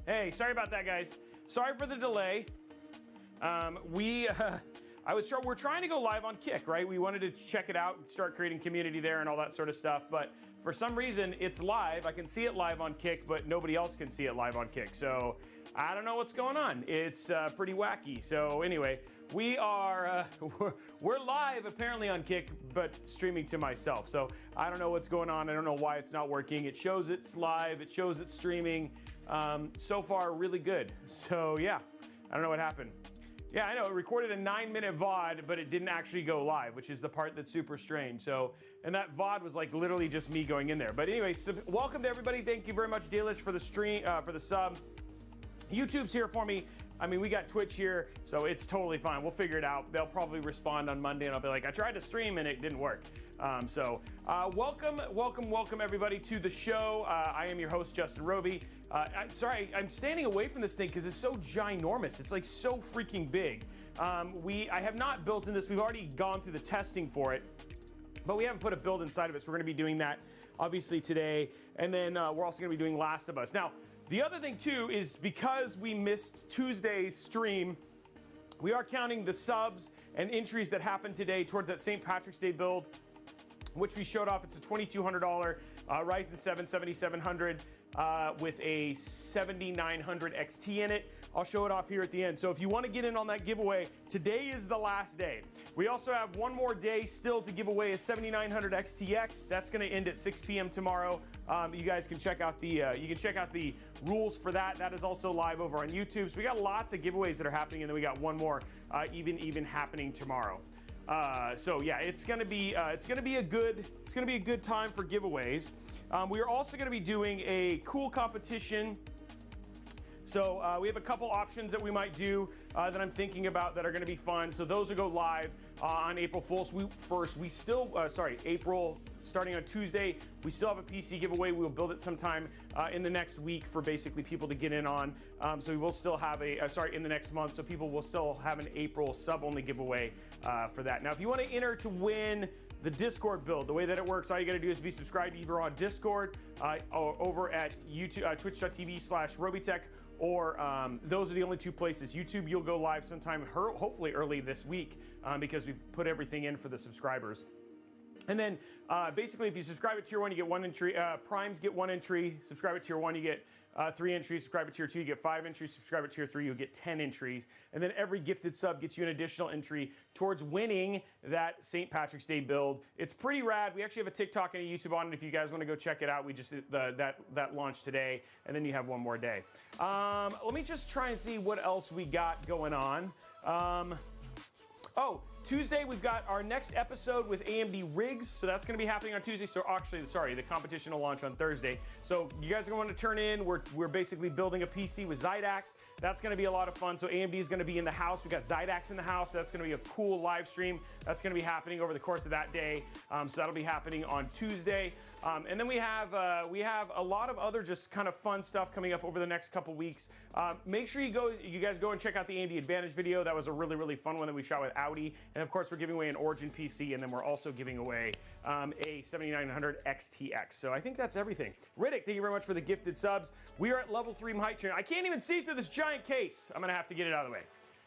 Hey, sorry about that, guys. Sorry for the delay. We're trying to go live on Kick, right? We wanted to check it out, start creating community there and all that sort of stuff. But for some reason, it's live. I can see it live on Kick, but nobody else can see it live on Kick. So I don't know what's going on. It's pretty wacky. So anyway, we are we're live apparently on Kick, but streaming to myself. So I don't know what's going on. I don't know why it's not working. It shows it's live. It shows it's streaming. So far, really good. So yeah, I don't know what happened. Yeah, I know, it recorded a 9-minute VOD, but it didn't actually go live, which is the part that's super strange. So, and that VOD was like literally just me going in there. But anyway, welcome to everybody. Thank you very much, Dalish, for the stream, for the sub. YouTube's here for me. I mean, we got Twitch here, so it's totally fine. We'll figure it out. They'll probably respond on Monday, and I'll be like, I tried to stream and it didn't work. Welcome everybody to the show. I am your host, Justin Robey. Sorry, I'm standing away from this thing because it's so ginormous. It's like so freaking big. I have not built in this. We've already gone through the testing for it, but we haven't put a build inside of it, so we're gonna be doing that obviously today. And then we're also gonna be doing Last of Us. Now, the other thing too is because we missed Tuesday's stream, we are counting the subs and entries that happened today towards that St. Patrick's Day build, which we showed off. It's a $2,200 Ryzen 7 7700 with a 7900 XT in it. I'll show it off here at the end. So if you want to get in on that giveaway, today is the last day. We also have one more day still to give away a 7900 XTX. That's going to end at 6 p.m. tomorrow. You guys can check out the rules for that. That is also live over on YouTube. So we got lots of giveaways that are happening, and then we got one more even happening tomorrow. So yeah, it's gonna be a good time for giveaways. We are also gonna be doing a cool competition. So we have a couple options that we might do that I'm thinking about that are gonna be fun. So those will go live on April 1st. April. Starting on Tuesday, we still have a PC giveaway. We will build it sometime in the next week for basically people to get in on. So we will still have in the next month. So people will still have an April sub-only giveaway for that. Now, if you want to enter to win the Discord build, the way that it works, all you got to do is be subscribed either on Discord or over at YouTube, twitch.tv/Robeytech, or those are the only two places. YouTube, you'll go live sometime, hopefully early this week, because we've put everything in for the subscribers. And then basically, if you subscribe at tier 1, you get 1 entry. Primes get 1 entry. Subscribe at tier 1, you get 3 entries. Subscribe at tier 2, you get 5 entries. Subscribe at tier 3, you'll get 10 entries. And then every gifted sub gets you an additional entry towards winning that St. Patrick's Day build. It's pretty rad. We actually have a TikTok and a YouTube on it if you guys want to go check it out. We just did that launched today, and then you have one more day. Let me just try and see what else we got going on. Tuesday, we've got our next episode with AMD Rigs, so that's going to be happening on Tuesday. So actually, sorry, the competition will launch on Thursday. So you guys are going to turn in. We're basically building a PC with Zydax. That's going to be a lot of fun. So AMD is going to be in the house. We got Zydax in the house. So that's going to be a cool live stream. That's going to be happening over the course of that day. So that'll be happening on Tuesday. And then we have a lot of other just kind of fun stuff coming up over the next couple weeks. Make sure you guys go and check out the AMD Advantage video. That was a really, really fun one that we shot with Audi. And of course, we're giving away an Origin PC, and then we're also giving away a 7900 XTX. So I think that's everything. Riddick, thank you very much for the gifted subs. We are at level 3 height training. I can't even see through this giant case. I'm gonna have to get it out of the way.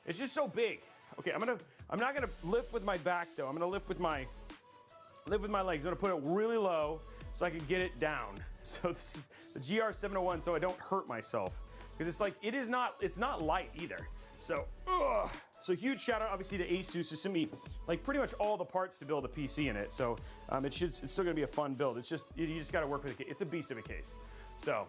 It's just so big. Okay, I'm not gonna lift with my back though. I'm gonna lift with my legs. I'm gonna put it really low so I can get it down. So this is the GR701, so I don't hurt myself. Because it's like, it's not light either. So, So huge shout out obviously to ASUS, who sent me like pretty much all the parts to build a PC in it. So it's still gonna be a fun build. It's just, you just gotta work with it. It's a beast of a case. So,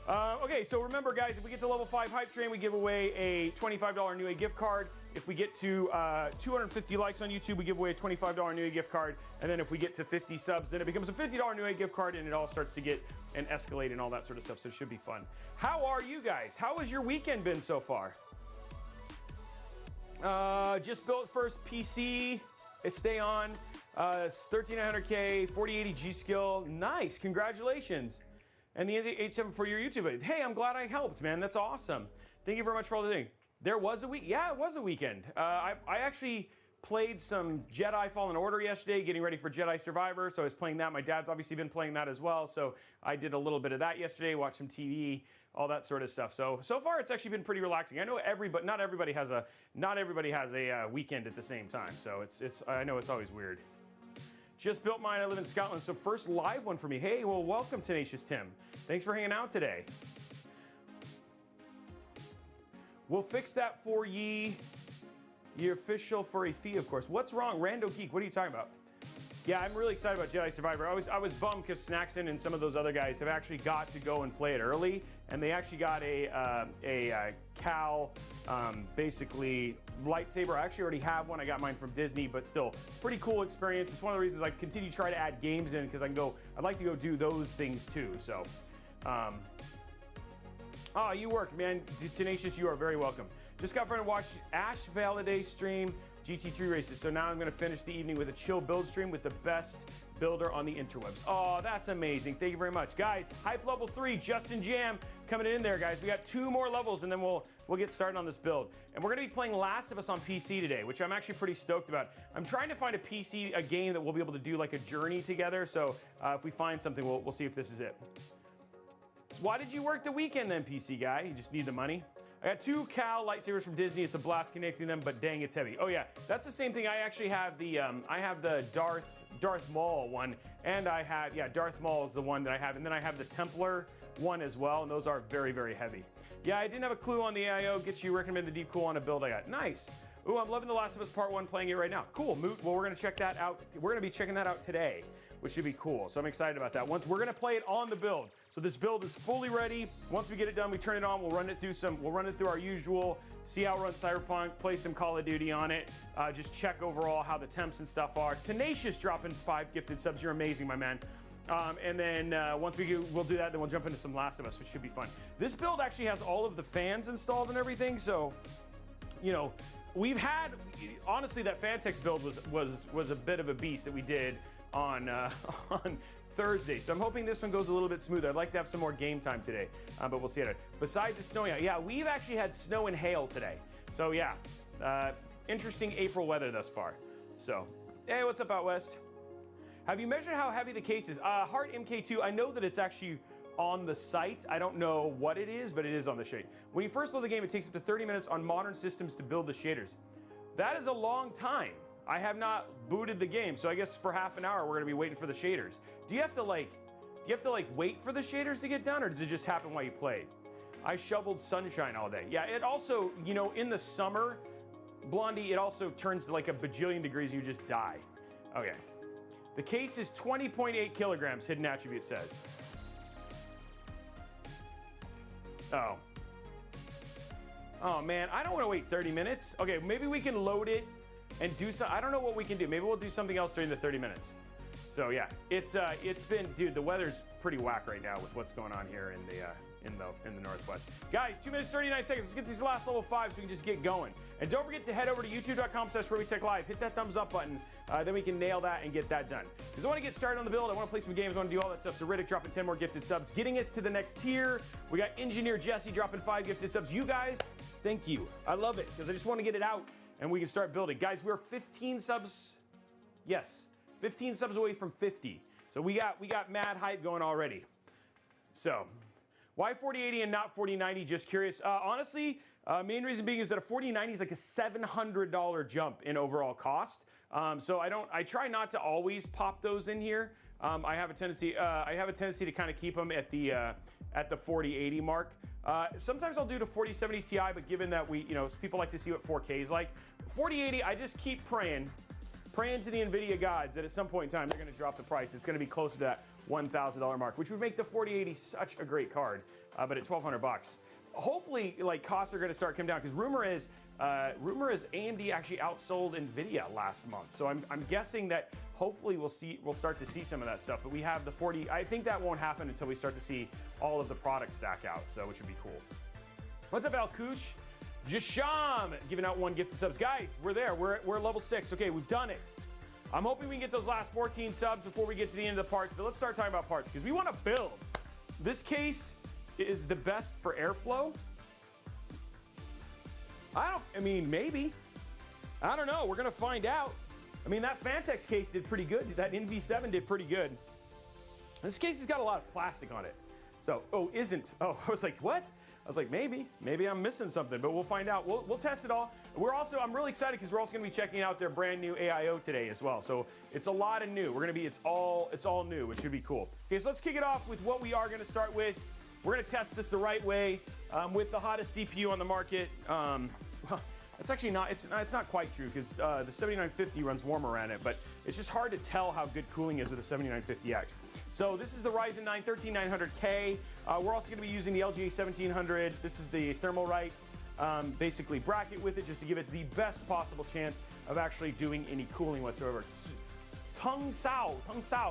okay, so remember guys, if we get to level 5 hype train, we give away a $25 Newegg gift card. If we get to 250 likes on YouTube, we give away a $25 Newegg gift card. And then if we get to 50 subs, then it becomes a $50 Newegg gift card, and it all starts to get and escalate and all that sort of stuff. So it should be fun. How are you guys? How has your weekend been so far? Just built first PC. It's stay on. 13900K, 4080 G skill. Nice, congratulations. And the H7 for your YouTube. Hey, I'm glad I helped, man. That's awesome. Thank you very much for all the thing. There was a week. Yeah, it was a weekend. I actually played some Jedi Fallen Order yesterday, getting ready for Jedi Survivor. So I was playing that. My dad's obviously been playing that as well. So I did a little bit of that yesterday, watched some TV. all that sort of stuff. So far it's actually been pretty relaxing. I know not everybody has a weekend at the same time. So I know it's always weird. Just built mine. I live in Scotland, so first live one for me. Hey, well, welcome, Tenacious Tim. Thanks for hanging out today. We'll fix that for ye. You're official for a fee, of course. What's wrong? Rando Geek, what are you talking about? Yeah, I'm really excited about Jedi Survivor. I was bummed because Snackson and some of those other guys have actually got to go and play it early, and they actually got a Cal, basically lightsaber. I actually already have one. I got mine from Disney, but still, pretty cool experience. It's one of the reasons I continue to try to add games in because I'd like to go do those things too. So, oh, you worked, man. Tenacious, you are very welcome. Just got to watch Ash Valaday stream GT3 races. So now I'm going to finish the evening with a chill build stream with the best builder on the interwebs. Oh, that's amazing. Thank you very much. Guys, Hype Level 3, Justin Jam coming in there, guys. We got 2 more levels, and then we'll get started on this build. And we're going to be playing Last of Us on PC today, which I'm actually pretty stoked about. I'm trying to find a game that we'll be able to do like a journey together. So if we find something, we'll see if this is it. Why did you work the weekend then, PC guy? You just need the money? I got 2 Cal lightsabers from Disney. It's a blast connecting them, but dang, it's heavy. Oh yeah, that's the same thing. I actually have the Darth Maul one, and Darth Maul is the one that I have, and then I have the Templar one as well, and those are very, very heavy. Yeah, I didn't have a clue on the AIO. Get you recommend the Deep Cool on a build I got. Nice. Ooh, I'm loving The Last of Us Part 1, playing it right now. Cool, Moot. Well, we're gonna check that out. We're gonna be checking that out today, which should be cool. So I'm excited about that. We're gonna play it on the build. So this build is fully ready. Once we get it done, we turn it on. We'll run it through our usual, see how it runs Cyberpunk, play some Call of Duty on it, just check overall how the temps and stuff are. Tenacious dropping 5 gifted subs. You're amazing, my man. And then once we'll do that, then we'll jump into some Last of Us, which should be fun. This build actually has all of the fans installed and everything. So, you know, honestly, that Fantex build was a bit of a beast that we did on Thursday. So I'm hoping this one goes a little bit smoother. I'd like to have some more game time today, but we'll see it. Besides the snowing out, yeah, we've actually had snow and hail today. So yeah, interesting April weather thus far. So, hey, what's up out west? Have you measured how heavy the case is? Heart MK2, I know that it's actually on the site. I don't know what it is, but it is on the shade. When you first load the game, it takes up to 30 minutes on modern systems to build the shaders. That is a long time. I have not booted the game, so I guess for half an hour we're gonna be waiting for the shaders. Do you have to wait for the shaders to get done, or does it just happen while you play? I shoveled sunshine all day. Yeah, it also, you know, in the summer, Blondie, it also turns to like a bajillion degrees, you just die. Okay. The case is 20.8 kilograms, hidden attribute says. Oh. Oh man, I don't want to wait 30 minutes. Okay, maybe we can load it and do some. I don't know what we can do. Maybe we'll do something else during the 30 minutes. So yeah, it's been, dude, the weather's pretty whack right now with what's going on here in the Northwest. Guys, 2 minutes 39 seconds. Let's get these last level 5 so we can just get going. And don't forget to head over to youtube.com/Robeytech Live. Hit that thumbs up button. Then we can nail that and get that done. Because I want to get started on the build. I want to play some games. I want to do all that stuff. So Riddick dropping 10 more gifted subs, getting us to the next tier. We got Engineer Jesse dropping 5 gifted subs. You guys, thank you. I love it because I just want to get it out and we can start building. Guys, we're 15 subs. Yes, 15 subs away from 50. So we got mad hype going already. So, why 4080 and not 4090? Just curious. Honestly, main reason being is that a 4090 is like a $700 jump in overall cost. So I try not to always pop those in here. I have a tendency to kind of keep them at the 4080 mark. Sometimes I'll do the 4070 Ti, but given that people like to see what 4K is like, 4080, I just keep praying to the NVIDIA gods that at some point in time they're going to drop the price. It's going to be closer to that $1,000 mark, which would make the 4080 such a great card. But at $1,200, hopefully, like, costs are going to start coming down because rumor is AMD actually outsold NVIDIA last month. So I'm guessing that hopefully we'll start to see some of that stuff. But we have the 40. I think that won't happen until we start to see all of the products stack out. So which would be cool. What's up, Alkush? Jasham giving out 1 gifted subs. Guys, we're there. We're level 6. Okay, we've done it. I'm hoping we can get those last 14 subs before we get to the end of the parts. But let's start talking about parts because we want to build. This case is the best for airflow. I mean, maybe. I don't know. We're going to find out. I mean, that Fantex case did pretty good. That NV7 did pretty good. This case has got a lot of plastic on it. So, oh, isn't. Oh, I was like, what? I was like, maybe I'm missing something, but we'll find out. We'll test it all. I'm really excited because we're also going to be checking out their brand new AIO today as well. So it's a lot of new. It's all new, which should be cool. Okay, so let's kick it off with what we are going to start with. We're going to test this the right way with the hottest CPU on the market. Well, it's actually not. It's not quite true because the 7950 runs warmer around it, but it's just hard to tell how good cooling is with the 7950X. So this is the Ryzen 9 13900K. We're also going to be using the LGA 1700. This is the Thermalright basically bracket with it, just to give it the best possible chance of actually doing any cooling whatsoever. Tung Sao,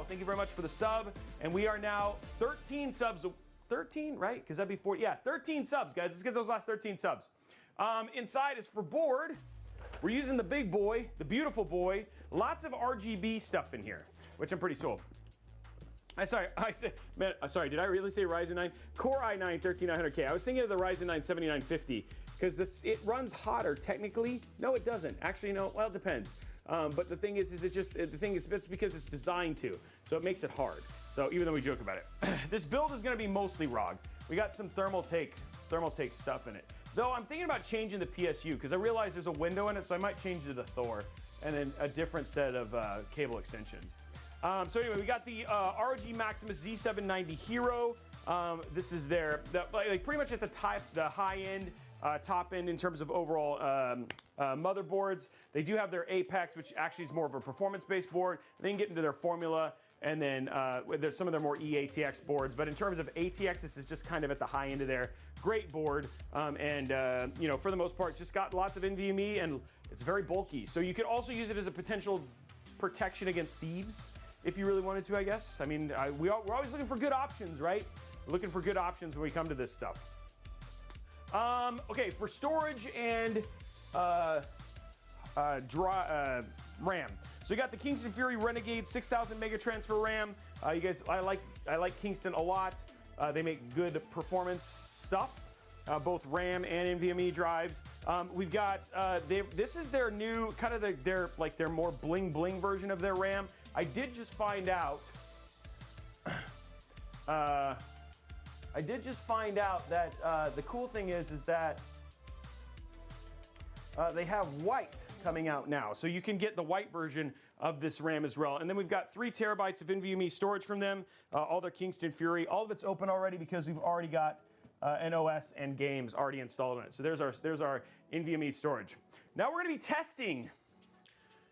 thank you very much for the sub. And we are now 13 subs. 13, right? Because that'd be 40. Yeah, 13 subs, guys. Let's get those last 13 subs. Inside is for board. We're using the big boy, the beautiful boy. Lots of RGB stuff in here, which I'm pretty sold. Sorry, did I really say Ryzen 9? Core i9 13900K. I was thinking of the Ryzen 9 7950 because it runs hotter technically. No, it doesn't. Actually, no. Well, it depends. But the thing is it's because it's designed to, so it makes it hard. So even though we joke about it, this build is going to be mostly ROG. We got some Thermaltake stuff in it. Though I'm thinking about changing the PSU because I realize there's a window in it, so I might change it to the Thor and then a different set of cable extensions. So anyway, we got the ROG Maximus Z790 Hero. This is like pretty much at the high end, top end in terms of overall motherboards. They do have their Apex, which actually is more of a performance-based board. They can get into their Formula, and then there's some of their more eATX boards. But in terms of ATX, this is just kind of at the high end of there. Great board, and you know, for the most part, just got lots of NVMe, and it's very bulky. So you could also use it as a potential protection against thieves, if you really wanted to, I guess. I mean, we're always looking for good options, right? We're looking for good options when we come to this stuff. Okay, for storage and RAM. So you got the Kingston Fury Renegade 6000 mega transfer RAM. You guys, I like Kingston a lot. They make good performance stuff, both RAM and NVMe drives. We've got this is their new kind of their more bling bling version of their RAM. I did just find out. That the cool thing is that they have white coming out now, so you can get the white version of this RAM as well. And then we've got 3 terabytes of NVMe storage from them. All their Kingston Fury. All of it's open already because we've already got an OS and games already installed on it. So there's our NVMe storage. Now we're going to be testing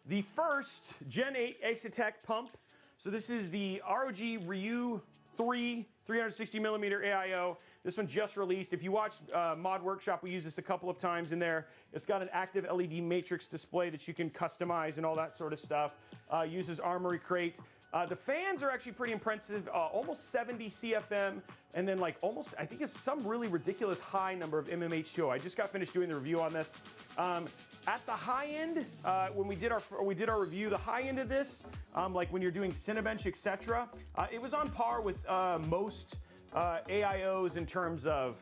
the first Gen 8 Asetek pump. So this is the ROG Ryu 3 360mm AIO. This one just released. If you watched Mod Workshop, we used this a couple of times in there. It's got an active LED matrix display that you can customize and all that sort of stuff. Uses Armory Crate. The fans are actually pretty impressive, almost 70 CFM, and then like almost, I think it's some really ridiculous high number of MMH2O. I just got finished doing the review on this. At the high end, when we did our review, the high end of this, like when you're doing Cinebench, etc., it was on par with most AIOs in terms of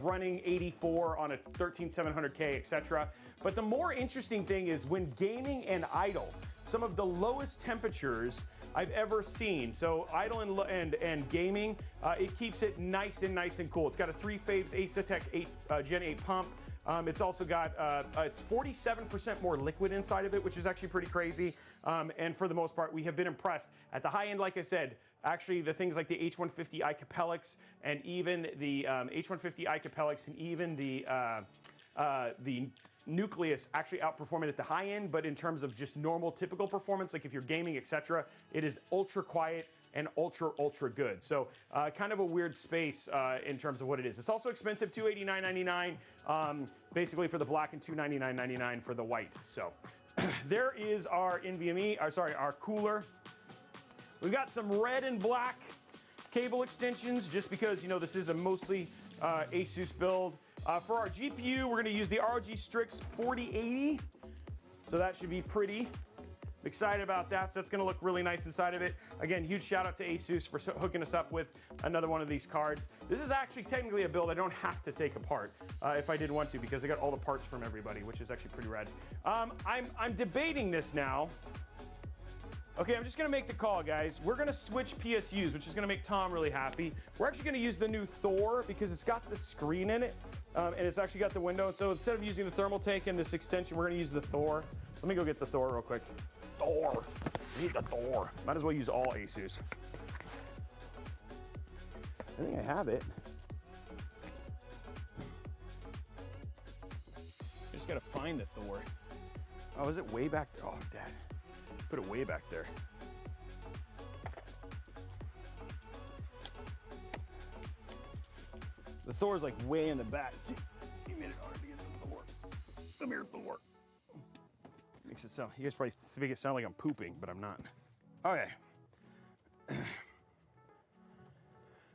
running 84 on a 13700K, etc. But the more interesting thing is when gaming and idle, some of the lowest temperatures I've ever seen. So idle and gaming, it keeps it nice and cool. It's got a 3-phase Asetek Gen 8 pump. It's also got, it's 47% more liquid inside of it, which is actually pretty crazy. And for the most part, we have been impressed. At the high end, like I said, actually the things like the H150 iCapellix and even the H150 iCapellix and even the Nucleus actually outperform it at the high end, but in terms of just normal, typical performance, like if you're gaming, etc., it is ultra quiet and ultra good. So kind of a weird space in terms of what it is. It's also expensive, $289.99 basically for the black and $299.99 for the white. So there is our NVMe, our cooler. We've got some red and black cable extensions just because, you know, this is a mostly ASUS build. For our GPU, we're going to use the ROG Strix 4080. So that should be pretty. I'm excited about that. So that's going to look really nice inside of it. Again, huge shout out to ASUS for hooking us up with another one of these cards. This is actually technically a build I don't have to take apart if I did want to, because I got all the parts from everybody, which is actually pretty rad. I'm debating this now. Okay, I'm just gonna make the call, guys. We're gonna switch PSUs, which is gonna make Tom really happy. We're actually gonna use the new Thor because it's got the screen in it, and it's actually got the window. So instead of using the thermal tank and this extension, we're gonna use the Thor. So let me go get the Thor real quick. Thor, we need the Thor. Might as well use all ASUS. I think I have it. I just gotta find the Thor. Oh, is it way back there? Oh, Dad. Put it way back there. The Thor's like way in the back. You made it hard to get the Thor. Come here, Thor. Makes it sound, you guys probably make it sound like I'm pooping, but I'm not. Okay.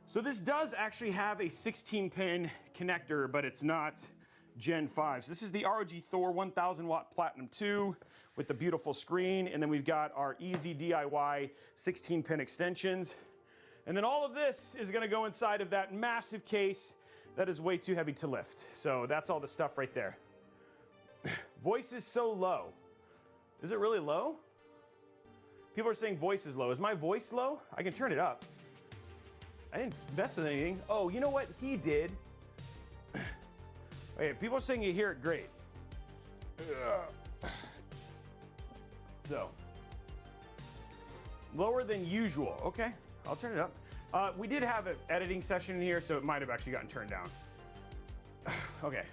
So this does actually have a 16-pin connector, but it's not Gen 5. So this is the ROG Thor 1000 watt Platinum 2 with the beautiful screen. And then we've got our easy DIY 16-pin extensions. And then all of this is gonna go inside of that massive case that is way too heavy to lift. So that's all the stuff right there. Voice is so low. Is it really low? People are saying voice is low. Is my voice low? I can turn it up. I didn't mess with anything. Oh, you know what he did? Okay, people are saying you hear it great. So, lower than usual. Okay, I'll turn it up. We did have an editing session in here, so it might have actually gotten turned down. Okay,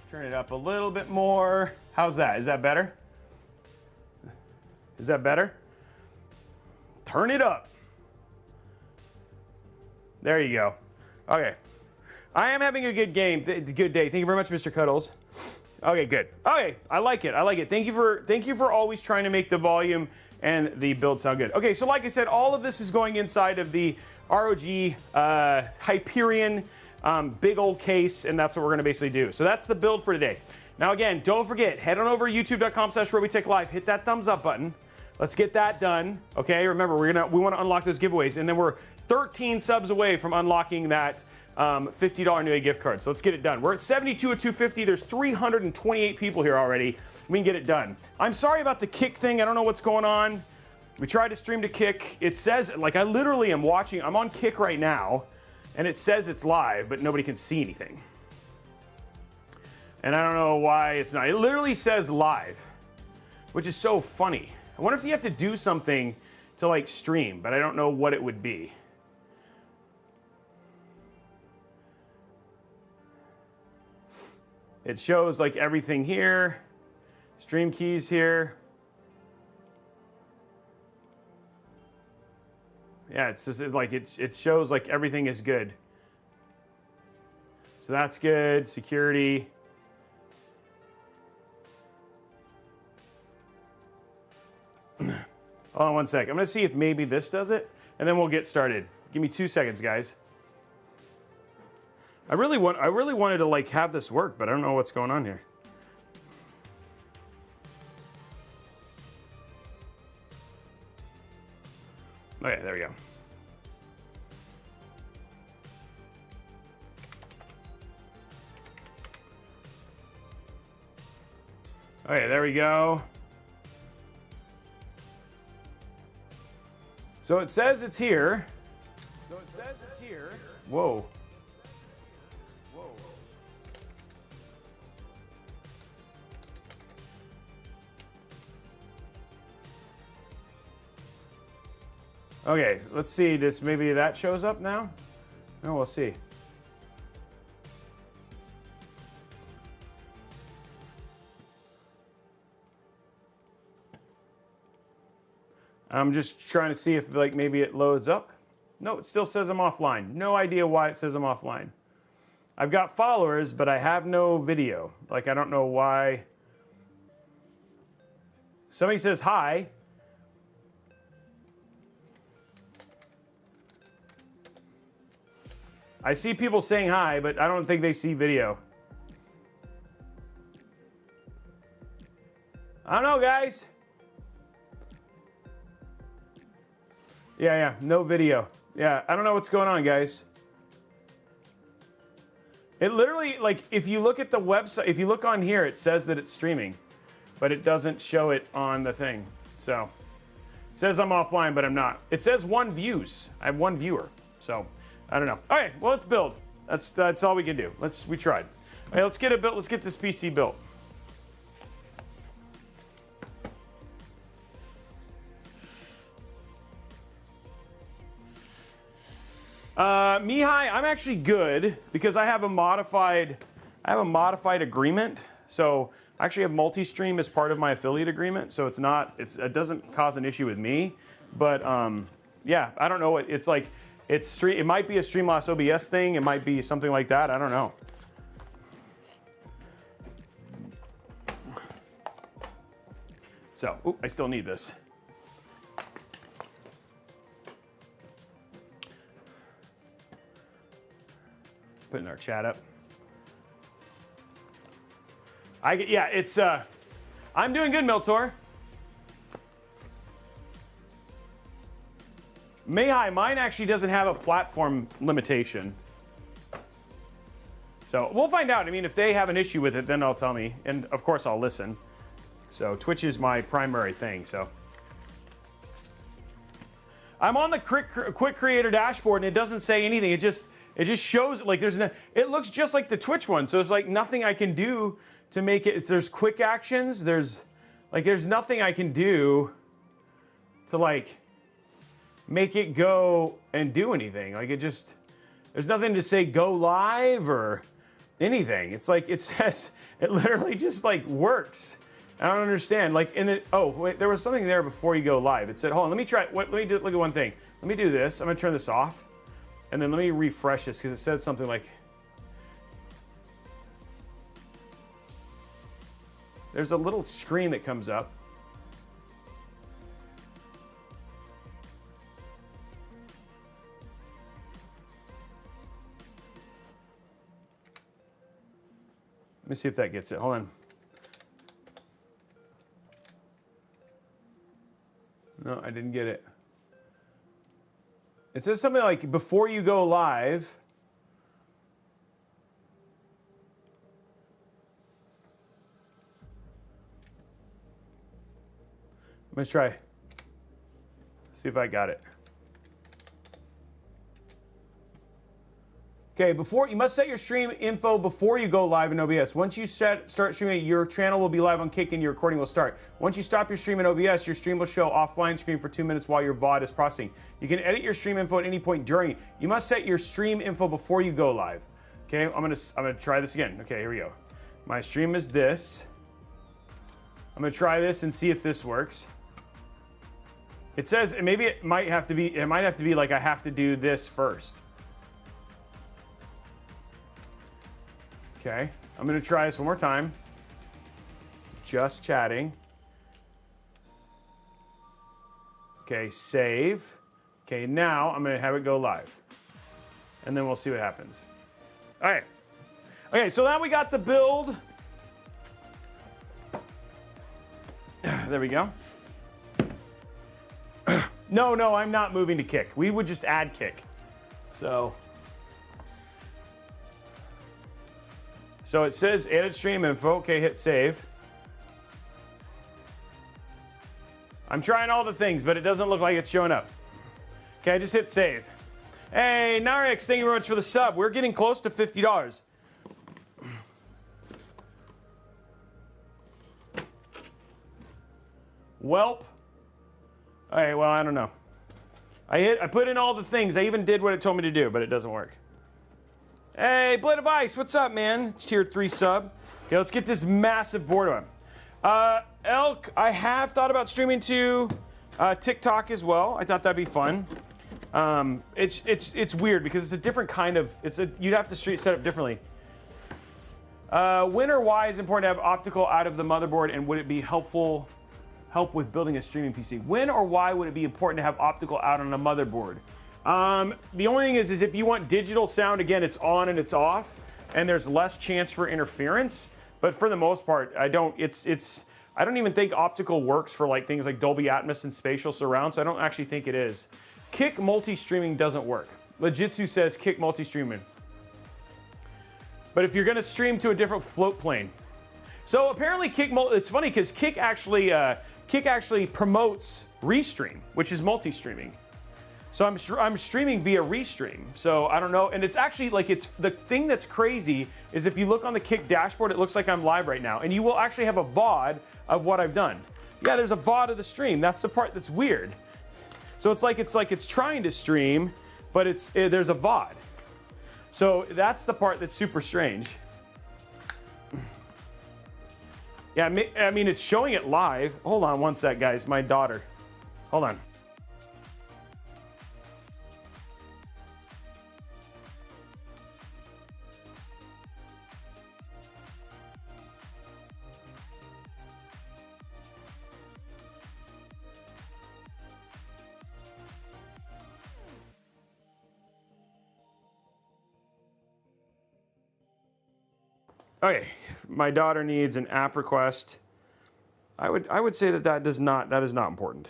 turn it up a little bit more. How's that? Is that better? Is that better? Turn it up. There you go. Okay. I am having a good game, good day. Thank you very much, Mr. Cuddles. Okay, good. Okay, I like it. I like it. Thank you for always trying to make the volume and the build sound good. Okay, so like I said, all of this is going inside of the ROG Hyperion big old case, and that's what we're gonna basically do. So that's the build for today. Now again, don't forget, head on over to youtube.com/Robeytech Live, hit that thumbs up button. Let's get that done. Okay, remember we want to unlock those giveaways, and then we're 13 subs away from unlocking that $50 Newegg gift card. So let's get it done. We're at 72 at 250. There's 328 people here already. We can get it done. I'm sorry about the Kick thing. I don't know what's going on. We tried to stream to Kick. It says, like, I literally am watching. I'm on Kick right now, and it says it's live, but nobody can see anything. And I don't know why it's not. It literally says live, which is so funny. I wonder if you have to do something to, like, stream, but I don't know what it would be. It shows like everything here, stream keys here. Yeah, it's just like it shows like everything is good. So that's good. Security. Hold on one sec. I'm gonna see if maybe this does it, and then we'll get started. Give me 2 seconds, guys. I really wanted to like have this work, but I don't know what's going on here. Okay, there we go. Okay, there we go. So it says it's here. Whoa. Okay, let's see. Maybe that shows up now? No, we'll see. I'm just trying to see if like maybe it loads up. No, it still says I'm offline. No idea why it says I'm offline. I've got followers, but I have no video. Like, I don't know why. Somebody says hi. I see people saying hi, but I don't think they see video. I don't know, guys. Yeah, no video. Yeah, I don't know what's going on, guys. It literally, like, if you look at the website, if you look on here, it says that it's streaming, but it doesn't show it on the thing. So, It says I'm offline, but I'm not. It says 1 views. I have 1 viewer, so I don't know. Okay, well, let's build. That's all we can do. We tried. All right, let's get it built. Let's get this PC built. Mihai, I'm actually good because I have a modified agreement. So I actually have multi-stream as part of my affiliate agreement. So it doesn't cause an issue with me. But yeah, I don't know. It's like it might be a Streamlabs OBS thing. It might be something like that. I don't know. So, I still need this. Putting our chat up. Yeah, it's I'm doing good, Miltor. Mayhi, mine actually doesn't have a platform limitation. So we'll find out. I mean, if they have an issue with it, then they'll tell me. And of course I'll listen. So Twitch is my primary thing, so. I'm on the quick creator dashboard and it doesn't say anything. It just shows like it looks just like the Twitch one. So there's like nothing I can do to make it. There's quick actions. There's nothing I can do to like make it go and do anything. Like there's nothing to say go live or anything. It's like it says, it literally just like works. I don't understand. Like oh wait, there was something there before you go live. It said, hold on, let me try. Let me look at one thing. Let me do this. I'm gonna turn this off, and then let me refresh this because it says something like. There's a little screen that comes up. Let me see if that gets it. Hold on. No, I didn't get it. It says something like, before you go live. Let's try. See if I got it. Okay, you must set your stream info before you go live in OBS. Once you start streaming, your channel will be live on Kick and your recording will start. Once you stop your stream in OBS, your stream will show offline screen for 2 minutes while your VOD is processing. You can edit your stream info at any point during. You must set your stream info before you go live. Okay, I'm gonna try this again. Okay, here we go. My stream is this. I'm gonna try this and see if this works. It says maybe it might have to be like I have to do this first. Okay, I'm gonna try this one more time. Just chatting. Okay, save. Okay, now I'm gonna have it go live. And then we'll see what happens. All right. Okay, so now we got the build. There we go. No, I'm not moving to Kick. We would just add Kick. So it says edit stream info. Okay, hit save. I'm trying all the things, but it doesn't look like it's showing up. Okay, I just hit save. Hey, Narix, thank you very much for the sub. We're getting close to $50. Welp. All right, well, I don't know. I put in all the things. I even did what it told me to do, but it doesn't work. Hey, Blade of Ice, what's up, man? It's tier 3 sub. Okay, let's get this massive board on. Elk, I have thought about streaming to TikTok as well. I thought that'd be fun. It's weird because it's a different kind of. You'd have to set up differently. When or why is it important to have optical out of the motherboard, and would it be help with building a streaming PC? When or why would it be important to have optical out on a motherboard? The only thing is if you want digital sound, again, it's on and it's off, and there's less chance for interference. But for the most part, I don't even think optical works for like things like Dolby Atmos and spatial surround, so I don't actually think it is. Kick multi-streaming doesn't work. Legitsu says Kick multi-streaming. But if you're gonna stream to a different float plane. So apparently Kick, it's funny because Kick actually, Kick actually promotes Restream, which is multi-streaming. So I'm streaming via Restream. So I don't know, and it's actually like, it's the thing that's crazy is if you look on the Kick dashboard, it looks like I'm live right now, and you will actually have a VOD of what I've done. Yeah, there's a VOD of the stream. That's the part that's weird. So it's like it's trying to stream, but there's a VOD. So that's the part that's super strange. Yeah, I mean, it's showing it live. Hold on one sec, guys. My daughter. Hold on. Okay, my daughter needs an app request. I would say that is not important.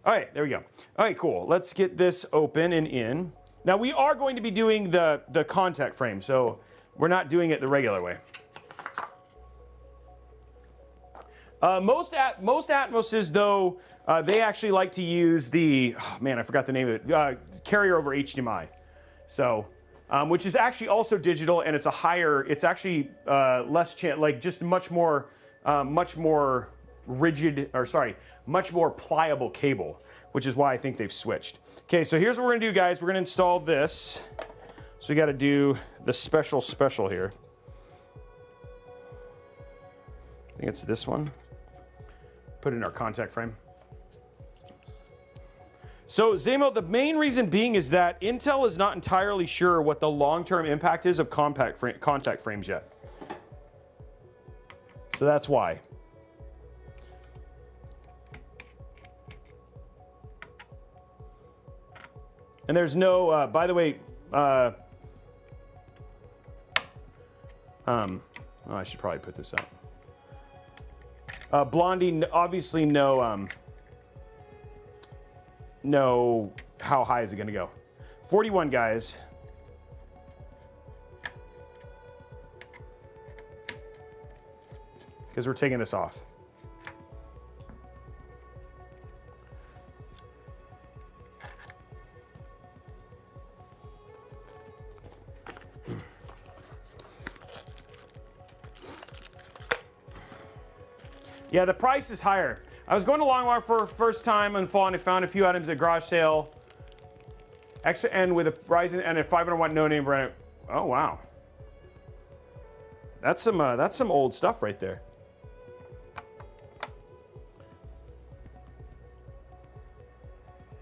All right, there we go. All right, cool. Let's get this open and in. Now we are going to be doing the contact frame, so we're not doing it the regular way. Most Atmoses, though, they actually like to use the, oh man, I forgot the name of it, carrier over HDMI. So, which is actually also digital, and it's a higher, it's actually less like just much more rigid, or sorry, much more pliable cable, which is why I think they've switched. Okay, so here's what we're gonna do, guys. We're gonna install this. So we gotta do the special here. I think it's this one. Put it in our contact frame. So Zamo, the main reason being is that Intel is not entirely sure what the long-term impact is of contact frames yet. So that's why. And there's no, by the way, oh, I should probably put this up. Blondie, obviously no how high is it gonna go. 41, guys. Because we're taking this off. Yeah, the price is higher. I was going to Longmont for the first time and I found a few items at garage sale. XN with a Ryzen and a 500 watt no name brand. Oh wow, that's some old stuff right there.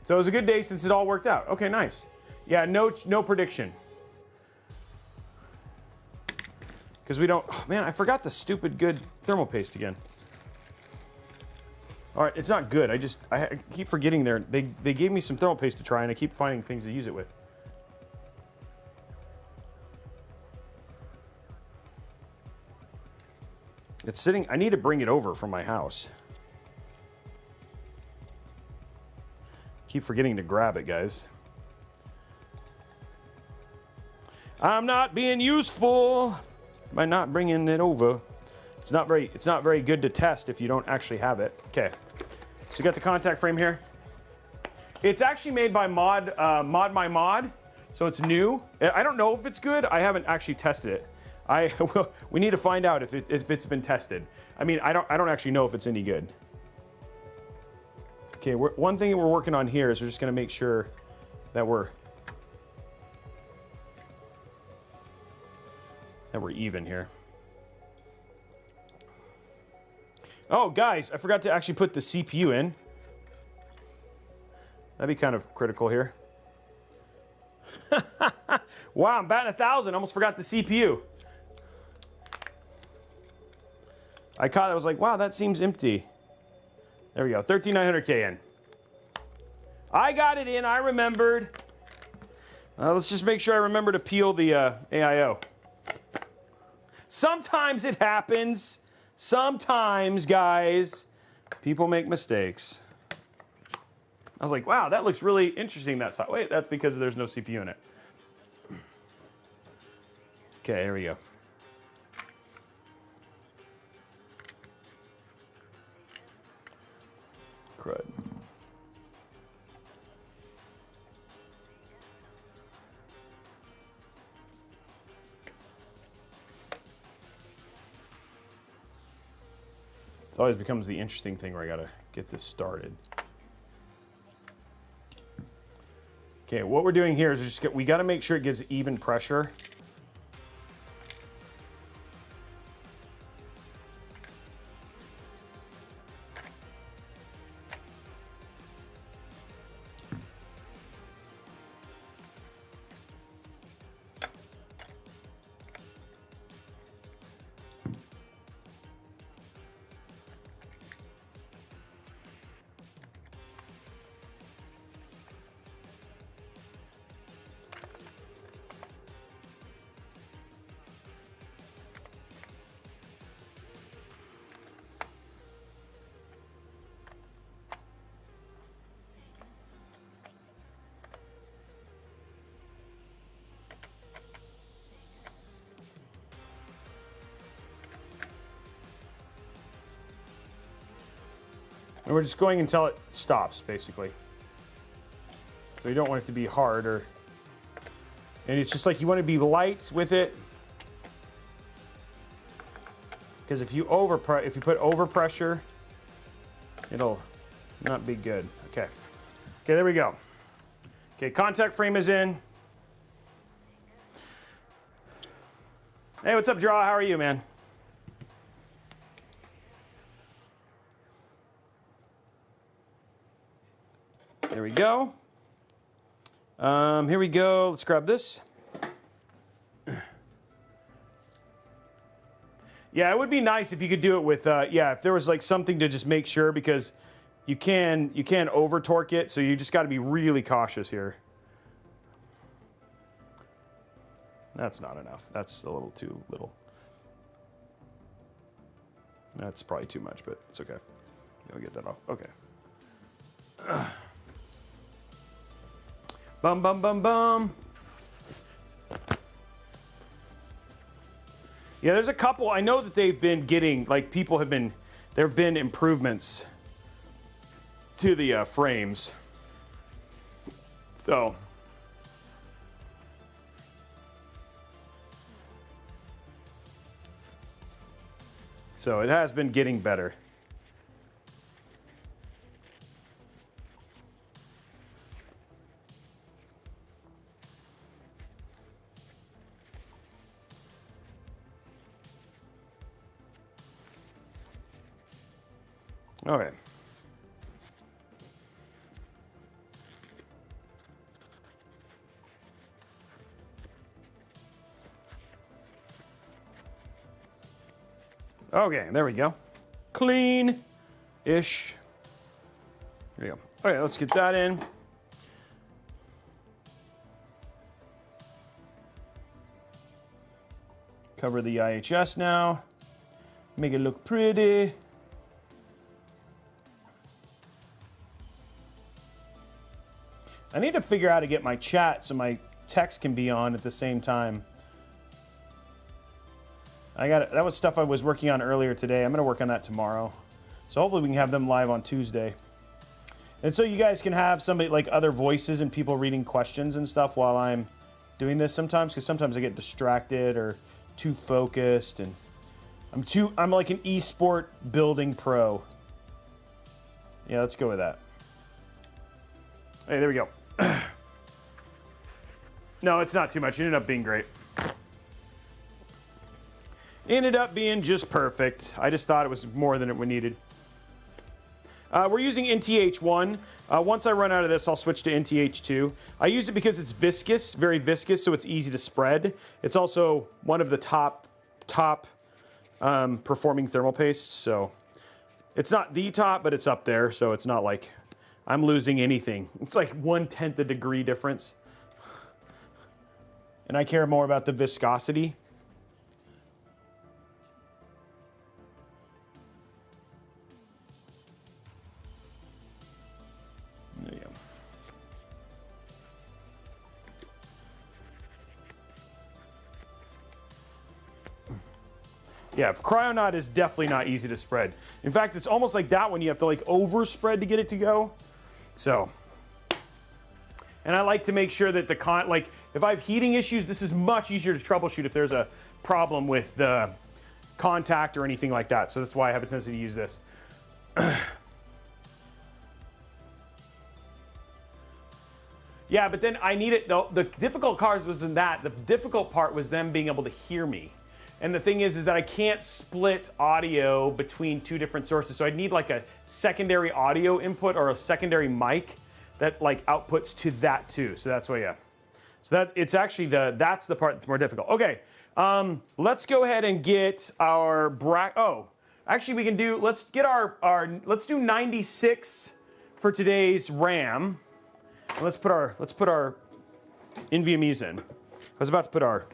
So it was a good day since it all worked out. Okay, nice. Yeah, no prediction. Because we don't. Oh, man, I forgot the stupid good thermal paste again. All right, it's not good. I keep forgetting they gave me some thermal paste to try, and I keep finding things to use it with. It's sitting. I need to bring it over from my house. Keep forgetting to grab it, guys. I'm not being useful by not bringing it over. It's not very good to test if you don't actually have it. Okay. So you got the contact frame here. It's actually made by Mod My Mod, so it's new. I don't know if it's good. I haven't actually tested it. We need to find out if it's been tested. I mean, I don't actually know if it's any good. Okay, one thing that we're working on here is we're just going to make sure that we're even here. Oh, guys, I forgot to actually put the CPU in. That'd be kind of critical here. Wow, I'm batting 1,000. Almost forgot the CPU. I caught it. I was like, wow, that seems empty. There we go. 13900K in. I got it in. I remembered. Let's just make sure I remember to peel the AIO. Sometimes it happens. Sometimes, guys, people make mistakes. I was like, wow, that looks really interesting, that side. Wait, that's because there's no CPU in it. Okay, here we go. Crud. It always becomes the interesting thing where I gotta get this started. Okay, what we're doing here is we gotta make sure it gives even pressure. And we're just going until it stops, basically. So you don't want it to be hard, and it's just like you want to be light with it. Because if you put overpressure, it'll not be good. Okay. Okay, there we go. Okay, contact frame is in. Hey, what's up, Draw? How are you, man? There we go. Here we go. Let's grab this. Yeah, it would be nice if you could do it with, yeah, if there was like something to just make sure, because you can over torque it, so you just got to be really cautious here. That's not enough. That's a little too little. That's probably too much, but it's okay. I'll get that off. Okay. Bum, bum, bum, bum. Yeah, there's a couple. I know that they've been getting, like, there have been improvements to the frames. So. So it has been getting better. Okay. Okay, there we go. Clean-ish. There we go. Okay, let's get that in. Cover the IHS now. Make it look pretty. I need to figure out how to get my chat so my text can be on at the same time. That was stuff I was working on earlier today. I'm going to work on that tomorrow. So hopefully we can have them live on Tuesday. And so you guys can have somebody, like, other voices and people reading questions and stuff while I'm doing this sometimes, because sometimes I get distracted or too focused, and I'm like an esport building pro. Yeah, let's go with that. Hey, there we go. No, it's not too much. It ended up being great. Ended up being just perfect. I just thought it was more than it needed. We're using NTH1. Once I run out of this, I'll switch to NTH2. I use it because it's viscous, very viscous, so it's easy to spread. It's also one of the top performing thermal pastes, so it's not the top, but it's up there, so it's not like I'm losing anything. It's like 1/10 a degree difference. And I care more about the viscosity. There you go. Yeah, Cryonaut is definitely not easy to spread. In fact, it's almost like that one you have to like overspread to get it to go. So, and I like to make sure that like if I have heating issues, this is much easier to troubleshoot if there's a problem with the contact or anything like that. So that's why I have a tendency to use this. Yeah, but then I need it, though. The difficult part wasn't that. The difficult part was them being able to hear me. And the thing is that I can't split audio between two different sources. So I'd need like a secondary audio input or a secondary mic that like outputs to that too. So that's why, yeah. So that it's actually that's the part that's more difficult. Okay, let's go ahead and get our actually we can do, let's do 96 for today's RAM. And let's put our NVMe's in. I was about to put our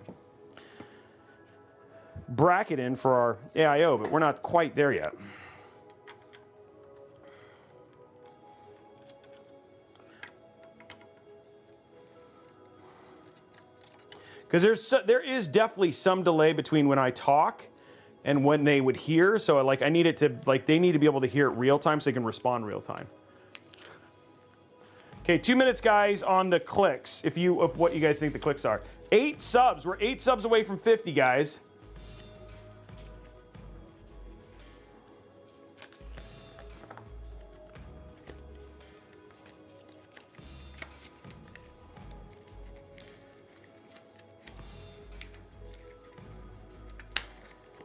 bracket in for our AIO, but we're not quite there yet. Because there is definitely some delay between when I talk and when they would hear. So I need it to, they need to be able to hear it real time so they can respond real time. Okay, 2 minutes, guys, on the clicks, of what you guys think the clicks are. 8 subs. We're 8 subs away from 50, guys.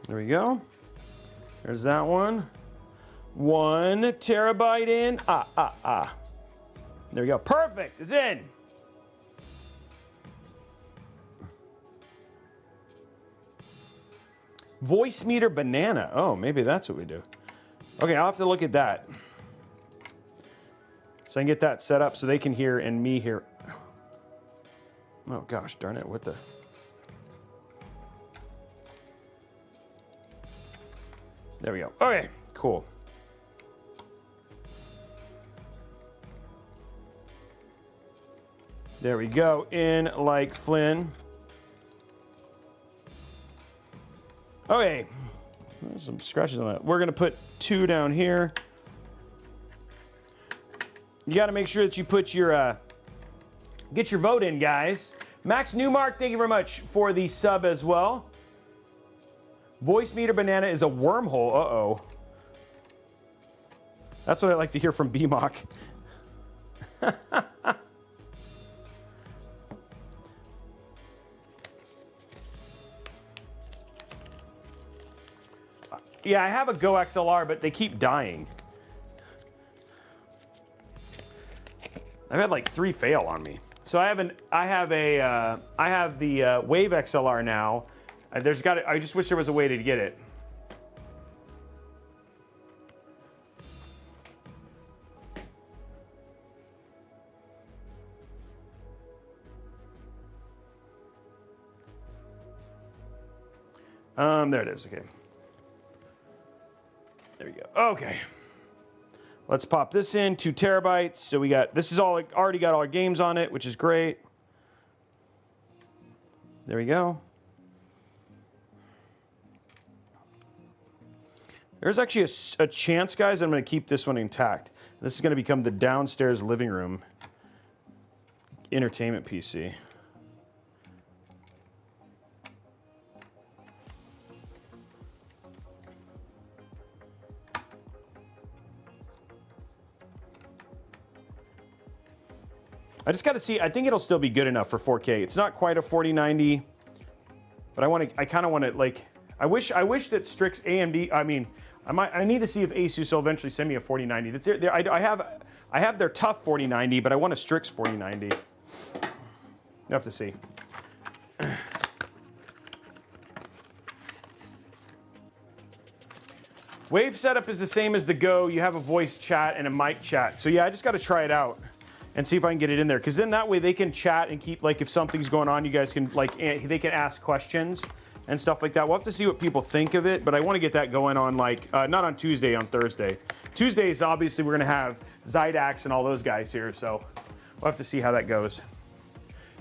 There we go. There's that one. 1 terabyte in. There we go. Perfect. It's in. Voice meter banana. Oh, maybe that's what we do. Okay, I'll have to look at that. So I can get that set up so they can hear and me hear. Oh, gosh darn it. What the? There we go. Okay, cool. There we go, in like Flynn. Okay, there's some scratches on that. We're gonna put 2 down here. You gotta make sure that you put your, get your vote in, guys. Max Newmark, thank you very much for the sub as well. Voice meter banana is a wormhole, uh-oh. That's what I like to hear from BMOC. Yeah, I have a Go XLR, but they keep dying. I've had like 3 fail on me. So I have the Wave XLR now. I just wish there was a way to get it. There it is. Okay. There we go. Okay. Let's pop this in, 2 terabytes. So this is already got all our games on it, which is great. There we go. There's actually a chance, guys, I'm going to keep this one intact. This is going to become the downstairs living room entertainment PC. I just got to see. I think it'll still be good enough for 4K. It's not quite a 4090, but I kind of want to like. I wish that Strix AMD. I need to see if ASUS will eventually send me a 4090. I have their tough 4090, but I want a Strix 4090. You have to see. Wave setup is the same as the Go. You have a voice chat and a mic chat. So yeah, I just got to try it out and see if I can get it in there. Because then that way they can chat and keep, like, if something's going on, you guys can, like, they can ask questions and stuff like that. We'll have to see what people think of it, but I want to get that going on, like, not on Tuesday, on Thursday. Tuesdays, obviously, we're going to have Zydax and all those guys here, so we'll have to see how that goes.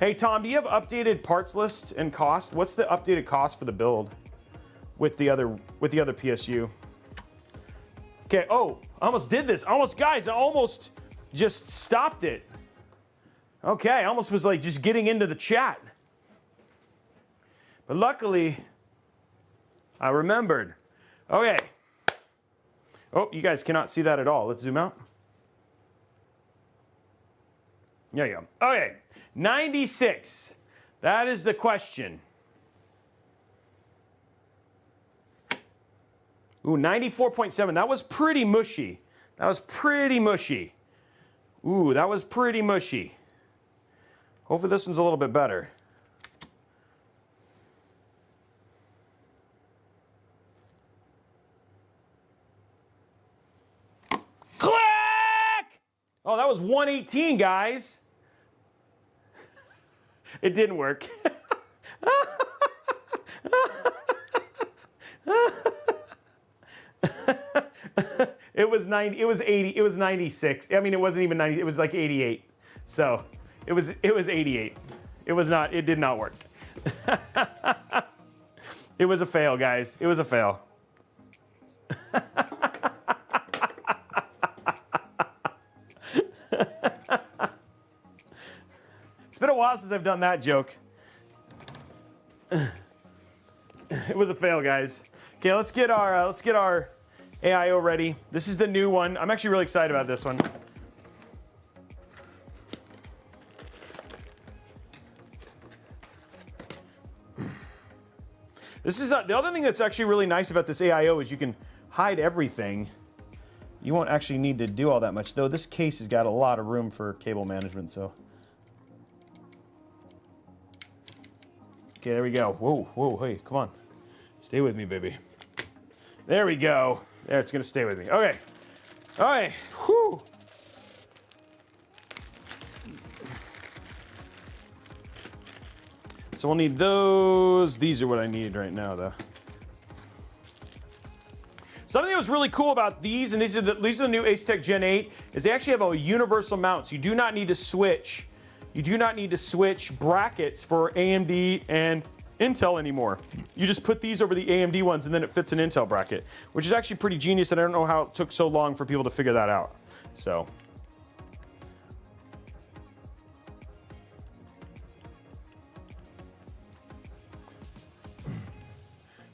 Hey, Tom, do you have updated parts lists and cost? What's the updated cost for the build? with the other PSU. Okay, oh, I almost did this. Guys, I almost just stopped it. Okay, I almost was like just getting into the chat. But luckily, I remembered. Okay. Oh, you guys cannot see that at all. Let's zoom out. There you go. Okay, 96. That is the question. Ooh, 94.7. That was pretty mushy. That was pretty mushy. Ooh, that was pretty mushy. Hopefully this one's a little bit better. Click! Oh, that was 118, guys. It didn't work. It was 90, it was 80, it was 96. I mean, it wasn't even 90, it was like 88. So it was 88. It was not, it did not work. It was a fail, guys. It was a fail. It's been a while since I've done that joke. It was a fail, guys. Okay, let's get our AIO ready. This is the new one. I'm actually really excited about this one. This is the other thing that's actually really nice about this AIO is you can hide everything. You won't actually need to do all that much, though. This case has got a lot of room for cable management, so. Okay, there we go. Whoa, whoa, hey, come on. Stay with me, baby. There we go. There, it's gonna stay with me. Okay. All right. Whew. So we'll need those. These are what I need right now, though. Something that was really cool about these, and these are the new ASUS Gen 8, is they actually have a universal mount. So you do not need to switch. You do not need to switch brackets for AMD and Intel anymore. You just put these over the AMD ones and then it fits an Intel bracket, which is actually pretty genius, and I don't know how it took so long for people to figure that out. So.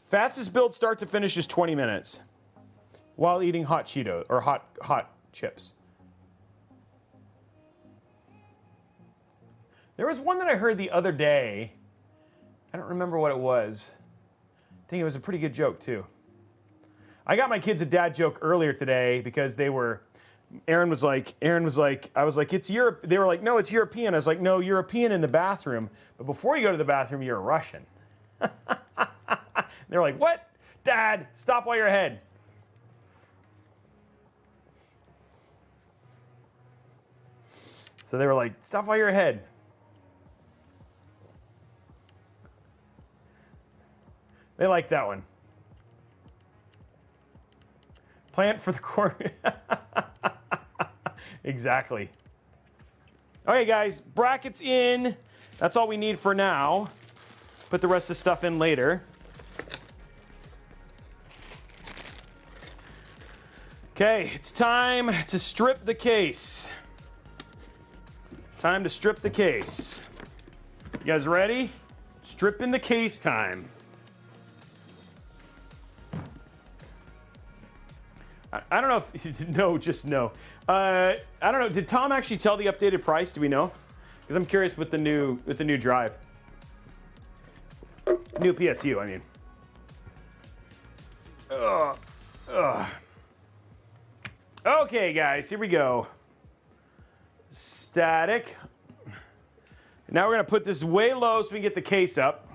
Fastest build start to finish is 20 minutes while eating hot Cheetos or hot chips. There was one that I heard the other day. I don't remember what it was. I think it was a pretty good joke too. I got my kids a dad joke earlier today because they were, I was like, it's Europe. They were like, no, it's European. I was like, no, European in the bathroom. But before you go to the bathroom, you're a Russian. They're like, what? Dad, stop while you're ahead. So they were like, stop while you're ahead. They like that one. Plant for the corner. Exactly. Okay, guys, brackets in. That's all we need for now. Put the rest of the stuff in later. Okay, it's time to strip the case. Time to strip the case. You guys ready? Stripping the case time. I don't know if, no, just no. I don't know, did Tom actually tell the updated price? Do we know? Because I'm curious with the new drive. New PSU, I mean. Okay, guys, here we go. Static. Now we're gonna put this way low so we can get the case up.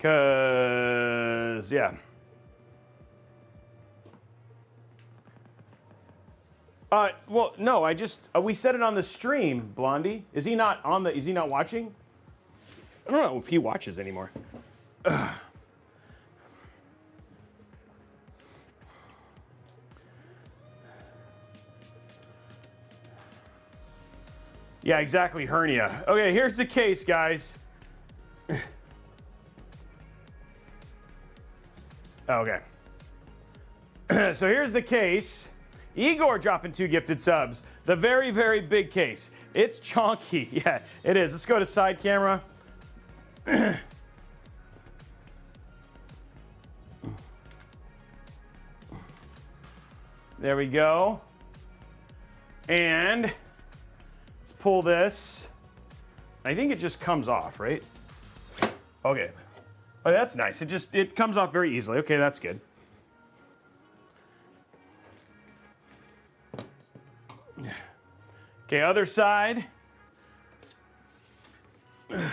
Cause, yeah. Well, no, I just, we said it on the stream, Blondie. Is he not watching? I don't know if he watches anymore. Yeah, exactly, hernia. Okay, here's the case, guys. Okay. So here's the case. Igor dropping 2 gifted subs. The very, very big case. It's chonky. Yeah, it is. Let's go to side camera. There we go. And let's pull this. I think it just comes off, right? Okay. Oh, that's nice. It comes off very easily. Okay, that's good. Okay, other side. There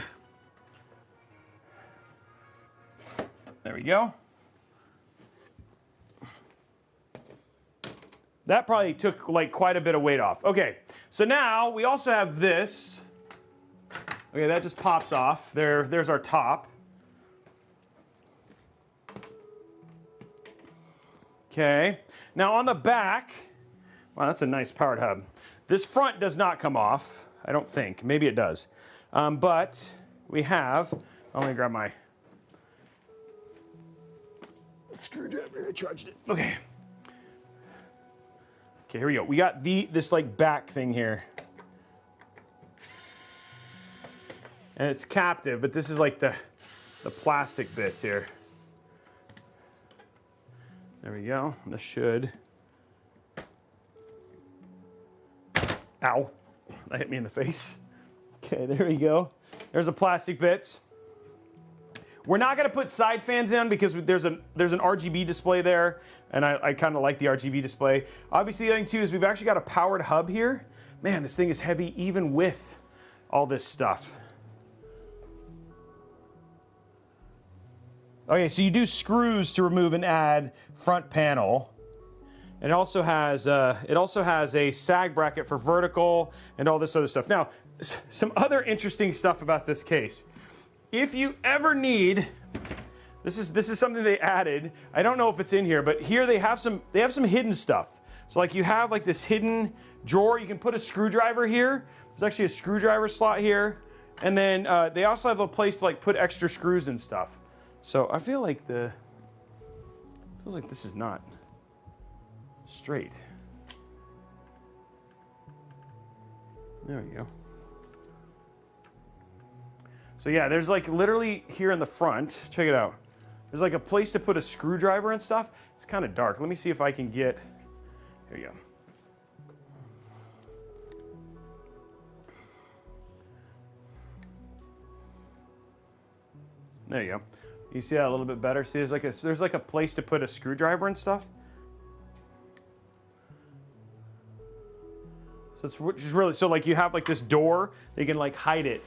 we go. That probably took like quite a bit of weight off. Okay, so now we also have this. Okay, that just pops off. There's our top. Okay, now on the back, wow, that's a nice powered hub. This front does not come off, I don't think. Maybe it does. But we have, let me grab my screwdriver. I charged it. Okay. Okay, here we go. We got this like back thing here. And it's captive, but this is like the plastic bits here. There we go. This should. Ow. That hit me in the face. Okay, there we go. There's the plastic bits. We're not going to put side fans in because there's an RGB display there, and I kind of like the RGB display. Obviously, the other thing too is we've actually got a powered hub here. Man, this thing is heavy even with all this stuff. Okay, so you do screws to remove and add front panel. It also has a sag bracket for vertical and all this other stuff. Now, some other interesting stuff about this case. If you ever need, this is something they added. I don't know if it's in here, but here they have some hidden stuff. So like you have like this hidden drawer. You can put a screwdriver here. There's actually a screwdriver slot here, and then they also have a place to like put extra screws and stuff. So I feel like feels like this is not straight. There we go. So yeah, there's like literally here in the front, check it out. There's like a place to put a screwdriver and stuff. It's kind of dark. Let me see if I can get, here you go. There you go. You see that a little bit better? See, there's like a place to put a screwdriver and stuff. So it's just really, so like you have like this door, they can like hide it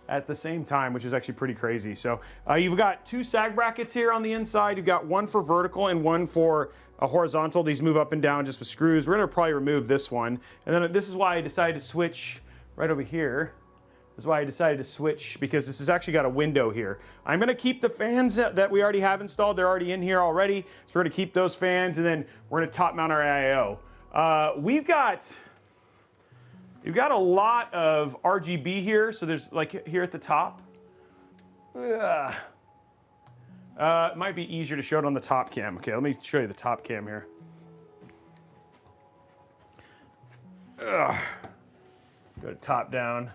at the same time, which is actually pretty crazy. So you've got 2 sag brackets here on the inside. You've got one for vertical and one for a horizontal. These move up and down just with screws. We're gonna probably remove this one. And then this is why I decided to switch right over here. This is why I decided to switch, because this has actually got a window here. I'm gonna keep the fans that we already have installed. They're already in here already. So we're gonna keep those fans, and then we're gonna top mount our AIO. You've got a lot of RGB here. So there's like here at the top. It might be easier to show it on the top cam. Okay, let me show you the top cam here. Go to top down.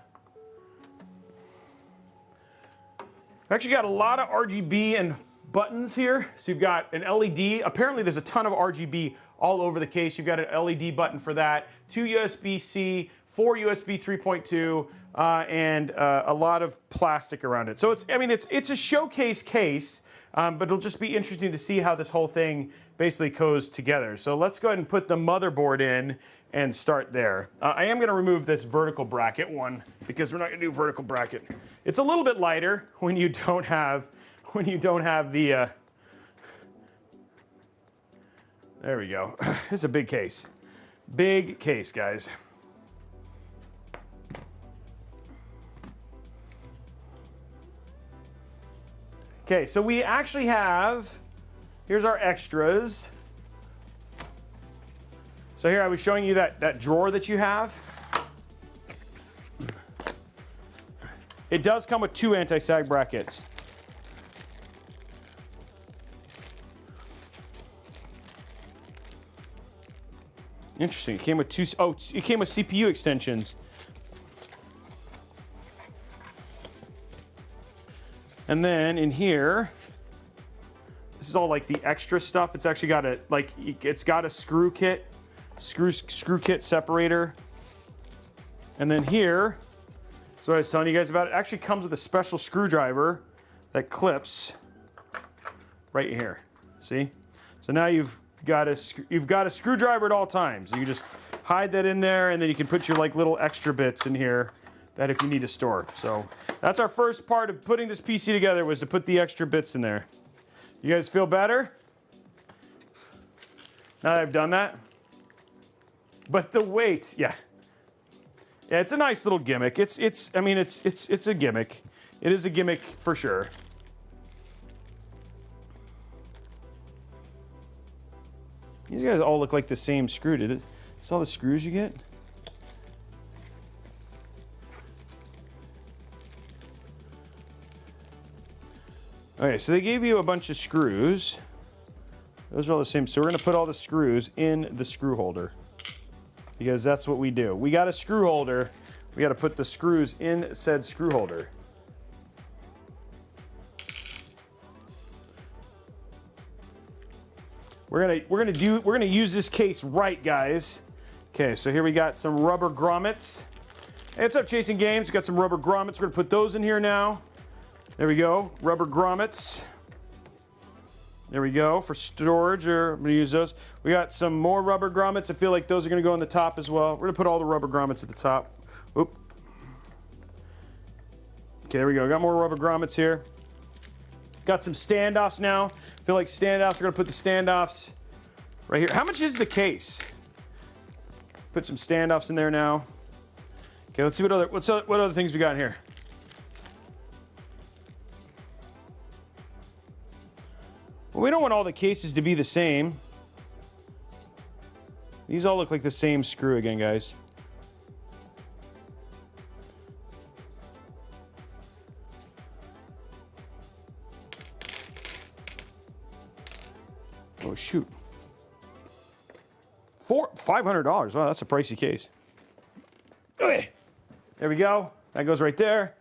I've actually got a lot of RGB and buttons here. So you've got an LED. Apparently there's a ton of RGB all over the case. You've got an LED button for that, 2 USB-C, 4 USB 3.2, and a lot of plastic around it. So it's a showcase case, but it'll just be interesting to see how this whole thing basically goes together. So let's go ahead and put the motherboard in and start there. I am going to remove this vertical bracket one because we're not going to do vertical bracket. It's a little bit lighter when you don't have the. There we go. It's a big case. Big case, guys. Okay, so we actually have, here's our extras. So here I was showing you that drawer that you have. It does come with 2 anti-sag brackets. Interesting. It came with two. Oh, it came with CPU extensions. And then in here, this is all like the extra stuff. It's actually got a it's got a screw kit, screw kit separator. And then here, so I was telling you guys about, it actually comes with a special screwdriver that clips right here. See? So now you've got a screwdriver at all times. You just hide that in there, and then you can put your like little extra bits in here that if you need to store. So that's our first part of putting this PC together, was to put the extra bits in there. You guys feel better now that I've done that? But the weight, yeah, it's a nice little gimmick. It's a gimmick. It is a gimmick for sure. These guys all look like the same screw. Is all the screws you get? Okay, so they gave you a bunch of screws. Those are all the same. So we're going to put all the screws in the screw holder, because that's what we do. We got a screw holder. We got to put the screws in said screw holder. We're gonna use this case right, guys. Okay, so here we got some rubber grommets. Hey, what's up, Chasing Games? We got some rubber grommets. We're gonna put those in here now. There we go, rubber grommets. There we go, for storage, or I'm gonna use those. We got some more rubber grommets. I feel like those are gonna go on the top as well. We're gonna put all the rubber grommets at the top. Oop. Okay, there we go, got more rubber grommets here. Got some standoffs now. I feel like standoffs, we're gonna put the standoffs right here. How much is the case? Put some standoffs in there now. Okay, let's see what other things we got in here. Well, we don't want all the cases to be the same. These all look like the same screw again, guys. Oh, shoot. $500. Wow, that's a pricey case. Okay. There we go. That goes right there.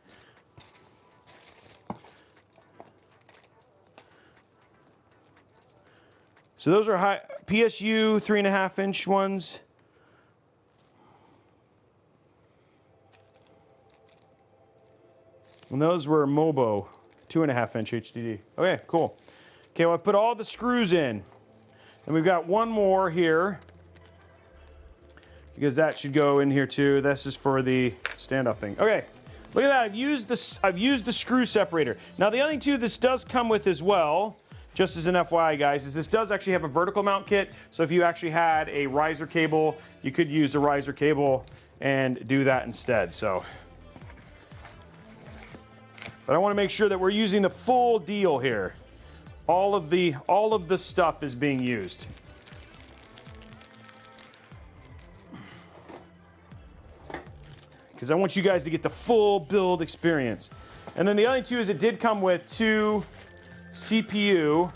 So those are high PSU 3.5-inch ones. And those were Mobo 2.5-inch HDD. Okay, cool. Okay, well, I put all the screws in. And we've got one more here, because that should go in here too. This is for the standoff thing. Okay, look at that. I've used the screw separator. Now the other thing too, this does come with as well, just as an FYI, guys, is this does actually have a vertical mount kit. So if you actually had a riser cable, you could use a riser cable and do that instead. So, but I want to make sure that we're using the full deal here. All of the stuff is being used. Because I want you guys to get the full build experience. And then the other thing too is it did come with 2 CPU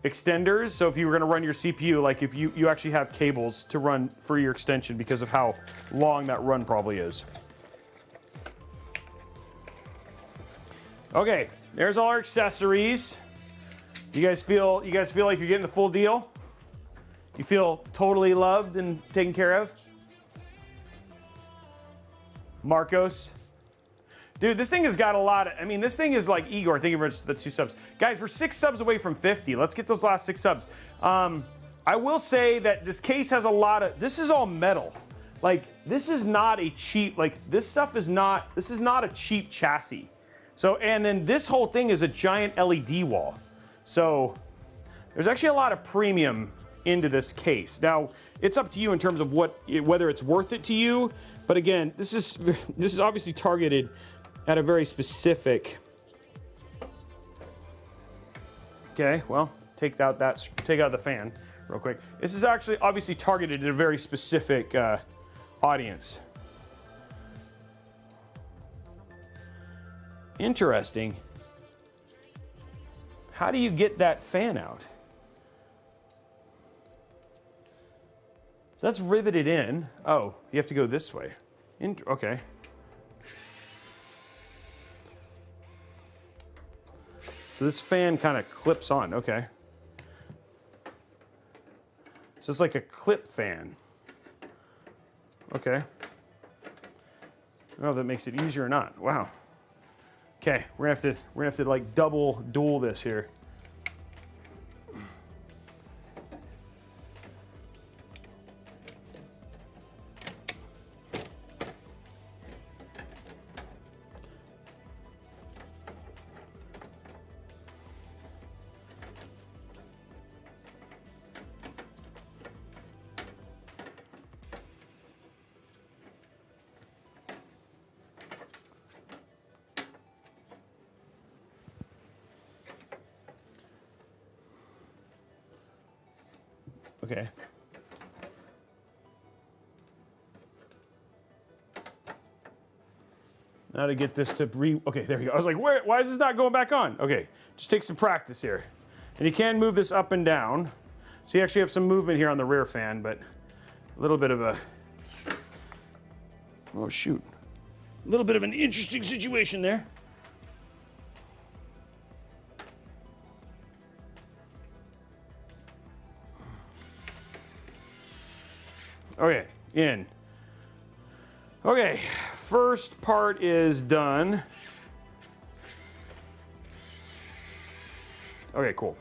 extenders. So if you were going to run your CPU, like if you actually have cables to run for your extension because of how long that run probably is. Okay, there's all our accessories. You guys feel like you're getting the full deal? You feel totally loved and taken care of? Marcos? Dude, this thing has got a lot of, this thing is like Igor. Thank you for the 2 subs. Guys, we're 6 subs away from 50. Let's get those last 6 subs. I will say that this case has a lot of, this is all metal. Like, this is not a cheap, this is not a cheap chassis. So, and then this whole thing is a giant LED wall. So, there's actually a lot of premium into this case. Now, it's up to you in terms of whether it's worth it to you. But again, this is obviously targeted at a very specific. Okay, well, take out the fan real quick. This is actually obviously targeted at a very specific audience. Interesting. How do you get that fan out? So that's riveted in. Oh, you have to go this way. Okay. So this fan kind of clips on, okay. So it's like a clip fan. Okay. I don't know if that makes it easier or not. Wow. Okay, we're gonna have to like double dual this here. Okay. Now to get this to okay, there we go. I was like, why is this not going back on? Okay, just take some practice here. And you can move this up and down. So you actually have some movement here on the rear fan, but a little bit of a, oh shoot. A little bit of an interesting situation there. Okay, in. Okay, first part is done. Okay, cool.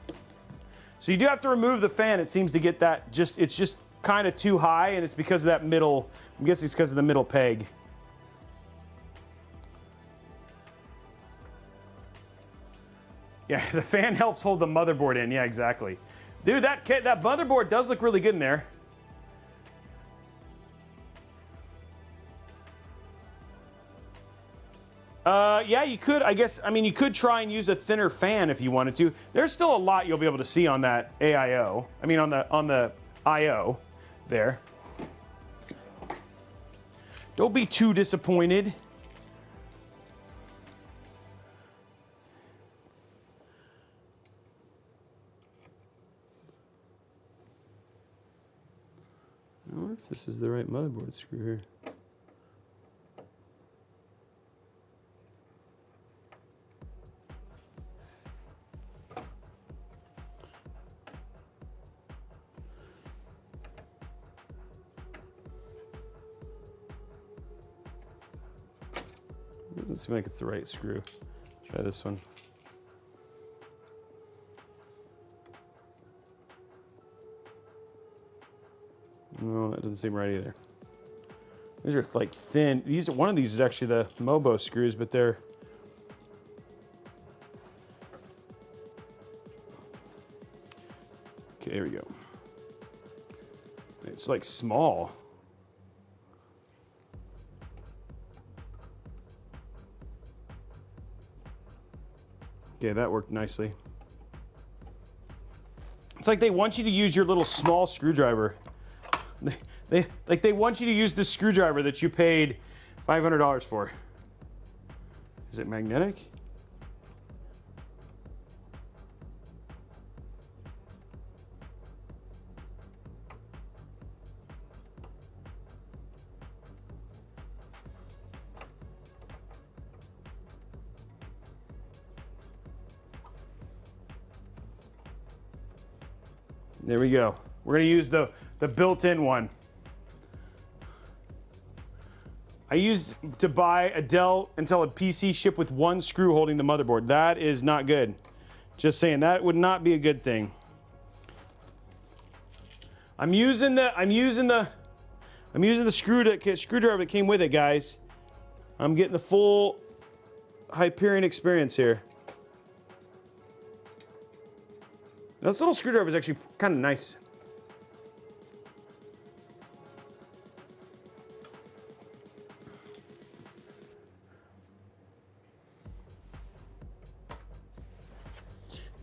So you do have to remove the fan. It seems to get that it's just kind of too high, and it's because of that middle, I'm guessing it's because of the middle peg. Yeah, the fan helps hold the motherboard in. Yeah, exactly. Dude, that motherboard does look really good in there. Yeah, you could, I guess, I mean, you could try and use a thinner fan if you wanted to. There's still a lot you'll be able to see on that AIO. I mean, on the IO there. Don't be too disappointed. I wonder if this is the right motherboard screw here. Doesn't seem like it's the right screw. Try this one. No, that doesn't seem right either. These are like thin. One of these is actually the Mobo screws, but they're okay. Here we go. It's like small. Okay, that worked nicely. It's like they want you to use your little small screwdriver. They want you to use this screwdriver that you paid $500 for. Is it magnetic? There we go. We're going to use the built-in one. I used to buy a Dell Intel PC ship with one screw holding the motherboard. That is not good. Just saying, that would not be a good thing. I'm using the screwdriver that came with it, guys. I'm getting the full Hyperion experience here. Now, this little screwdriver is actually kind of nice.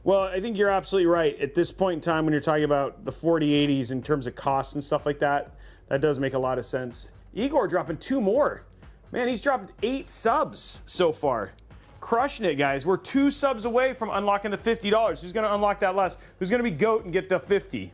Well, I think you're absolutely right. At this point in time, when you're talking about the 4080s in terms of cost and stuff like that, that does make a lot of sense. Igor dropping 2 more. Man, he's dropped 8 subs so far. Crushing it, guys. We're 2 subs away from unlocking the $50. Who's going to unlock that last? Who's going to be GOAT and get the 50?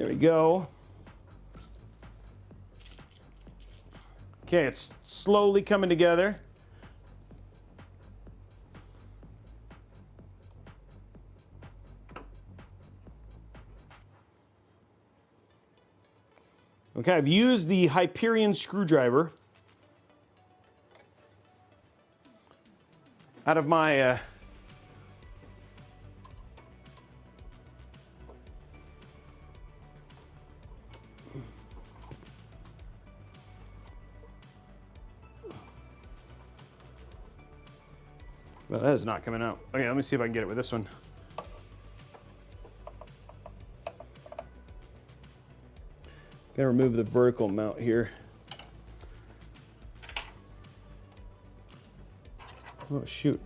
There we go. Okay, it's slowly coming together. Okay, I've used the Hyperion screwdriver out of my well, that is not coming out. Okay, let me see if I can get it with this one. Gotta remove the vertical mount here. Oh, shoot.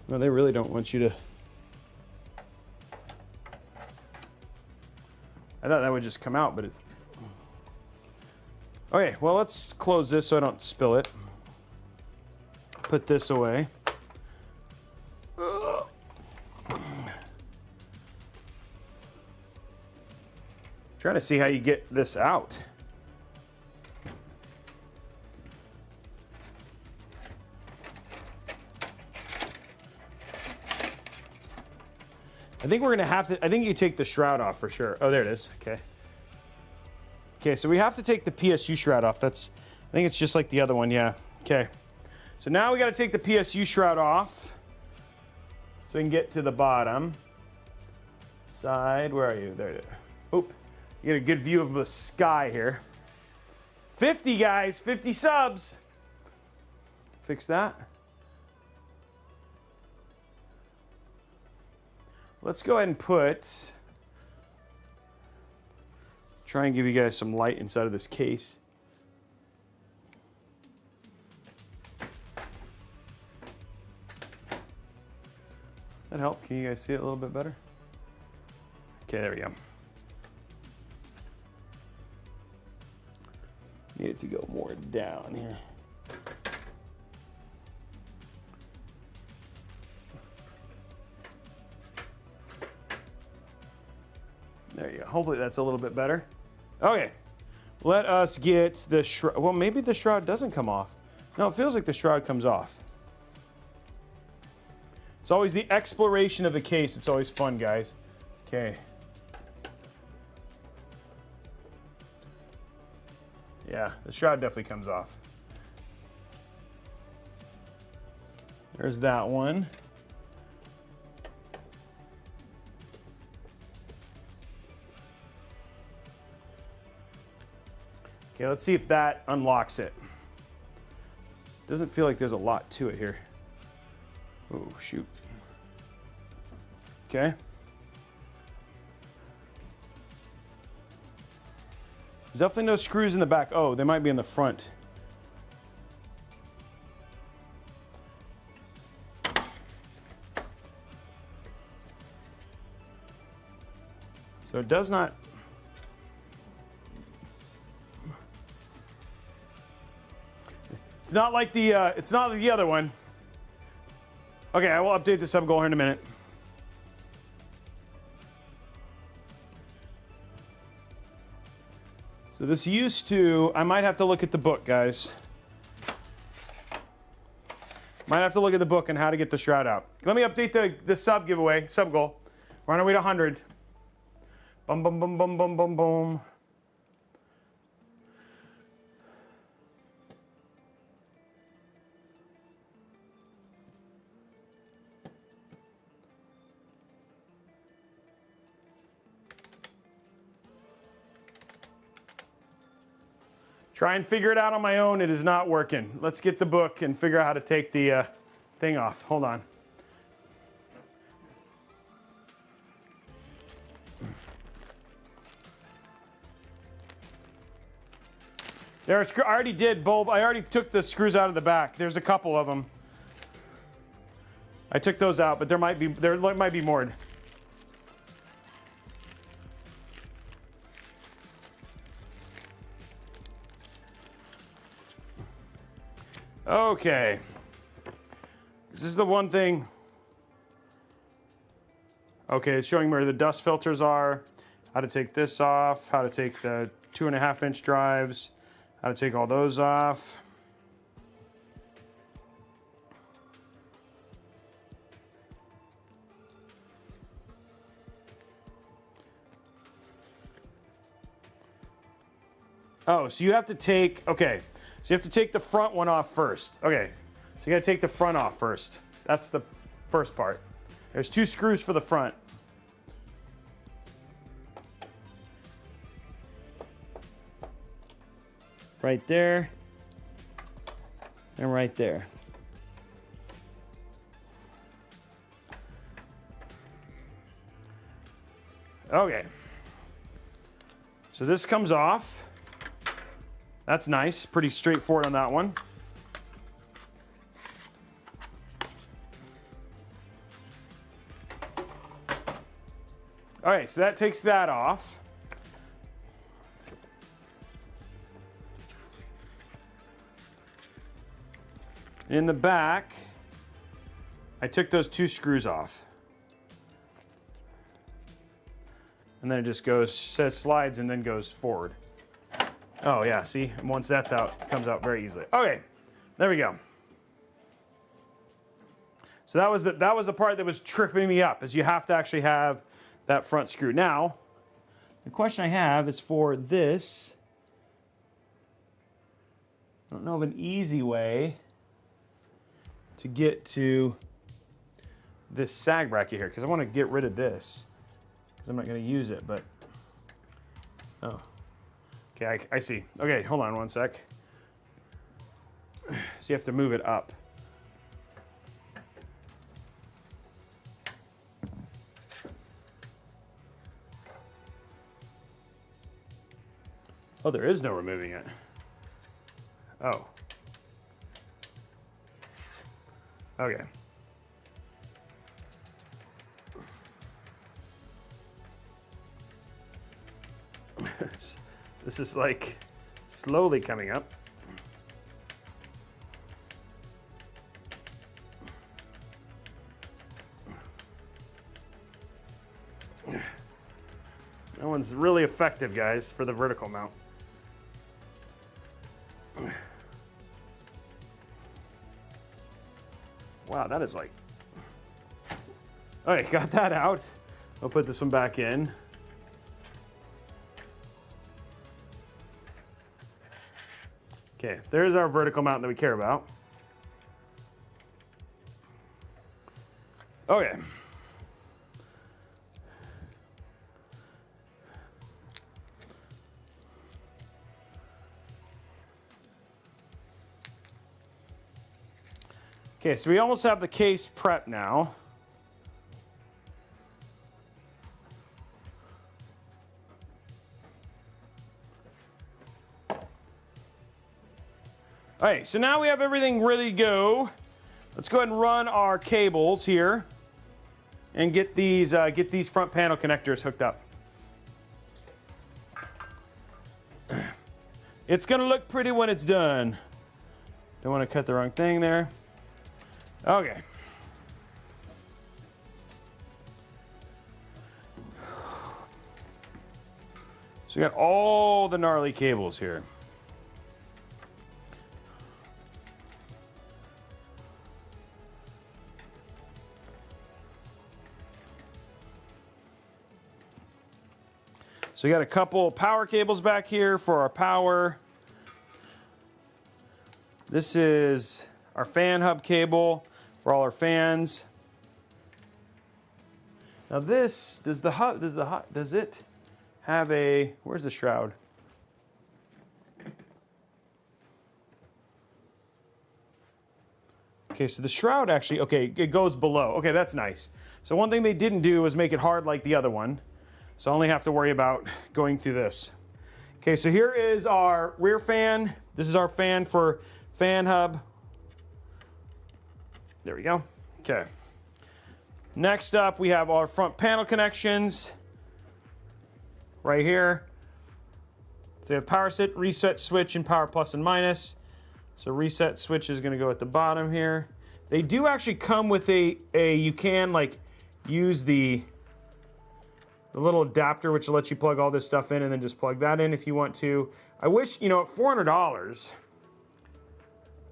No, they really don't want you to. I thought that would just come out, but it's. Okay, well, let's close this so I don't spill it. Put this away. Trying to see how you get this out. I think we're gonna have to, I think you take the shroud off for sure. Oh, there it is, okay. Okay, so we have to take the PSU shroud off. That's, I think it's just like the other one, yeah. Okay, so now we gotta take the PSU shroud off so we can get to the bottom. Side, where are you? There it is. Oop. You get a good view of the sky here. 50 guys, 50 subs. Fix that. Let's go ahead and try and give you guys some light inside of this case. That help? Can you guys see it a little bit better? Okay, there we go. Need it to go more down here. There you go. Hopefully that's a little bit better. Okay, let us get the shroud. Well, maybe the shroud doesn't come off. No, it feels like the shroud comes off. It's always the exploration of the case. It's always fun, guys. Okay. Yeah, the shroud definitely comes off. There's that one. Okay, let's see if that unlocks it. Doesn't feel like there's a lot to it here. Oh, shoot. Okay. There's definitely no screws in the back. Oh, they might be in the front. So it does not. It's not like the other one. Okay, I will update the sub goal here in a minute. So this used to, I might have to look at the book, guys. Might have to look at the book on how to get the shroud out. Let me update the sub giveaway, sub goal. We're on our way to 100. Boom, boom, boom, boom, boom, boom, boom. Try and figure it out on my own. It is not working. Let's get the book and figure out how to take the thing off. Hold on. There are I already did bulb. I already took the screws out of the back. There's a couple of them. I took those out, but there might be more. Okay. This is the one thing Okay, it's showing me where the dust filters are, how to take this off, how to take the 2.5-inch drives, how to take all those off. Oh, so you have to take, okay, so you have to take the front one off first. Okay, so you gotta take the front off first. That's the first part. There's 2 screws for the front. Right there, and right there. Okay, so this comes off. That's nice, pretty straightforward on that one. All right, so that takes that off. In the back, I took those 2 screws off. And then it just goes, says slides and then goes forward. Oh yeah, see, once that's out, it comes out very easily. Okay, there we go. So that was the part that was tripping me up, is you have to actually have that front screw. Now, the question I have is for this. I don't know of an easy way to get to this sag bracket here, because I want to get rid of this, because I'm not going to use it, but, oh. Okay, I see. Okay, hold on one sec. So you have to move it up. Oh, there is no removing it. Oh. Okay. This is like slowly coming up. That one's really effective, guys, for the vertical mount. Wow, that is like... All right, got that out. I'll put this one back in. Okay, there's our vertical mount that we care about. Okay. Okay, so we almost have the case prepped now. All right, so now we have everything ready to go. Let's go ahead and run our cables here and get these front panel connectors hooked up. It's gonna look pretty when it's done. Don't want to cut the wrong thing there. Okay. So we got all the gnarly cables here. So we got a couple power cables back here for our power. This is our fan hub cable for all our fans. Now this, does it have a, where's the shroud? Okay, so the shroud actually, okay, it goes below. Okay, that's nice. So one thing they didn't do was make it hard like the other one. So I only have to worry about going through this. Okay, so here is our rear fan. This is our fan for fan hub. There we go. Okay. Next up, we have our front panel connections right here. So we have power set, reset switch, and power plus and minus. So reset switch is going to go at the bottom here. They do actually come with a you can like use the the little adapter, which lets you plug all this stuff in and then just plug that in if you want to. I wish, you know, at $400,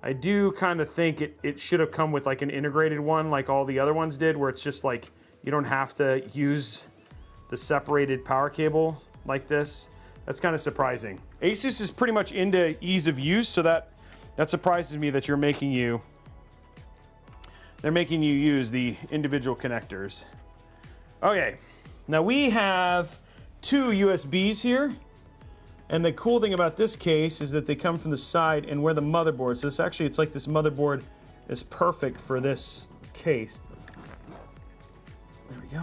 I do kind of think it should have come with like an integrated one like all the other ones did, where it's just like you don't have to use the separated power cable like this. That's kind of surprising. ASUS is pretty much into ease of use, so that surprises me that they're making you use the individual connectors. Okay, now we have 2 USBs here, and the cool thing about this case is that they come from the side and where the motherboard. So this actually, it's like this motherboard is perfect for this case. There we go.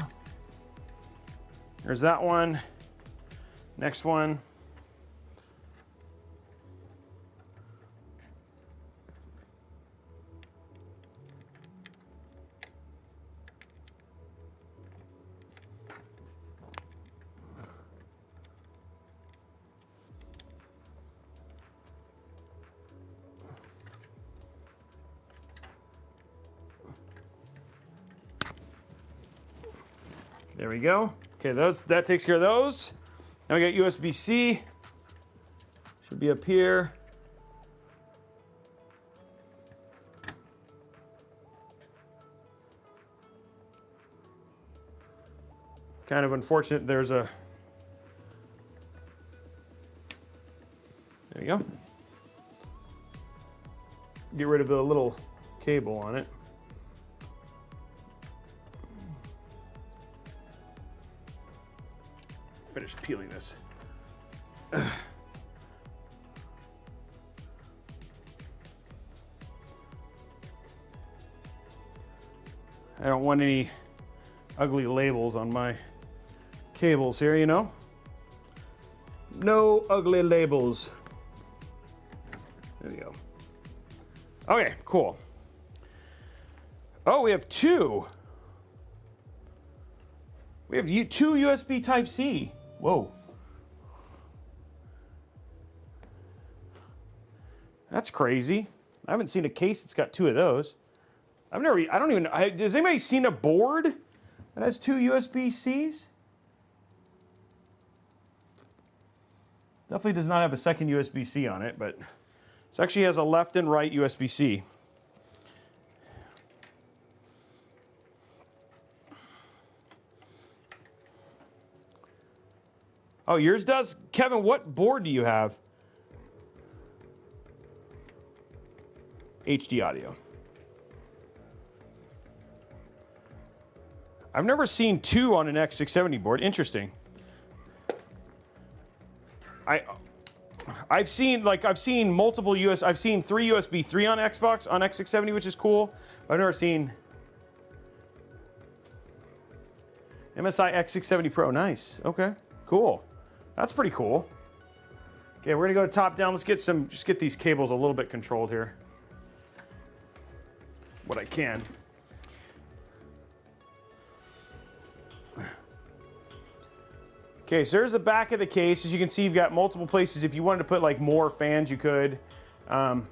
There's that one. Next one. There we go. Okay, that takes care of those. Now we got USB-C. Should be up here. Kind of unfortunate there's a... There you go. Get rid of the little cable on it. Finish peeling this. I don't want any ugly labels on my cables here, you know? No ugly labels. There we go. Okay, cool. Oh, we have 2. We have 2 USB Type-C. Whoa. That's crazy. I haven't seen a case that's got 2 of those. Has anybody seen a board that has 2 USB-Cs? Definitely does not have a second USB-C on it, but this actually has a left and right USB-C. Oh, yours does? Kevin, what board do you have? HD audio. I've never seen 2 on an X670 board. Interesting. I've seen multiple I've seen 3 USB 3 on Xbox on X670, which is cool. But I've never seen MSI X670 Pro. Nice. Okay. Cool. That's pretty cool. Okay, we're gonna go top down. Let's just get these cables a little bit controlled here. What I can. Okay, so there's the back of the case. As you can see, you've got multiple places. If you wanted to put like more fans, you could. I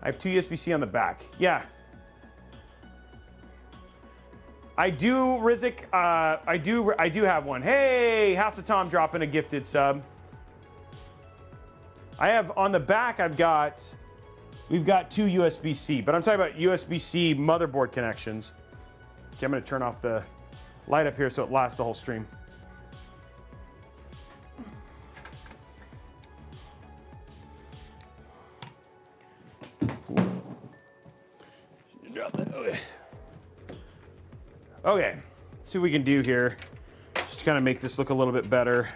have 2 USB-C on the back. Yeah. I do, Rizik. I do have one. Hey, House of Tom dropping a gifted sub. I have on the back. We've got 2 USB-C, but I'm talking about USB-C motherboard connections. Okay, I'm going to turn off the light up here so it lasts the whole stream. Okay, let's see what we can do here. Just to kind of make this look a little bit better.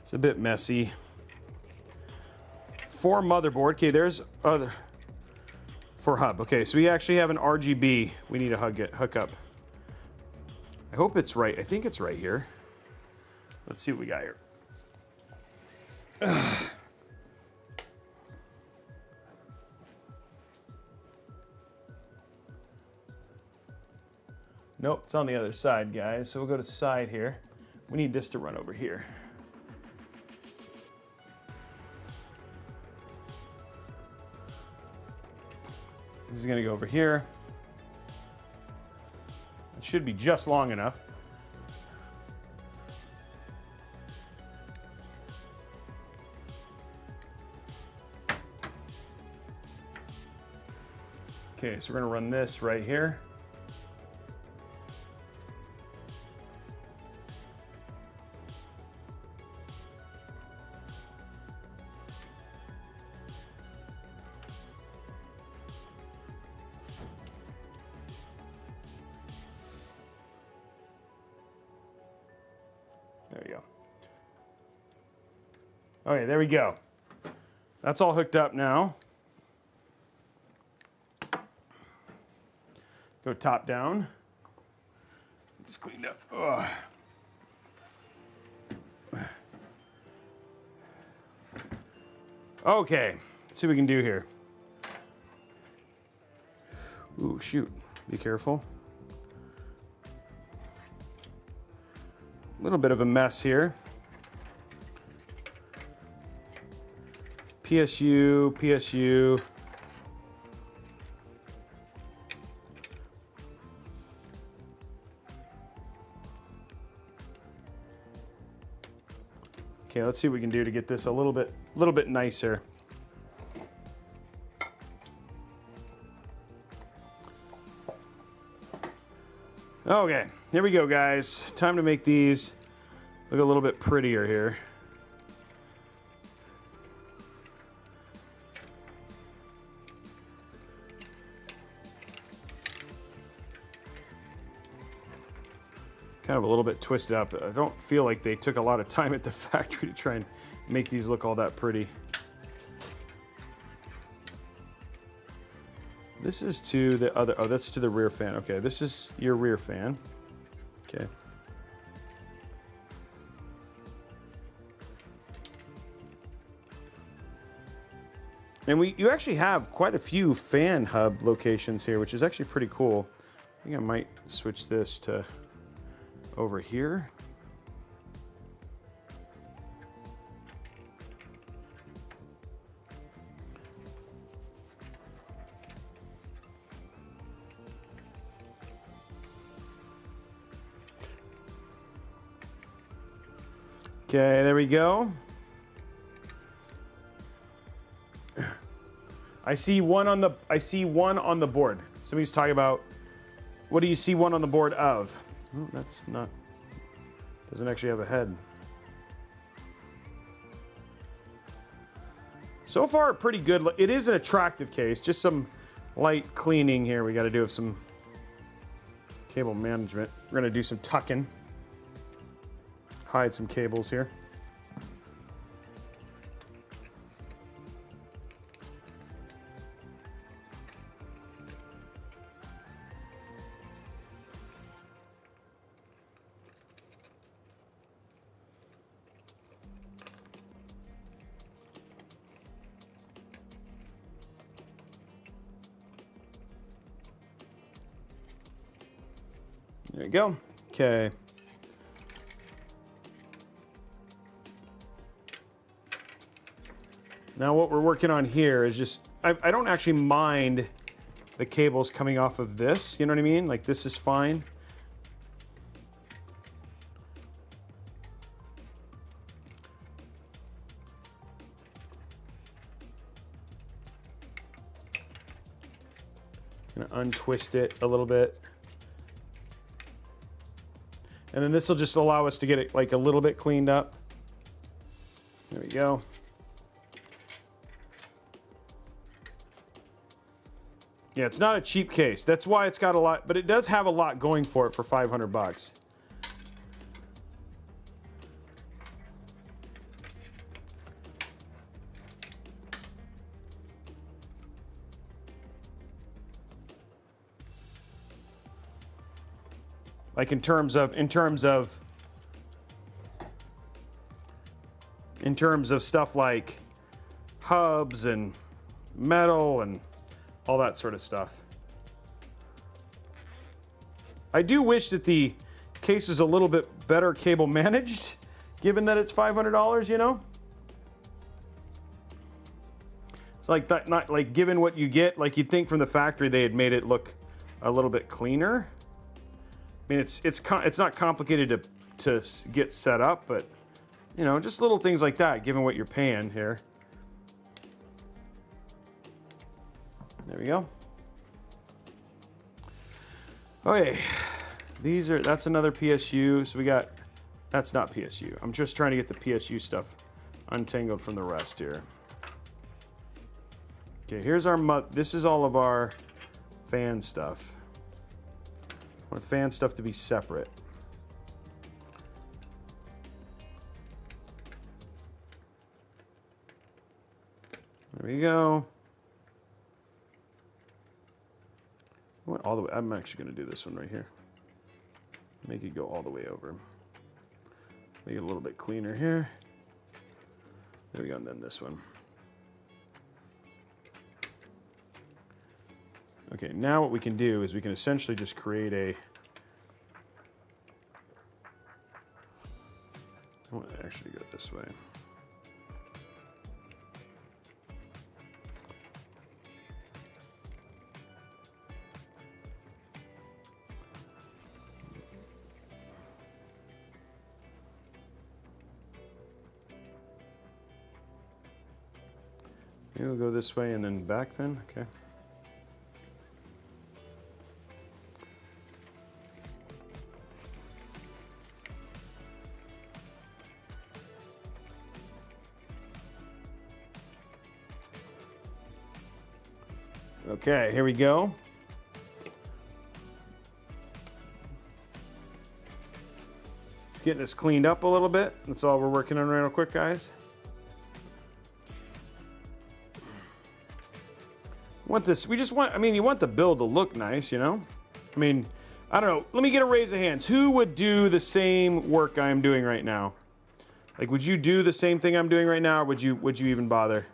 It's a bit messy. For motherboard, okay, there's other. For hub, okay, so we actually have an RGB we need to hook up. I hope it's right. I think it's right here. Let's see what we got here. Nope, it's on the other side, guys. So we'll go to side here. We need this to run over here. This is gonna go over here. It should be just long enough. Okay, so we're gonna run this right here. There you go. Okay, there we go. That's all hooked up now. Go top down. Get this cleaned up. Ugh. Okay, let's see what we can do here. Ooh, shoot. Be careful. A little bit of a mess here. PSU, PSU. Okay, let's see what we can do to get this a little bit nicer. Okay, here we go, guys. Time to make these look a little bit prettier here. Kind of a little bit twisted up. I don't feel like they took a lot of time at the factory to try and make these look all that pretty. This is to the other, oh, that's to the rear fan. Okay, this is your rear fan. Okay. And you actually have quite a few fan hub locations here, which is actually pretty cool. I think I might switch this to over here. Okay, there we go. I see one on the board. Somebody's talking about, what do you see one on the board of? Oh, that's not, doesn't actually have a head. So far, pretty good. It is an attractive case. Just some light cleaning here we got to do with some cable management. We're going to do some tucking. Hide some cables here. There you go. Okay. Now what we're working on here is just, I don't actually mind the cables coming off of this, you know what I mean? Like this is fine. Gonna untwist it a little bit. And then this will just allow us to get it like a little bit cleaned up. There we go. Yeah, it's not a cheap case. That's why it's got a lot, but it does have a lot going for it for 500 bucks. Like in terms of stuff like hubs and metal and all that sort of stuff. I do wish that the case was a little bit better cable managed, given that it's $500, you know? It's like that, not like given what you get, like you'd think from the factory they had made it look a little bit cleaner. I mean, it's not complicated to get set up, but you know, just little things like that, given what you're paying here. There we go. Okay, that's another PSU. So we got, that's not PSU. I'm just trying to get the PSU stuff untangled from the rest here. Okay, here's our, this is all of our fan stuff. I want fan stuff to be separate. There we go. I went all the way. I'm actually going to do this one right here. Make it go all the way over. Make it a little bit cleaner here. There we go, and then this one. Okay, now what we can do is we can essentially just create a... I want to actually go this way. We'll go this way and then back then, okay. Okay, here we go. Getting this cleaned up a little bit. That's all we're working on real quick, guys. Want this, we just want, I mean, you want the build to look nice, you know? I mean, I don't know. Let me get a raise of hands. Who would do the same work I'm doing right now? Like, would you do the same thing I'm doing right now, or would you even bother?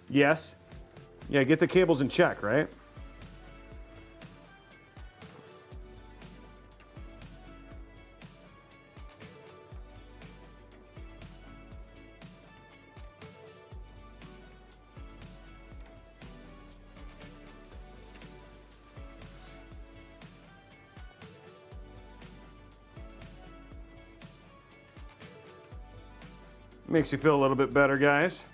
Yes. Yeah, get the cables in check, right? Makes you feel a little bit better, guys.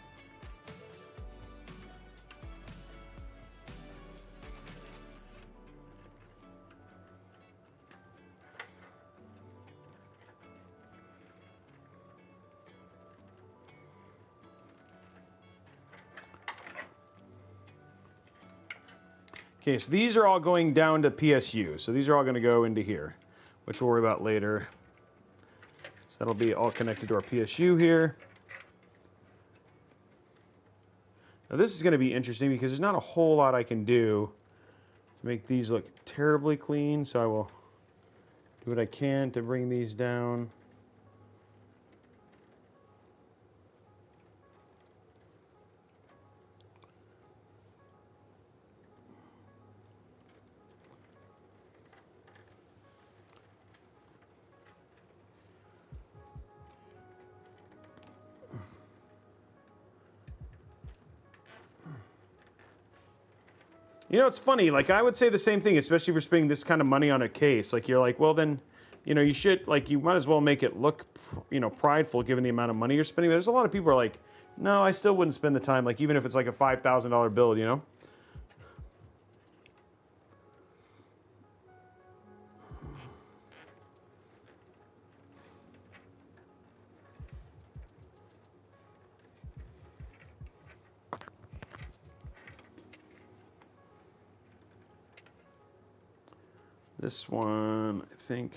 Okay, so these are all going down to PSU. So these are all going to go into here, which we'll worry about later. So that'll be all connected to our PSU here. Now this is going to be interesting because there's not a whole lot I can do to make these look terribly clean. So I will do what I can to bring these down. You know, it's funny, like I would say the same thing, especially if you're spending this kind of money on a case. Like you're like, well then, you know, you should, like you might as well make it look, you know, prideful given the amount of money you're spending. But there's a lot of people who are like, no, I still wouldn't spend the time, like even if it's like a $5,000 build, you know? This one, I think.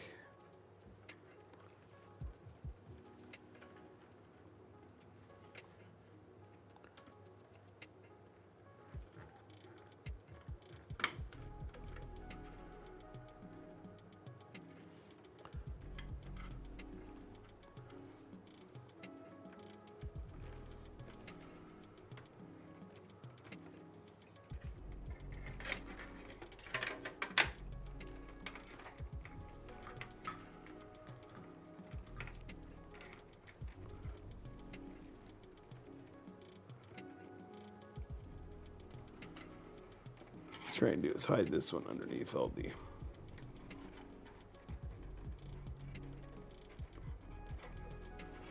try and do is hide this one underneath all the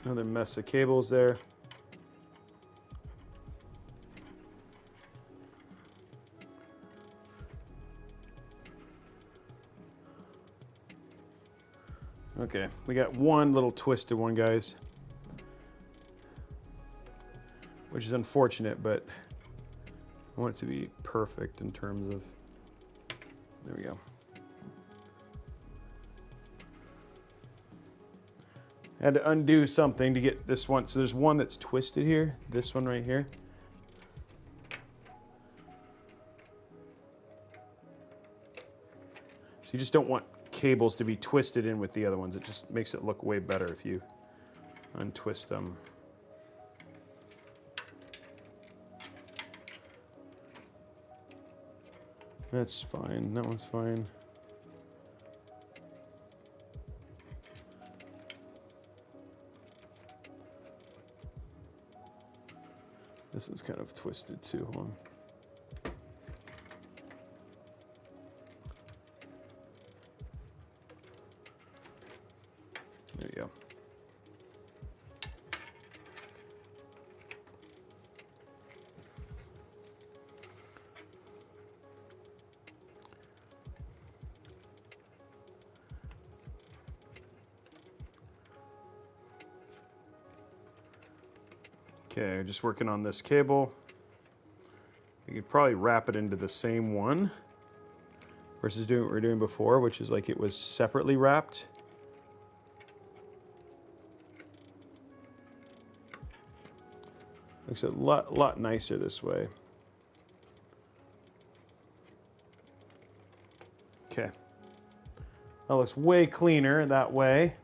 another mess of cables there. Okay, we got one little twisted one, guys, which is unfortunate, but I want it to be perfect in terms of, there we go. I had to undo something to get this one. So there's one that's twisted here, this one right here. So you just don't want cables to be twisted in with the other ones. It just makes it look way better if you untwist them. That's fine. That one's fine. This is kind of twisted too. Hold on. There you go. Okay, just working on this cable. You could probably wrap it into the same one versus doing what we were doing before, which is like it was separately wrapped. Looks a lot nicer this way. Okay. That looks way cleaner that way.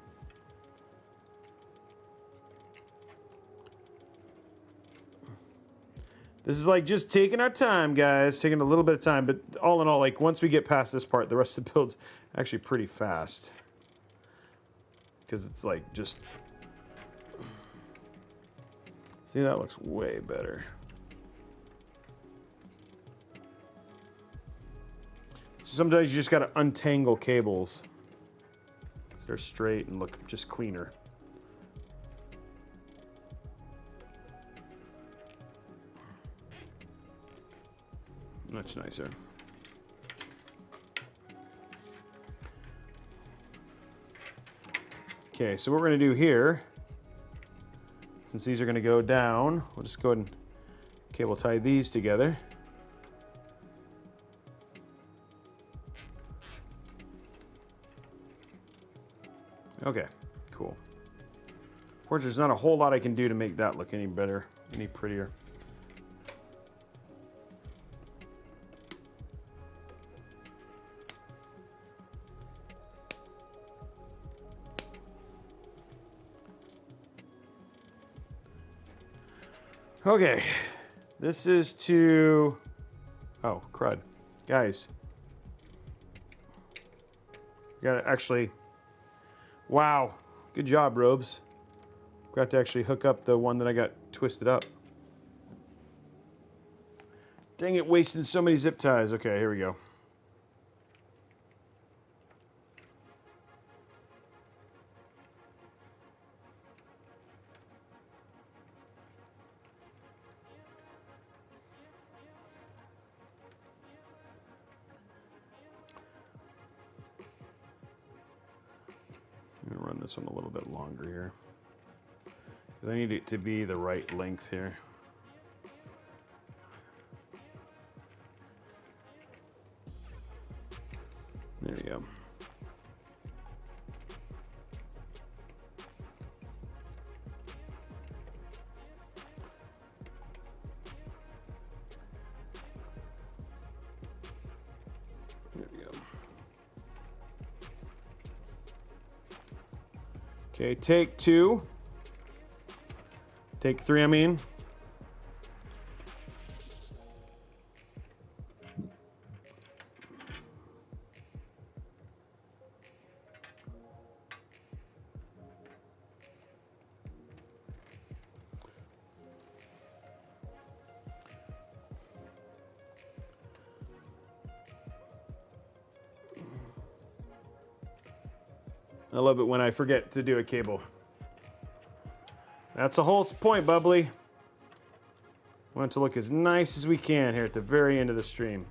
This is like just taking our time, guys, taking a little bit of time, but all in all, like once we get past this part, the rest of the build's actually pretty fast. Because it's like just, see, that looks way better. Sometimes you just gotta untangle cables so they're straight and look just cleaner. Much nicer. Okay, so what we're going to do here, since these are going to go down, we'll just go ahead and cable tie these together. Okay, cool. Fortunately, there's not a whole lot I can do to make that look any better, any prettier. Okay, this is to, oh, crud. Guys, you gotta actually, wow, good job, Robes. Got to actually hook up the one that I got twisted up. Dang it, wasting so many zip ties. Okay, here we go. I'm gonna run this one a little bit longer here, because I need it to be the right length here. There we go. There we go. Okay, take two. Take three, I mean. I love it when I forget to do a cable. That's the whole point, Bubbly. Want it to look as nice as we can here at the very end of the stream.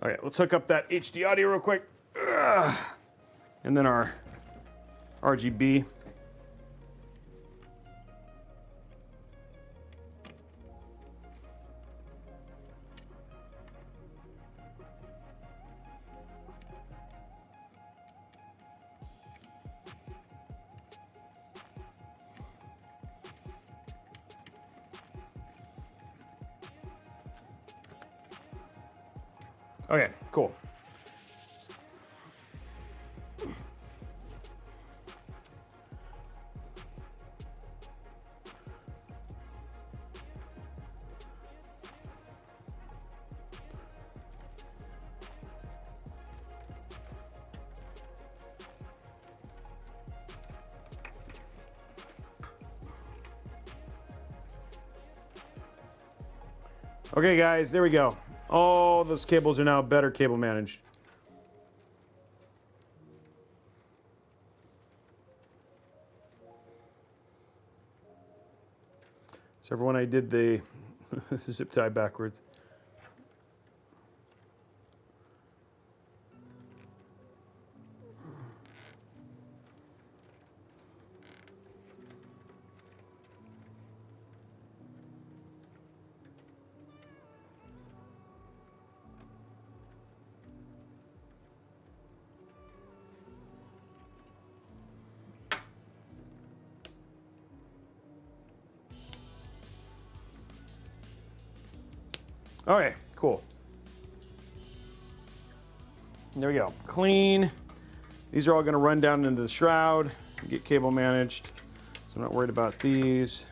Okay, let's hook up that HD audio real quick. Ugh. And then our RGB. Okay, cool. Okay, guys, there we go. All those cables are now better cable managed. So everyone, I did the zip tie backwards. Okay, cool. There we go. Clean. These are all going to run down into the shroud, get cable managed. So I'm not worried about these.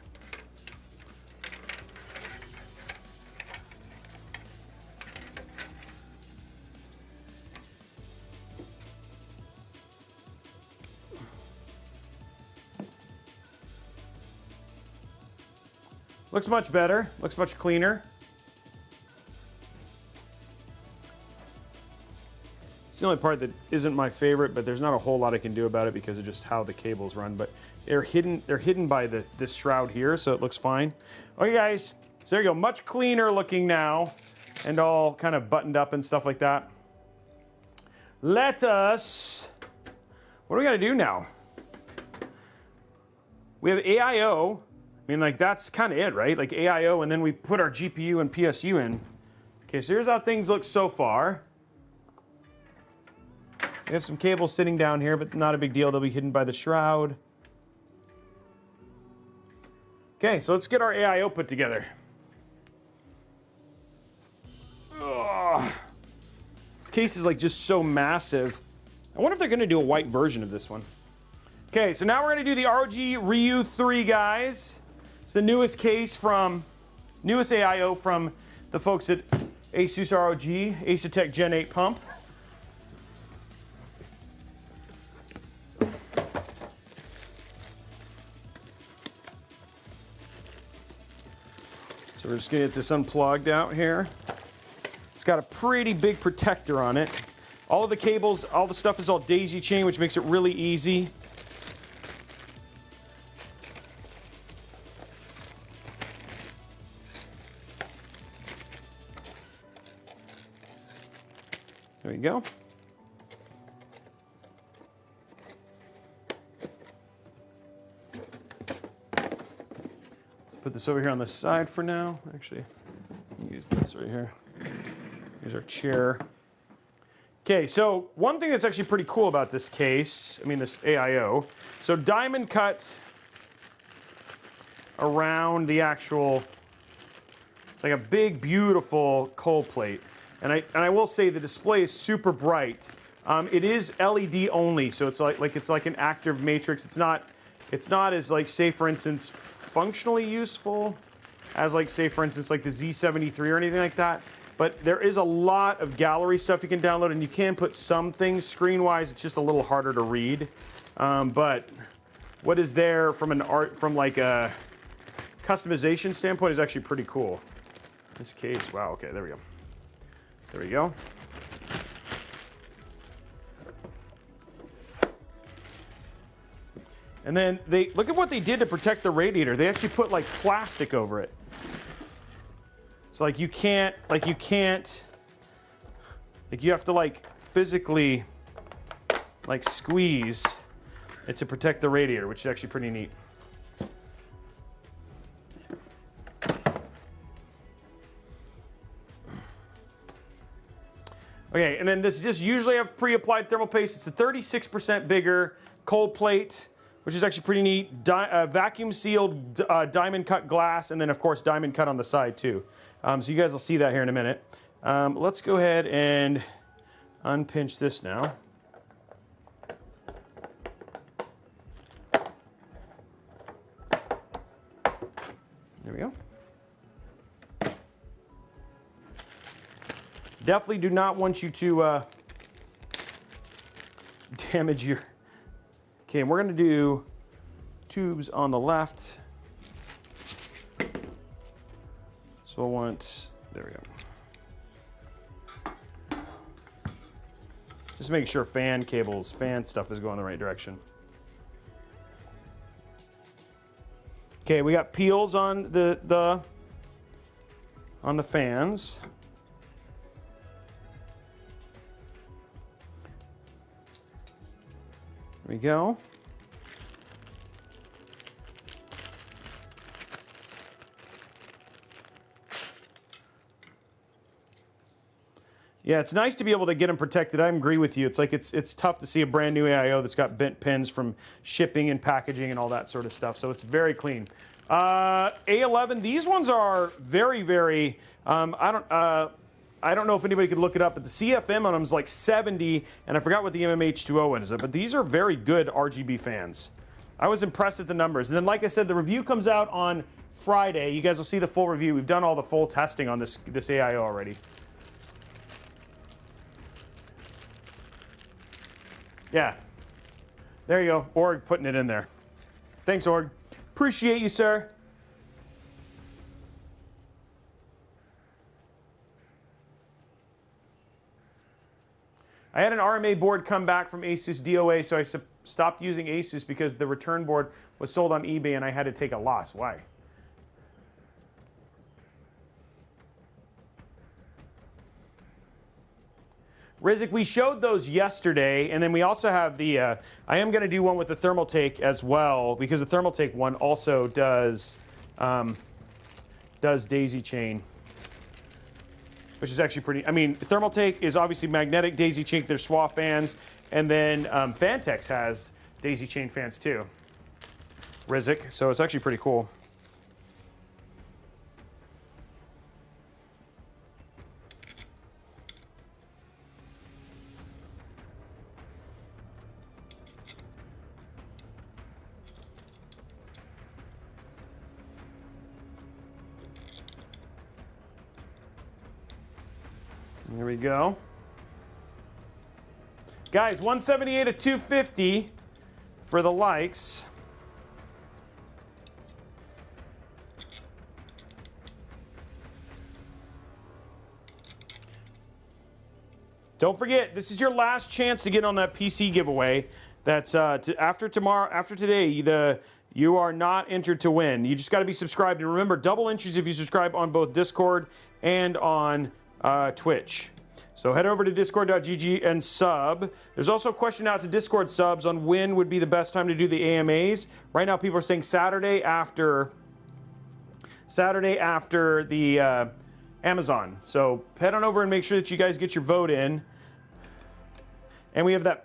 Looks much better. Looks much cleaner. It's the only part that isn't my favorite, but there's not a whole lot I can do about it because of just how the cables run. But they're hidden by this shroud here, so it looks fine. Okay, guys, so there you go. Much cleaner looking now, and all kind of buttoned up and stuff like that. Let us. What do we got to do now? We have AIO. I mean, like, that's kind of it, right? Like AIO, and then we put our GPU and PSU in. Okay, so here's how things look so far. We have some cables sitting down here, but not a big deal. They'll be hidden by the shroud. Okay, so let's get our AIO put together. Ugh. This case is like just so massive. I wonder if they're going to do a white version of this one. Okay, so now we're going to do the ROG Ryu 3, guys. It's the newest case from, newest AIO from the folks at ASUS ROG, ASUS Gen 8 pump. So we're just going to get this unplugged out here. It's got a pretty big protector on it. All of the cables, all the stuff is all daisy chain, which makes it really easy. There you go. Put this over here on the side for now. Actually, use this right here. Here's our chair. Okay, so one thing that's actually pretty cool about this case, I mean this AIO, so diamond cut around the actual, it's like a big, beautiful cold plate. And I will say the display is super bright. It is LED only, so it's like an active matrix. It's not as like, say for instance, functionally useful as like, say for instance, like the Z73 or anything like that. But there is a lot of gallery stuff you can download, and you can put some things screen-wise. It's just a little harder to read. But what is there from like a customization standpoint is actually pretty cool. In this case, wow, okay, there we go. So there we go. And then look at what they did to protect the radiator. They actually put like plastic over it. So like you have to like physically like squeeze it to protect the radiator, which is actually pretty neat. Okay, and then this just usually have pre-applied thermal paste. It's a 36% bigger cold plate, which is actually pretty neat. Vacuum sealed diamond cut glass, and then of course diamond cut on the side too. So you guys will see that here in a minute. Let's go ahead and unpinch this now. There we go. Definitely do not want you to damage your... Okay, and we're going to do tubes on the left. So I want... There we go. Just make sure fan stuff is going the right direction. Okay, we got peels on the fans. There we go. Yeah, it's nice to be able to get them protected. I agree with you. It's like it's tough to see a brand new AIO that's got bent pins from shipping and packaging and all that sort of stuff. So it's very clean. A11, these ones are very, very. I don't know if anybody could look it up, but the CFM on them is like 70, and I forgot what the MMH2O is. But these are very good RGB fans. I was impressed at the numbers. And then, like I said, the review comes out on Friday. You guys will see the full review. We've done all the full testing on this AIO already. Yeah. There you go. Org putting it in there. Thanks, Org. Appreciate you, sir. I had an RMA board come back from ASUS DOA, so I stopped using ASUS because the return board was sold on eBay and I had to take a loss. Why? Rizik, we showed those yesterday, and then we also have the, I am going to do one with the Thermaltake as well, because the Thermaltake one also does daisy chain, which is actually pretty, I mean, Thermaltake is obviously magnetic daisy chain, there's SWA fans, and then Fantex has daisy chain fans too, Rizik, so it's actually pretty cool. There we go. Guys, 178 at 250 for the likes. Don't forget, this is your last chance to get on that PC giveaway. That's after today, you are not entered to win. You just got to be subscribed. And remember, double entries if you subscribe on both Discord and on Twitch. So head over to discord.gg and sub. There's also a question out to Discord subs on when would be the best time to do the AMAs. Right now people are saying Saturday after the Amazon. So head on over and make sure that you guys get your vote in. And we have that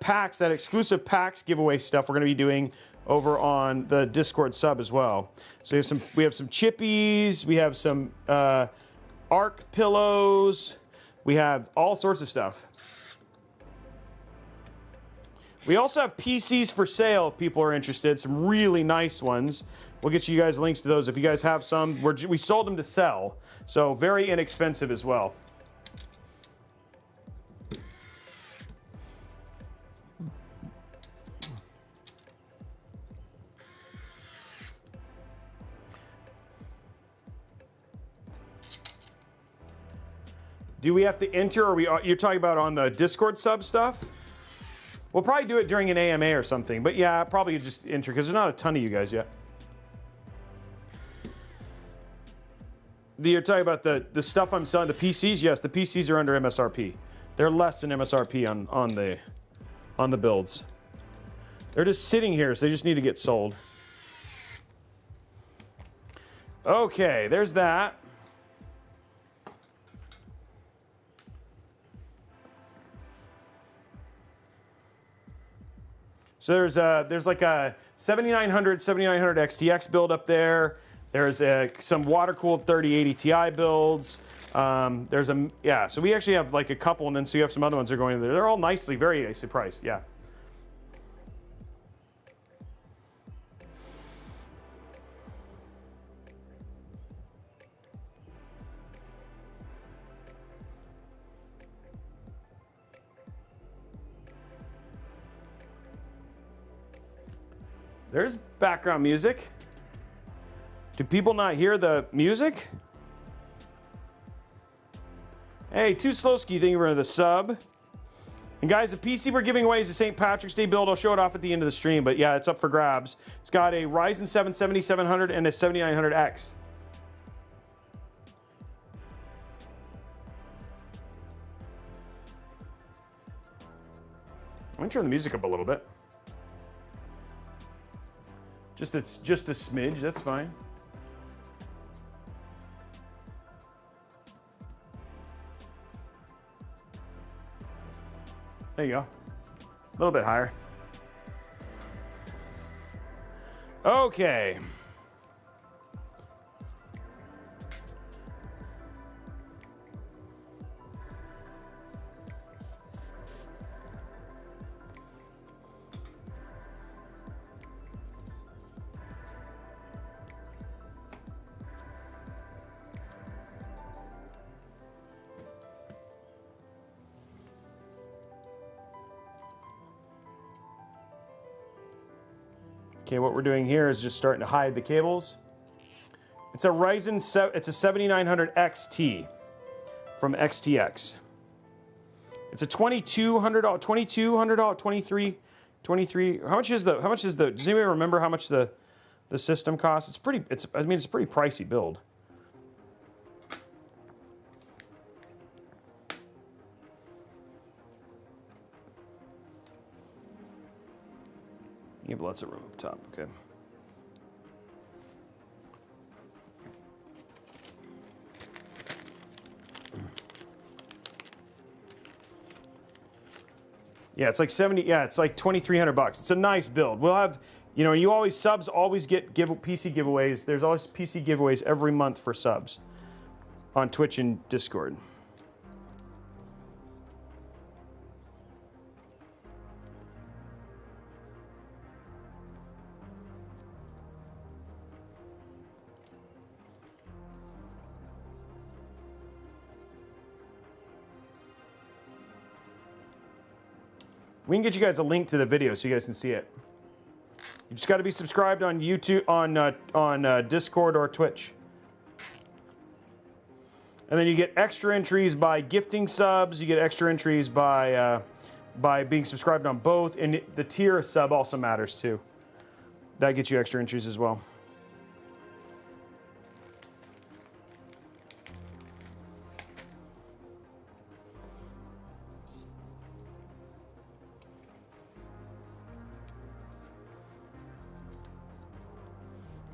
exclusive PAX giveaway stuff we're going to be doing over on the Discord sub as well. So we have some chippies, we have some Arc pillows. We have all sorts of stuff. We also have PCs for sale if people are interested. Some really nice ones. We'll get you guys links to those if you guys have some. We sold them to sell, so very inexpensive as well. Do we have to enter, or you're talking about on the Discord sub stuff? We'll probably do it during an AMA or something, but yeah, probably just enter, because there's not a ton of you guys yet. You're talking about the stuff I'm selling, the PCs? Yes, the PCs are under MSRP. They're less than MSRP on the builds. They're just sitting here, so they just need to get sold. Okay, there's that. So there's like a 7900 XTX build up there. There's some water-cooled 3080 Ti builds. So we actually have like a couple, and then so you have some other ones that are going in there. They're all very nicely priced, yeah. There's background music. Do people not hear the music? Hey, Too Slowski, thank you for the sub. And guys, the PC we're giving away is the St. Patrick's Day build. I'll show it off at the end of the stream, but yeah, it's up for grabs. It's got a Ryzen 7 7700 and a 7900X. I'm gonna turn the music up a little bit. It's just a smidge, that's fine. There you go. A little bit higher. Okay. Okay, what we're doing here is just starting to hide the cables. It's a Ryzen 7, it's a 7900 XT from XTX. It's a $2,200, $23. How much is the, does anybody remember how much the system costs? It's a pretty pricey build. You have lots of room up top, okay. Yeah, it's like 70, yeah, it's like $2,300. It's a nice build. We'll have, you know, subs always get PC giveaways. There's always PC giveaways every month for subs on Twitch and Discord. We can get you guys a link to the video so you guys can see it. You just got to be subscribed on YouTube, on Discord or Twitch. And then you get extra entries by gifting subs. You get extra entries by being subscribed on both. And the tier sub also matters too. That gets you extra entries as well.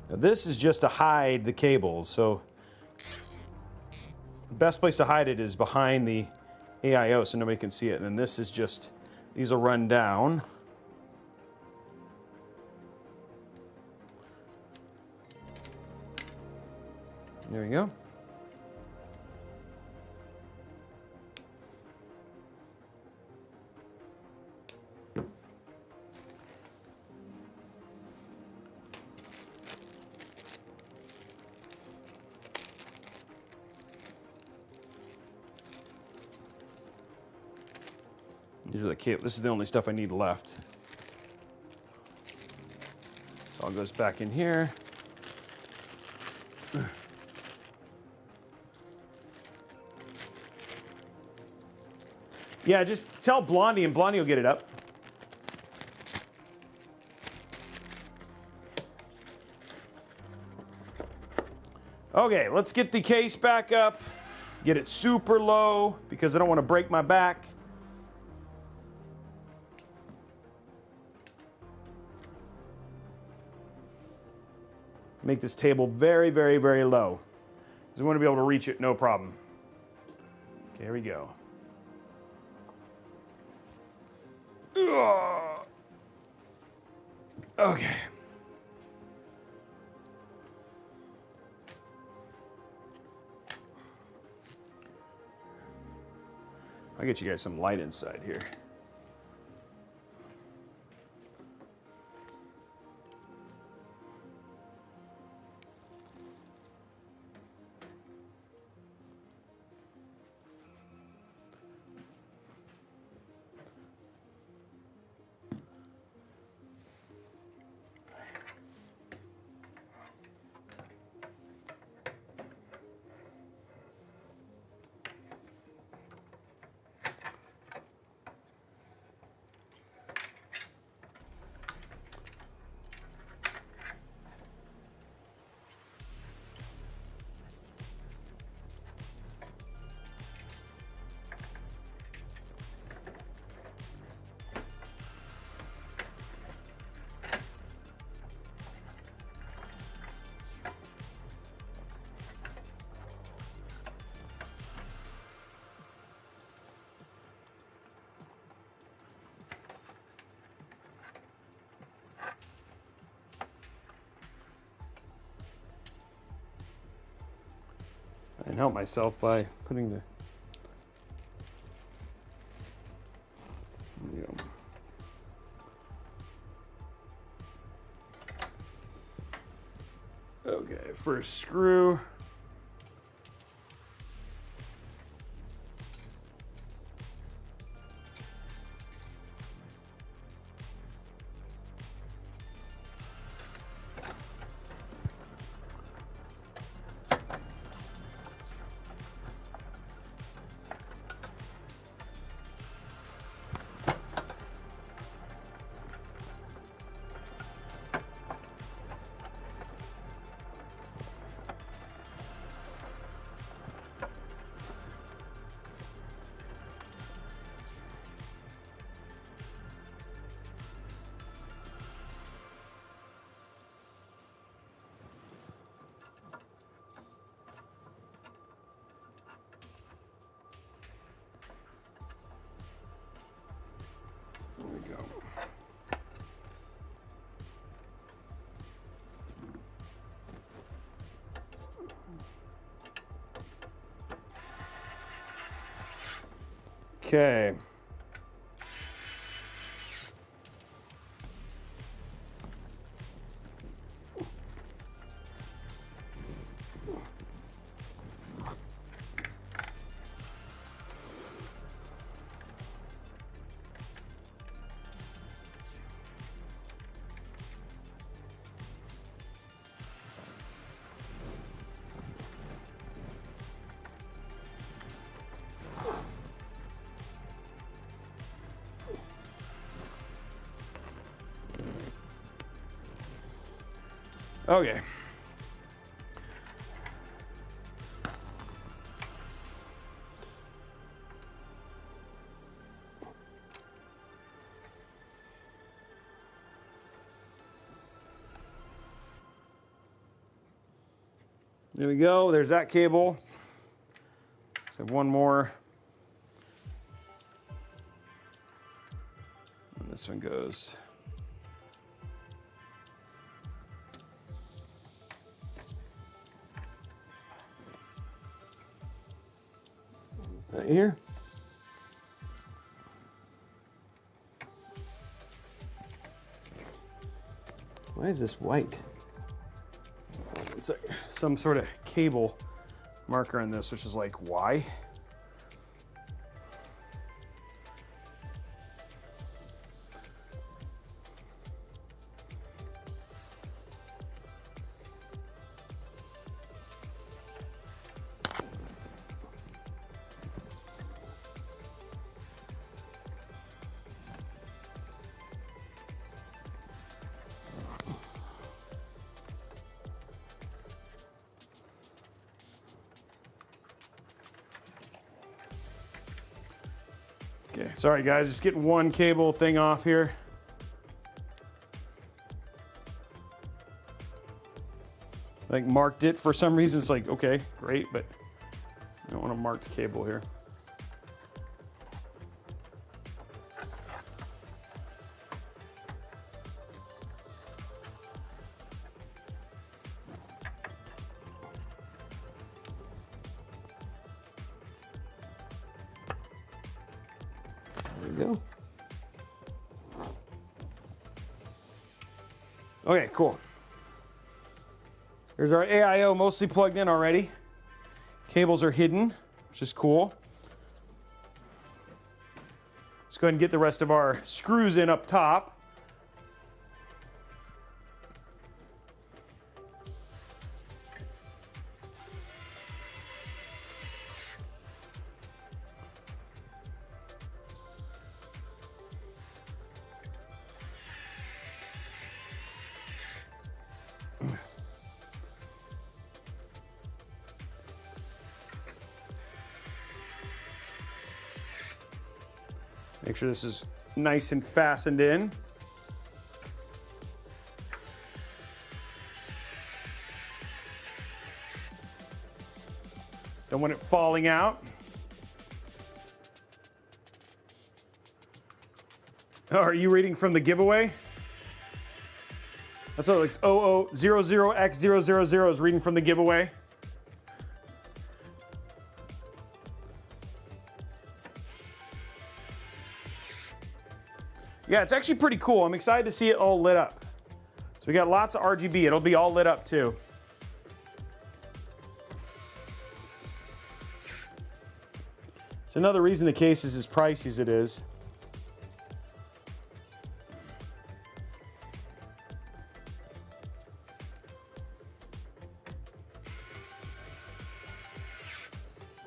Now this is just to hide the cables, so the best place to hide it is behind the AIO so nobody can see it. And then this is just, these will run down. There you go. These are the cable. This is the only stuff I need left. So all goes back in here. Yeah, just tell Blondie and Blondie will get it up. Okay, let's get the case back up. Get it super low because I don't want to break my back. Make this table very, very, very low. Because we want to be able to reach it, no problem. Okay, here we go. Okay. I'll get you guys some light inside here. And help myself by putting the okay, first screw. There we go. Okay. Okay. There we go. There's that cable. So I have one more. And this one goes. Right here. Why is this white? It's like some sort of cable marker on this, which is like, why? Okay, sorry guys, just getting one cable thing off here. Like marked it for some reason. It's like, okay, great, but I don't want a marked cable here. There we go. Okay, cool. There's our AIO mostly plugged in already. Cables are hidden, which is cool. Let's go ahead and get the rest of our screws in up top. Make sure this is nice and fastened in. Don't want it falling out. Oh, are you reading from the giveaway? That's what it looks. 0000X000 is reading from the giveaway. Yeah, it's actually pretty cool. I'm excited to see it all lit up. So we got lots of RGB. It'll be all lit up too. It's another reason the case is as pricey as it is.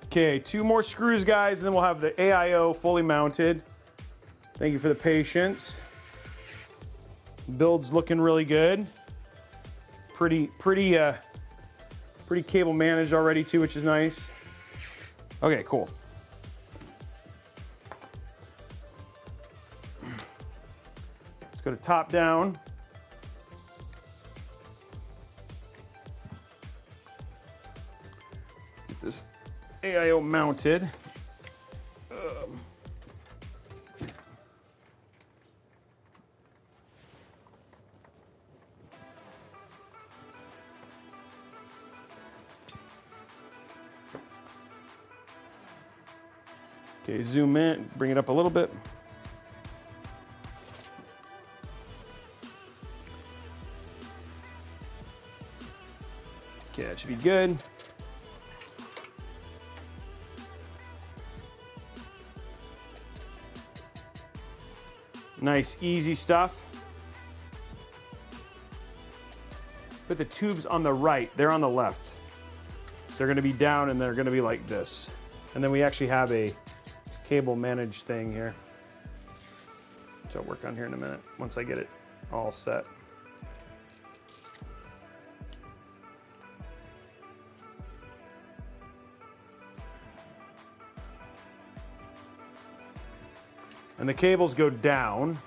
Okay, 2 more screws, guys, and then we'll have the AIO fully mounted. Thank you for the patience. Build's looking really good. Pretty cable managed already too, which is nice. Okay, cool. Let's go to top down. Get this AIO mounted. Okay, zoom in, bring it up a little bit. Okay, that should be good. Nice, easy stuff. Put the tubes on the right, they're on the left. So they're gonna be down and they're gonna be like this. And then we actually have a cable managed thing here, which I'll work on here in a minute once I get it all set. And the cables go down.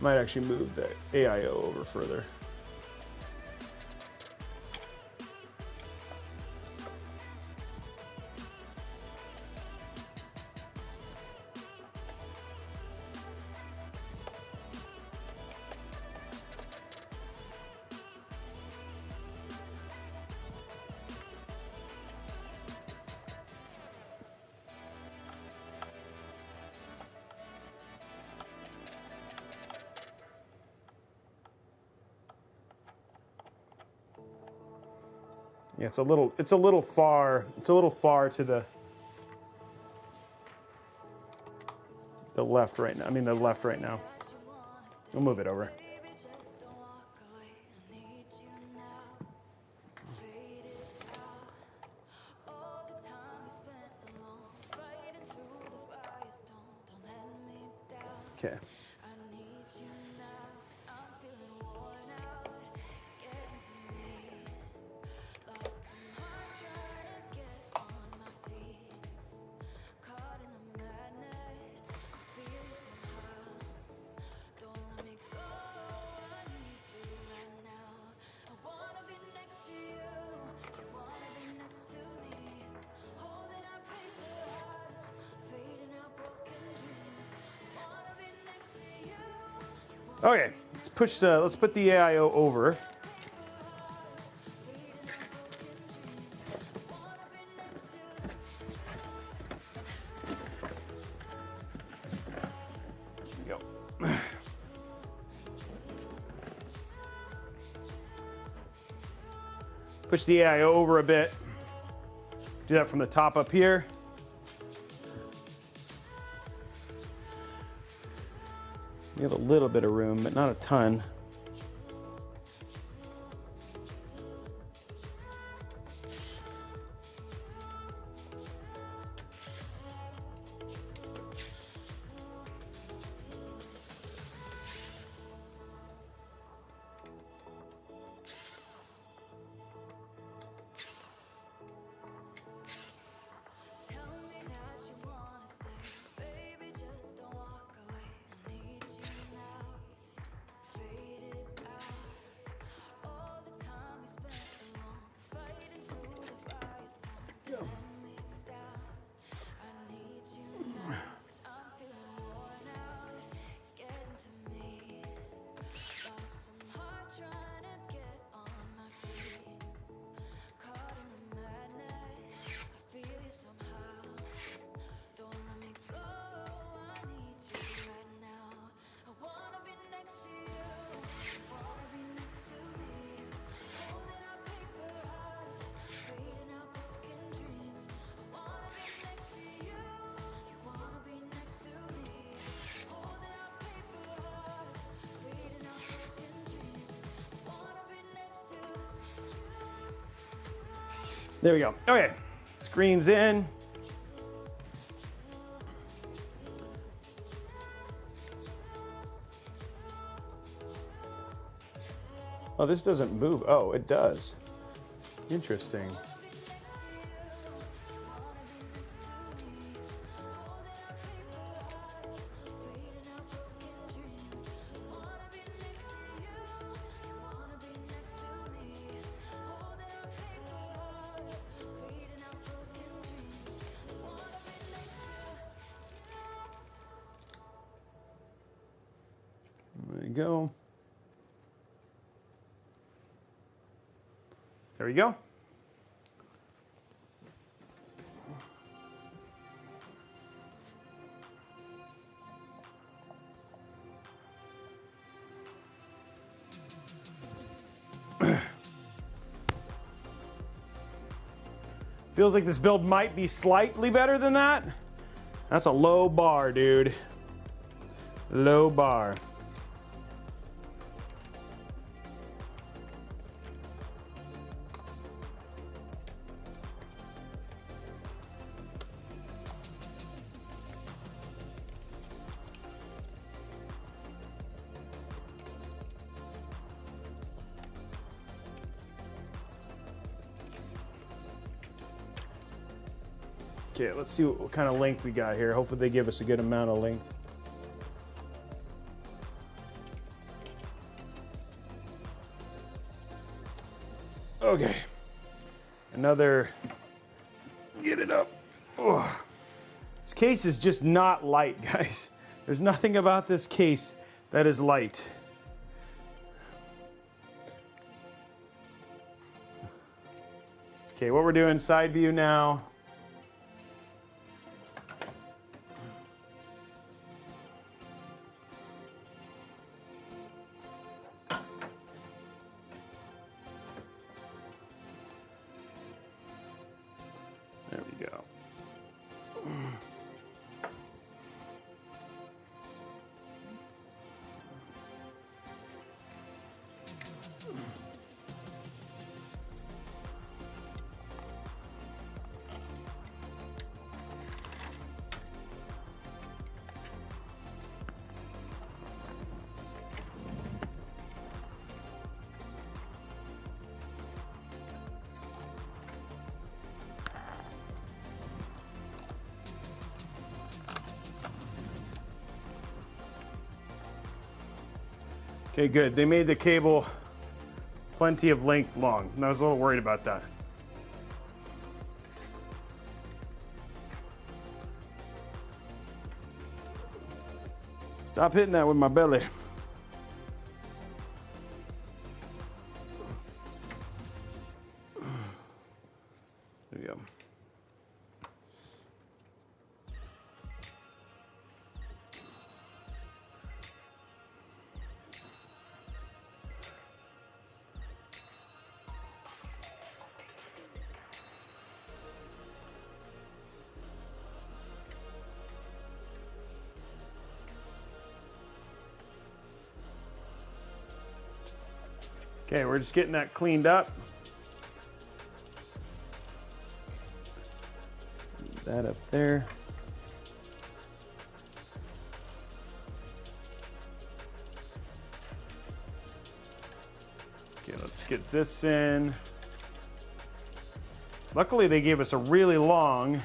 Might actually move the AIO over further. Yeah, it's a little far to the left right now. I mean the left right now. We'll move it over. Okay. Okay, let's put the AIO over. There we go. Push the AIO over a bit. Do that from the top up here. We have a little bit of room, but not a ton. There we go. Okay, screen's in. Oh, this doesn't move. Oh, it does. Interesting. There we go. There we go. Feels like this build might be slightly better than that. That's a low bar, dude. Low bar. Okay, let's see what kind of length we got here. Hopefully they give us a good amount of length. Okay, another, get it up. Oh. This case is just not light, guys. There's nothing about this case that is light. Okay, what we're doing, side view now. There we go. Okay, good. They made the cable plenty of length long, and I was a little worried about that. Stop hitting that with my belly. go. Okay, we're just getting that cleaned up. That up there. Okay, let's get this in. Luckily, they gave us a really long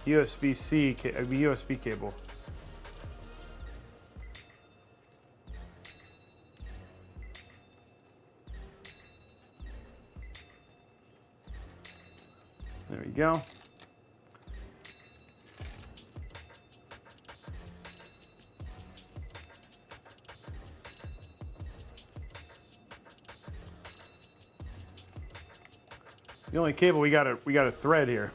USB-C USB cable. There we go. The only cable we got a thread here.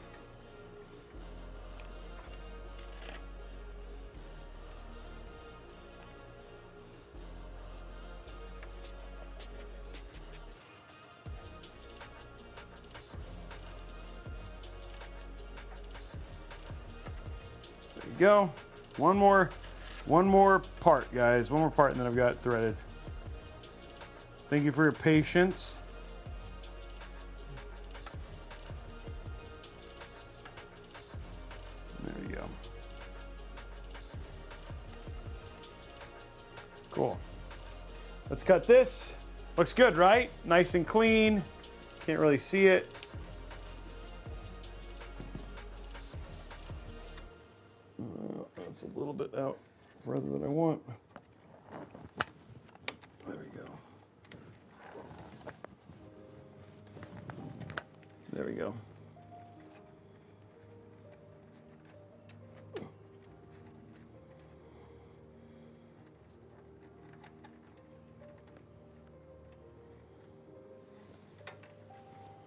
There you go. One more part, guys. One more part, and then I've got it threaded. Thank you for your patience. Cool. Let's cut this. Looks good, right? Nice and clean. Can't really see it. That's a little bit out further than I want. There we go. There we go.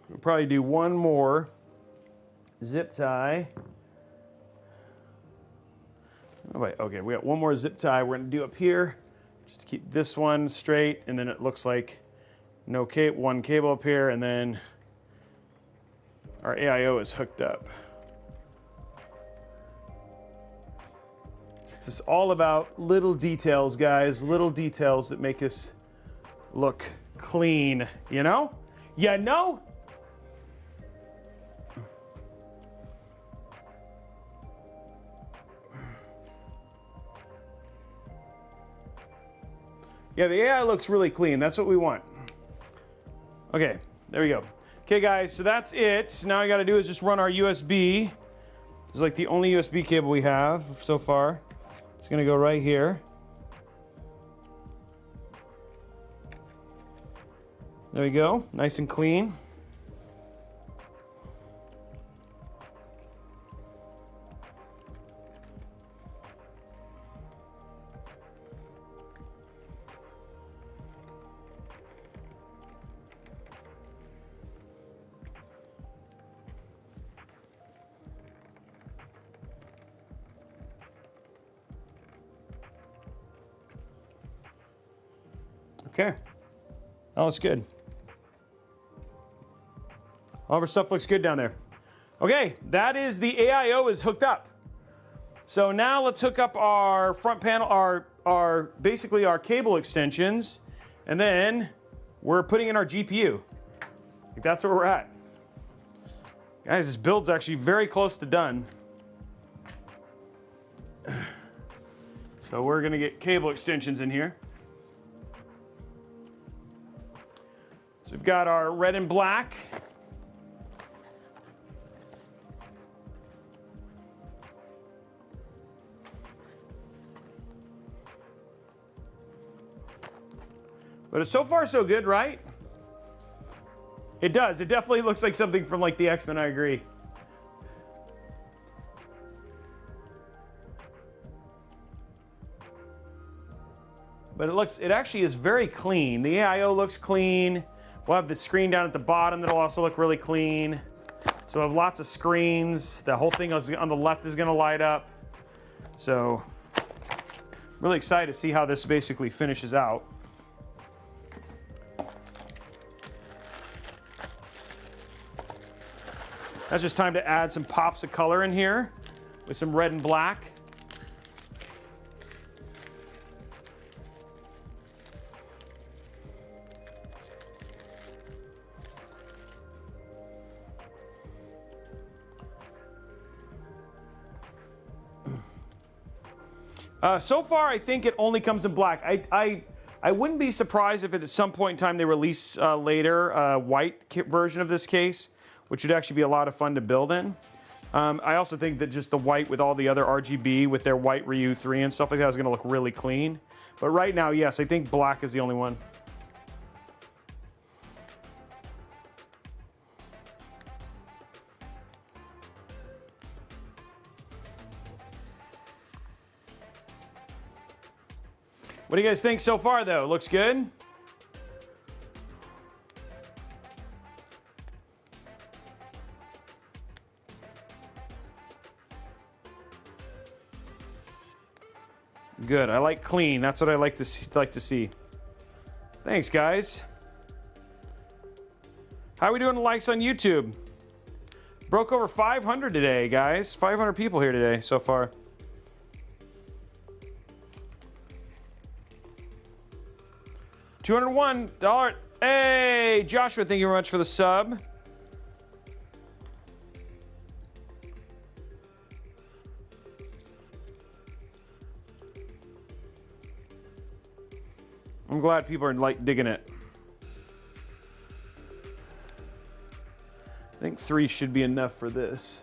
We'll probably do one more zip tie. Oh, wait, okay, we got one more zip tie we're gonna do up here just to keep this one straight, and then it looks like no one cable up here, and then our AIO is hooked up. This is all about little details, guys, little details that make this look clean, you know? You know? Yeah, the AI looks really clean. That's what we want. Okay, there we go. Okay, guys, so that's it. Now all I got to do is just run our USB. It's like the only USB cable we have so far. It's going to go right here. There we go. Nice and clean. Okay. That looks good. All of our stuff looks good down there. Okay, that is the AIO is hooked up. So now let's hook up our front panel, our basically our cable extensions, and then we're putting in our GPU. Like that's where we're at. Guys, this build's actually very close to done. So we're gonna get cable extensions in here. So we've got our red and black. But it's so far so good, right? It does. It definitely looks like something from like the X-Men, I agree. But it actually is very clean. The AIO looks clean. We'll have the screen down at the bottom that'll also look really clean. So I have lots of screens. The whole thing on the left is going to light up. So really excited to see how this basically finishes out. That's just time to add some pops of color in here with some red and black. So far, I think it only comes in black. I wouldn't be surprised if at some point in time they release later a white version of this case, which would actually be a lot of fun to build in. I also think that just the white with all the other RGB with their white Ryu 3 and stuff like that is going to look really clean. But right now, yes, I think black is the only one. What do you guys think so far, though? Looks good? Good. I like clean. That's what I like to see. Thanks, guys. How are we doing the likes on YouTube? Broke over 500 today, guys. 500 people here today so far. $201. Hey, Joshua, thank you very much for the sub. I'm glad people are like digging it. I think 3 should be enough for this.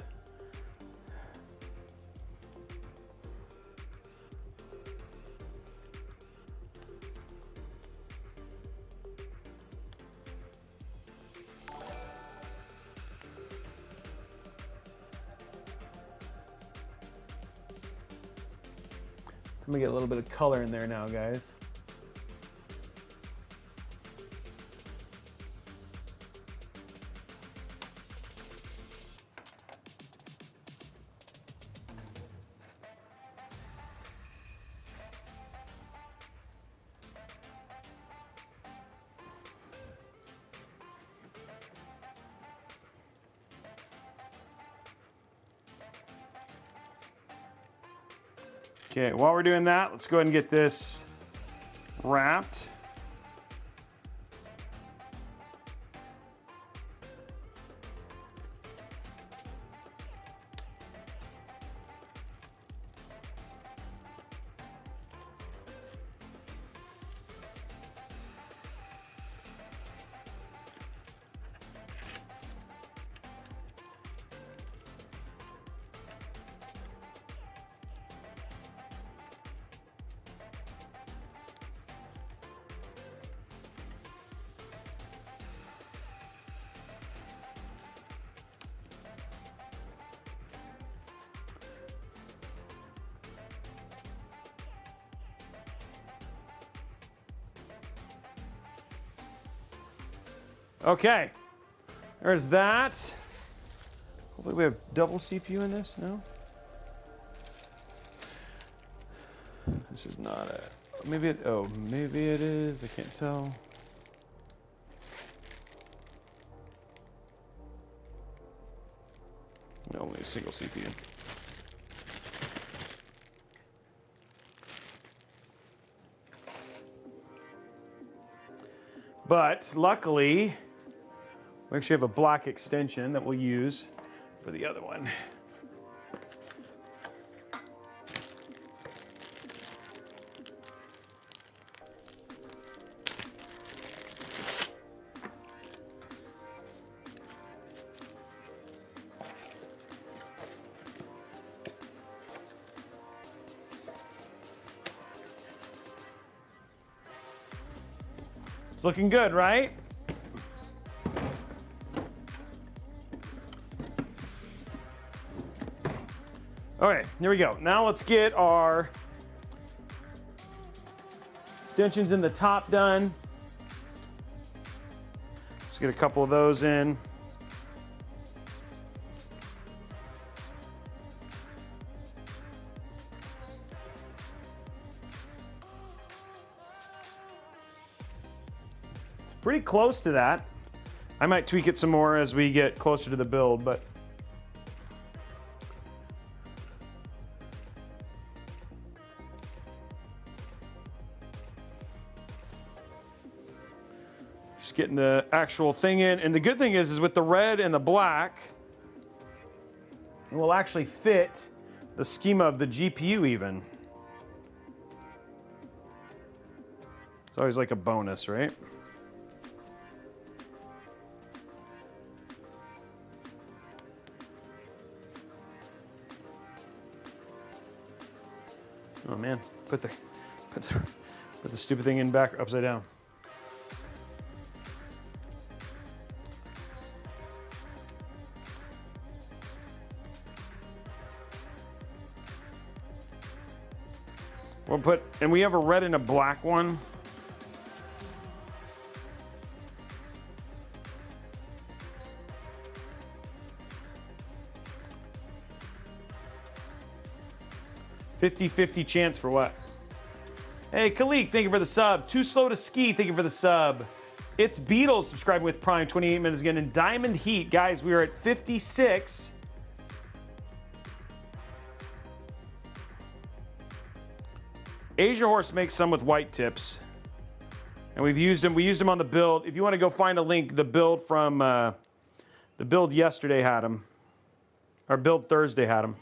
Let me get a little bit of color in there now, guys. Okay, while we're doing that, let's go ahead and get this wrapped. Okay, there's that. Hopefully we have double CPU in this, no? This is not a, maybe it, oh, maybe it is, I can't tell. No, only a single CPU. But luckily, we actually have a black extension that we'll use for the other one. It's looking good, right? Okay, here we go. Now let's get our extensions in the top done. Let's get a couple of those in. pretty close to that. I might tweak it some more as we get closer to the build, but just getting the actual thing in. And the good thing is with the red and the black, it will actually fit the schema of the GPU even. It's always like a bonus, right? Oh man, put the stupid thing in back upside down. We'll put, and we have a red and a black one. $50-50 chance for what? Hey, Khalik, thank you for the sub. Too Slow to Ski, thank you for the sub. It's Beatles subscribing with Prime, 28 minutes again. And Diamond Heat, guys, we are at 56. Asia Horse makes some with white tips. And we've used them. We used them on the build. If you want to go find a link, the build from the build yesterday had them. Our build Thursday had them.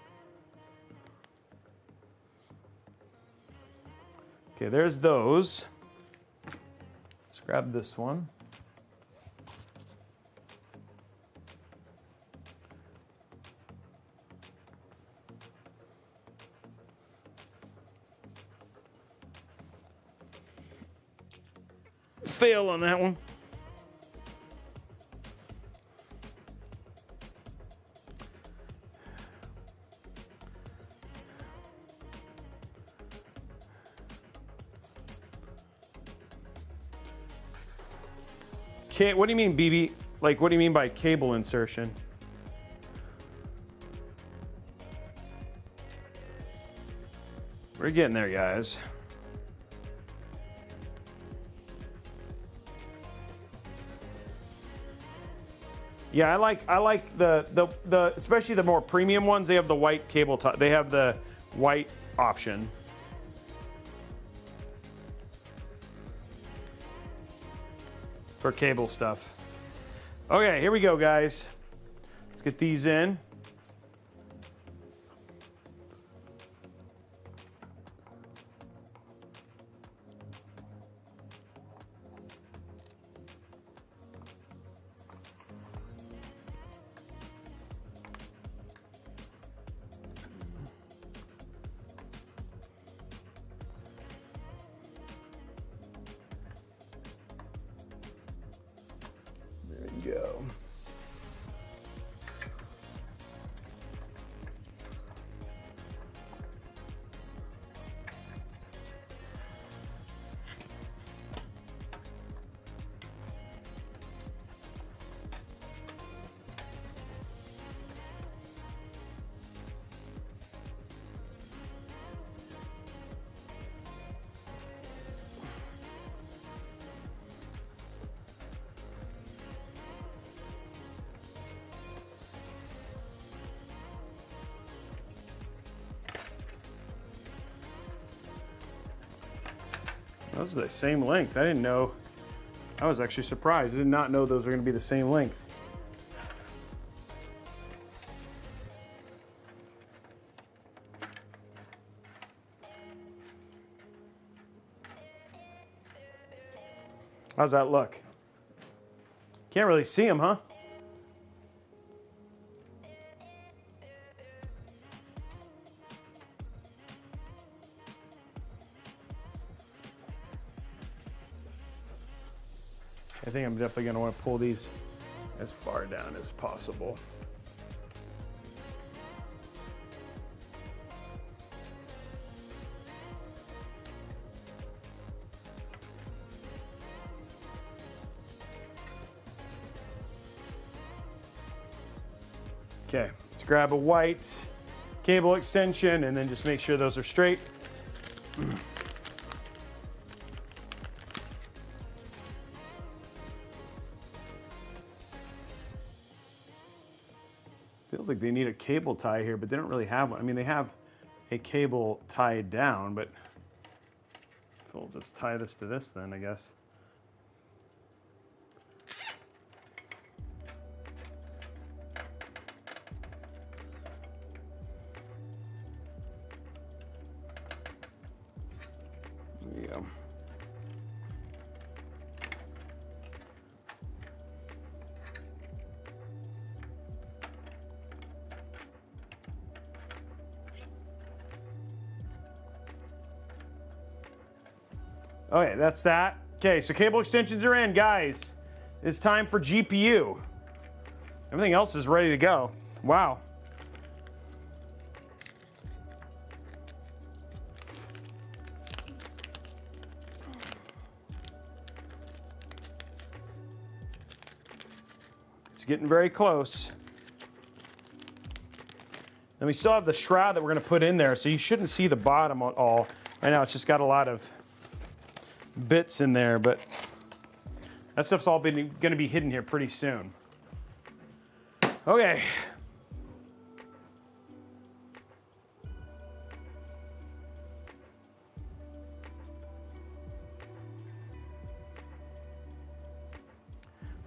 Okay, there's those. Let's grab this one. Fail on that one. What do you mean, BB? Like, what do you mean by cable insertion? We're getting there, guys. Yeah, I like the especially the more premium ones. They have the white cable top. They have the white option. For cable stuff. Okay, here we go, guys. Let's get these in. Go. Those are the same length. I didn't know. I was actually surprised. I did not know those were going to be the same length. How's that look? Can't really see them, huh? I think I'm definitely going to want to pull these as far down as possible. Okay, let's grab a white cable extension and then just make sure those are straight. Feels like they need a cable tie here, but they don't really have one. I mean, they have a cable tied down, but so we'll just tie this to this then, I guess. There you go. Okay, that's that. Okay, so cable extensions are in, guys. It's time for GPU. Everything else is ready to go. Wow. It's getting very close. And we still have the shroud that we're going to put in there, so you shouldn't see the bottom at all. Right now, it's just got a lot of bits in there, but that stuff's all going to be hidden here pretty soon. Okay.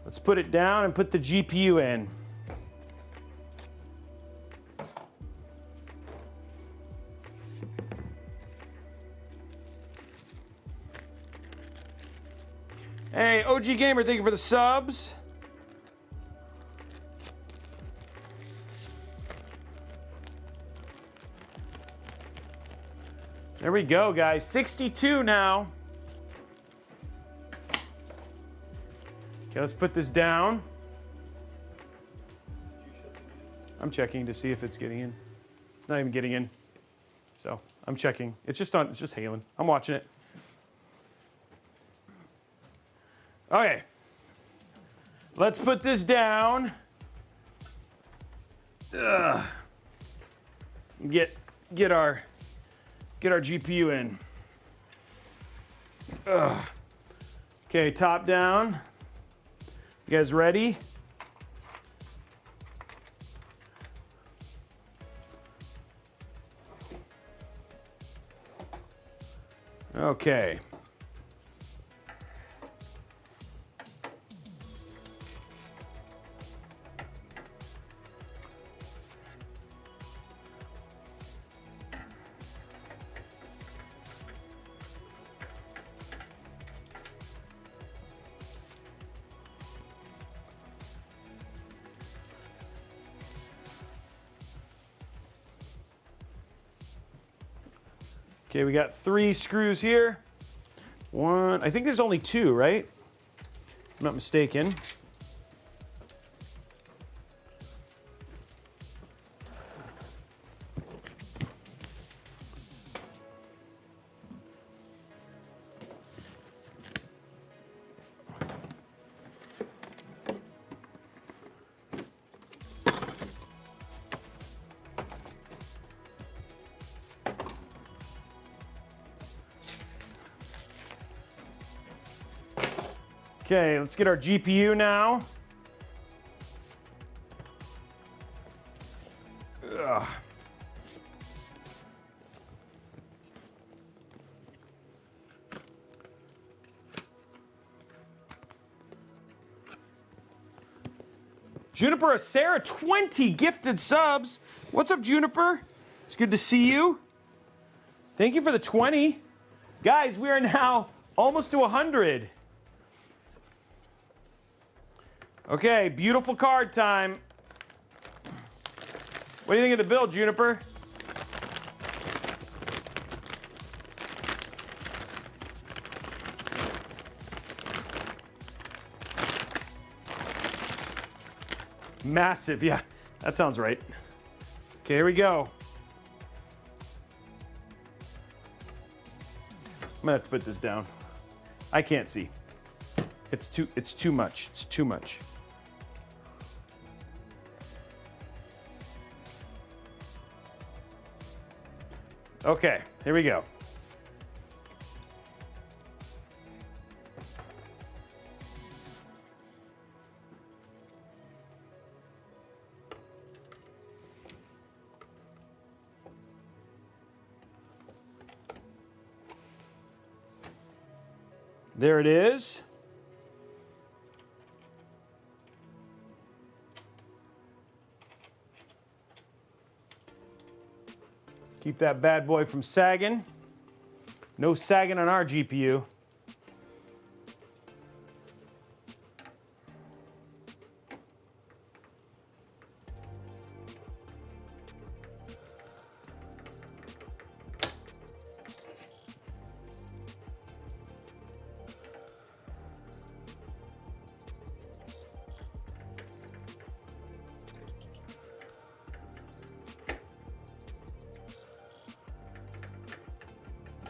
Let's put it down and put the GPU in. Hey, OG Gamer, thank you for the subs. There we go, guys. 62 now. Okay, let's put this down. I'm checking to see if it's getting in. It's not even getting in. So I'm checking. It's just hailing. I'm watching it. Okay, let's put this down. Get our GPU in. Okay, top down. You guys ready? Okay. Okay, we got 3 screws here. One, I think there's only 2, right? If I'm not mistaken. Okay, let's get our GPU now. Ugh. Juniper Sarah, 20 gifted subs. What's up, Juniper? It's good to see you. Thank you for the 20. Guys, we are now almost to 100. Okay, beautiful card time. What do you think of the build, Juniper? Massive, yeah, that sounds right. Okay, here we go. I'm gonna have to put this down. I can't see. It's too much. It's too much. Okay, here we go. There it is. Keep that bad boy from sagging. No sagging on our GPU.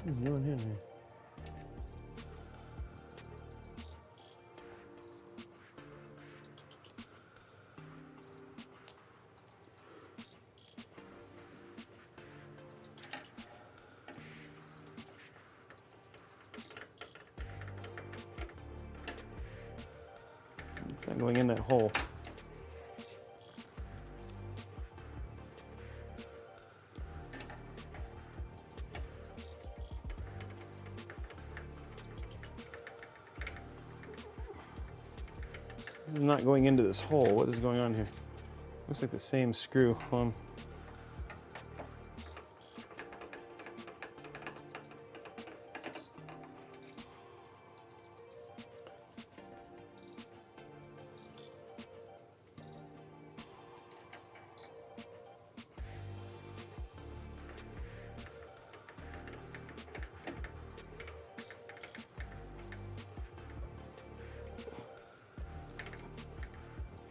What's going on here? It's not going in that hole. This is not going into this hole. What is going on here? Looks like the same screw. Hold on.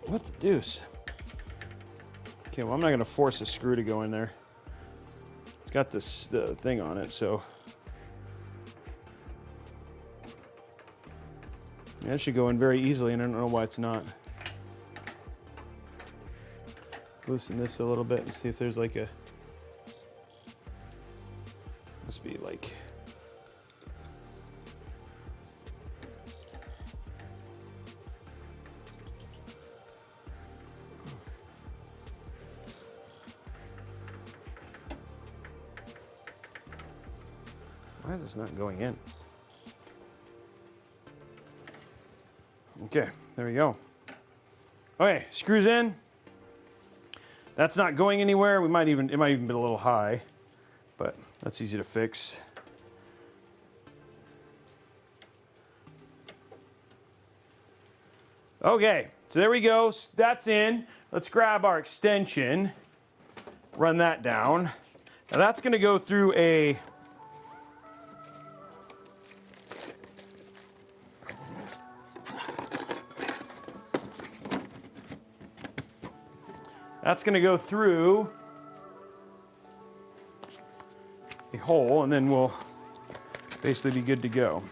What the deuce? Okay, well, I'm not going to force a screw to go in there. It's got this the thing on it, so yeah, it should go in very easily, and I don't know why it's not. Loosen this a little bit and see if there's like a, must be like, why is this not going in? Okay, there we go. Okay, screws in. That's not going anywhere. It might even be a little high, but that's easy to fix. Okay, so there we go. That's in. Let's grab our extension, run that down. Now that's going to go through a a hole, and then we'll basically be good to go.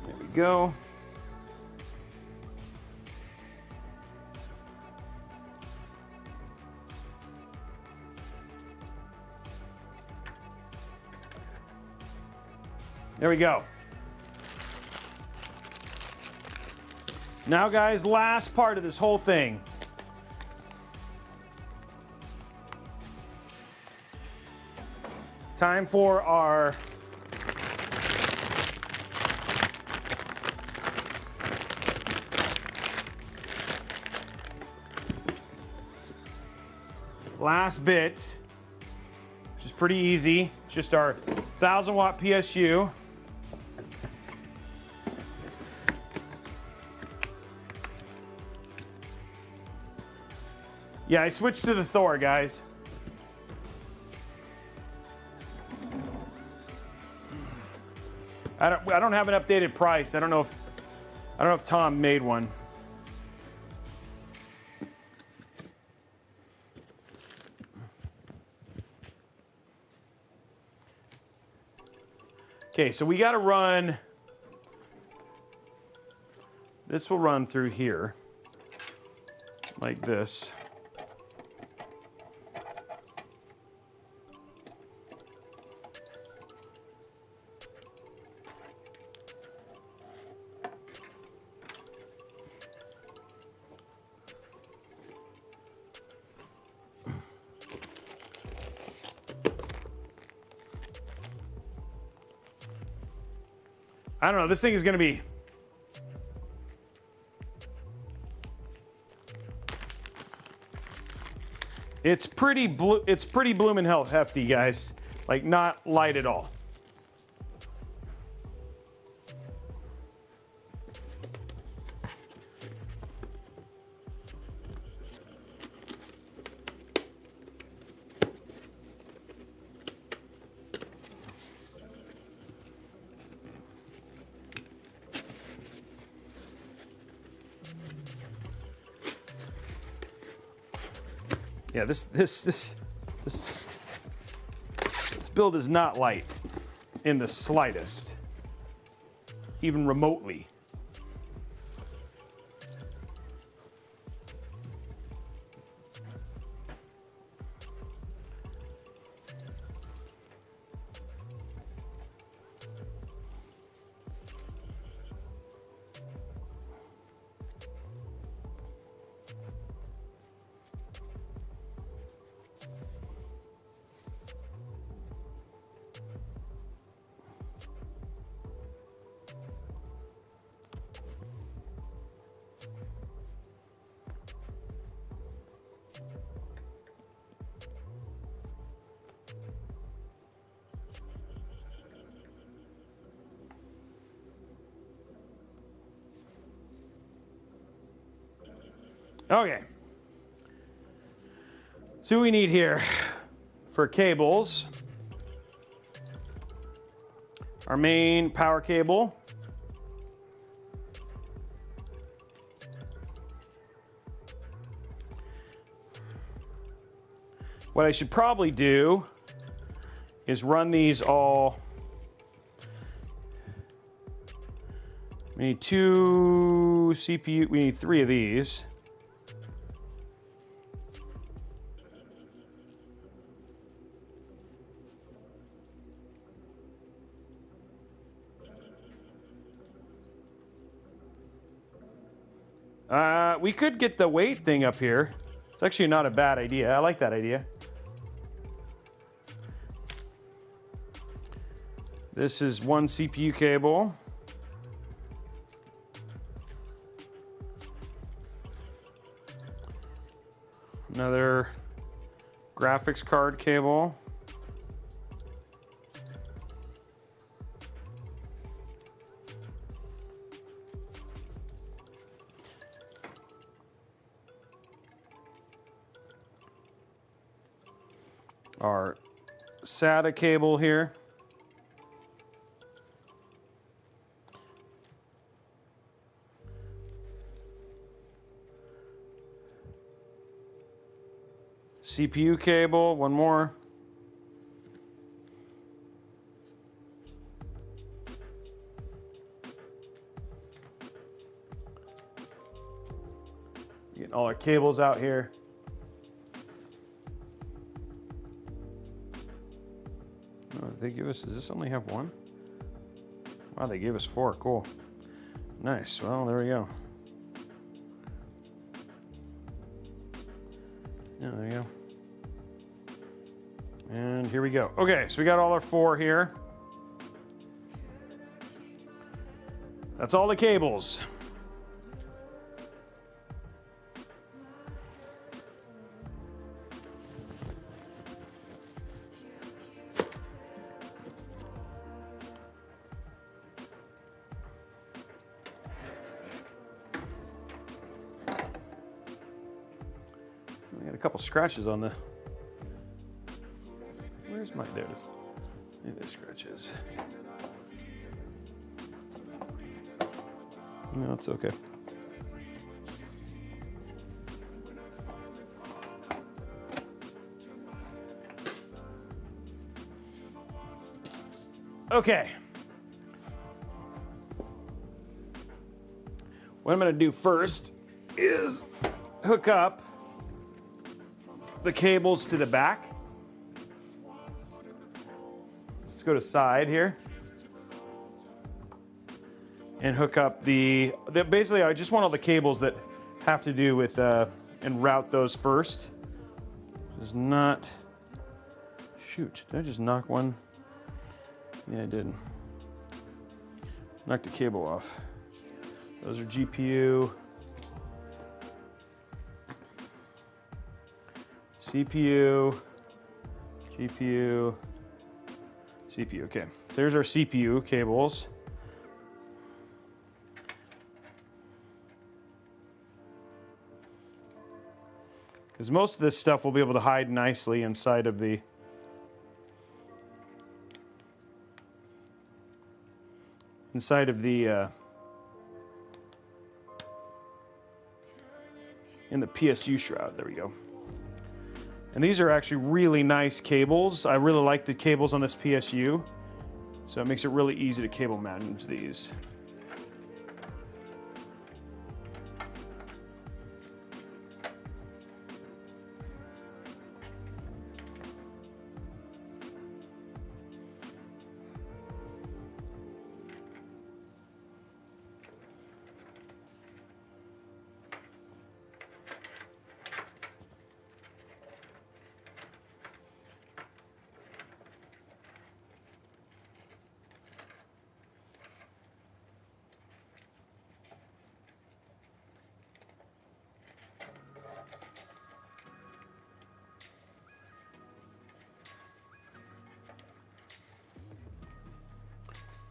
There we go. There we go. Now, guys, last part of this whole thing. Time for our last bit, which is pretty easy. It's just our 1000-watt PSU. Yeah, I switched to the Thor, guys. I don't have an updated price. I don't know if Tom made one. Okay, so we got to run. This will run through here like this. I don't know. This thing is going to be... It's pretty bloomin' hefty, guys. Like, not light at all. Yeah, this build is not light in the slightest, even remotely. Okay. So we need here for cables, our main power cable. What I should probably do is run these all. We need 2 CPU, we need 3 of these. We could get the weight thing up here. It's actually not a bad idea. I like that idea. This is 1 CPU cable. Another graphics card cable. Our SATA cable here. CPU cable, one more. Getting all our cables out here. Oh, did they give us, does this only have 1? Wow, they gave us 4, cool. Nice, well, there we go. Yeah, there you go. And here we go. Okay, so we got all our 4 here. That's all the cables. We got a couple scratches on the... Where's my... There it is. Maybe there's scratches. No, it's okay. Okay. What I'm going to do first is hook up the cables to the back. Let's go to side here and hook up basically I just want all the cables that have to do with and route those first. Does not, shoot, did I just knock one? Yeah, I did. Knock the cable off. Those are GPU. CPU, GPU, CPU. Okay, so there's our CPU cables. Because most of this stuff we'll be able to hide nicely inside of the in the PSU shroud. There we go. And these are actually really nice cables. I really like the cables on this PSU, so it makes it really easy to cable manage these.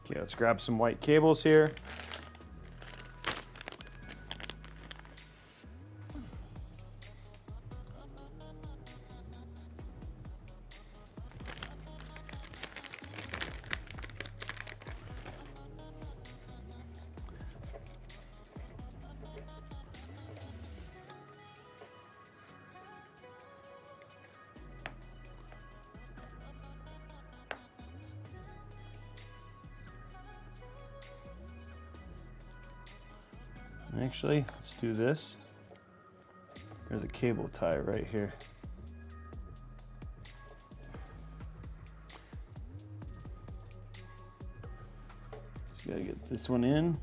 Okay, let's grab some white cables here. Actually, let's do this. There's a cable tie right here. Just gotta get this one in.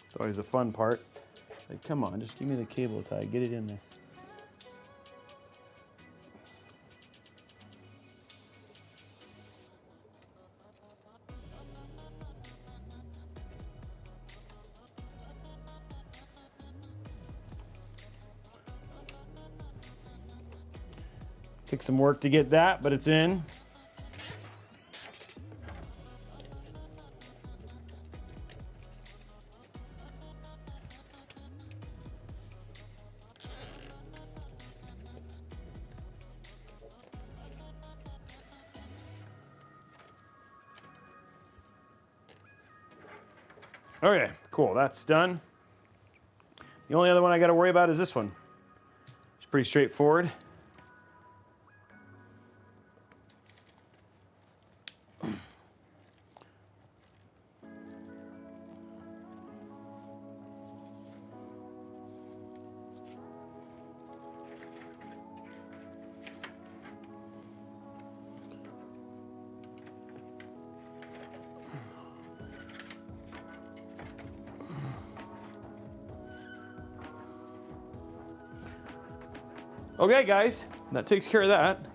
It's always a fun part. It's like, come on, just give me the cable tie, get it in there. Took some work to get that, but it's in. Okay, cool, that's done. The only other one I got to worry about is this one. It's pretty straightforward. Okay, guys, that takes care of that.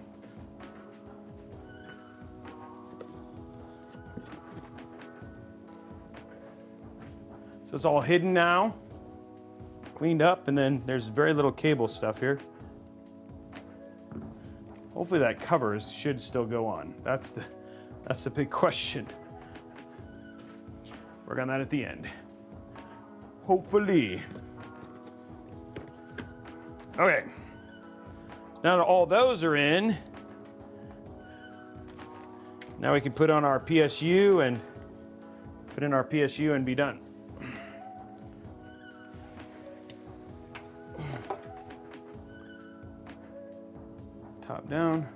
So it's all hidden now, cleaned up, and then there's very little cable stuff here. Hopefully that cover should still go on. That's the big question. Work on that at the end. Hopefully. Okay. Now that all those are in, now we can put on our PSU and put in our PSU and be done. Top down.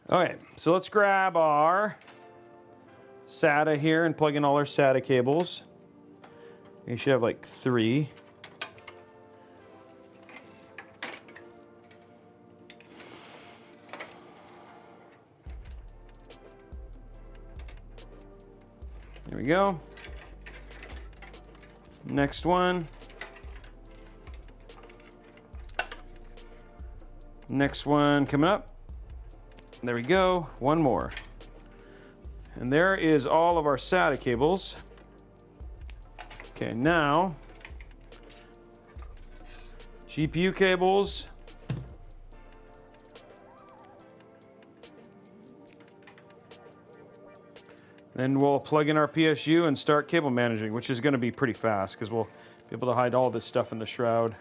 Okay, so let's grab our SATA here and plug in all our SATA cables. We should have like 3. There we go. Next one. Next one coming up. There we go. One more. And there is all of our SATA cables. Okay, now GPU cables. Then we'll plug in our PSU and start cable managing, which is going to be pretty fast because we'll be able to hide all this stuff in the shroud.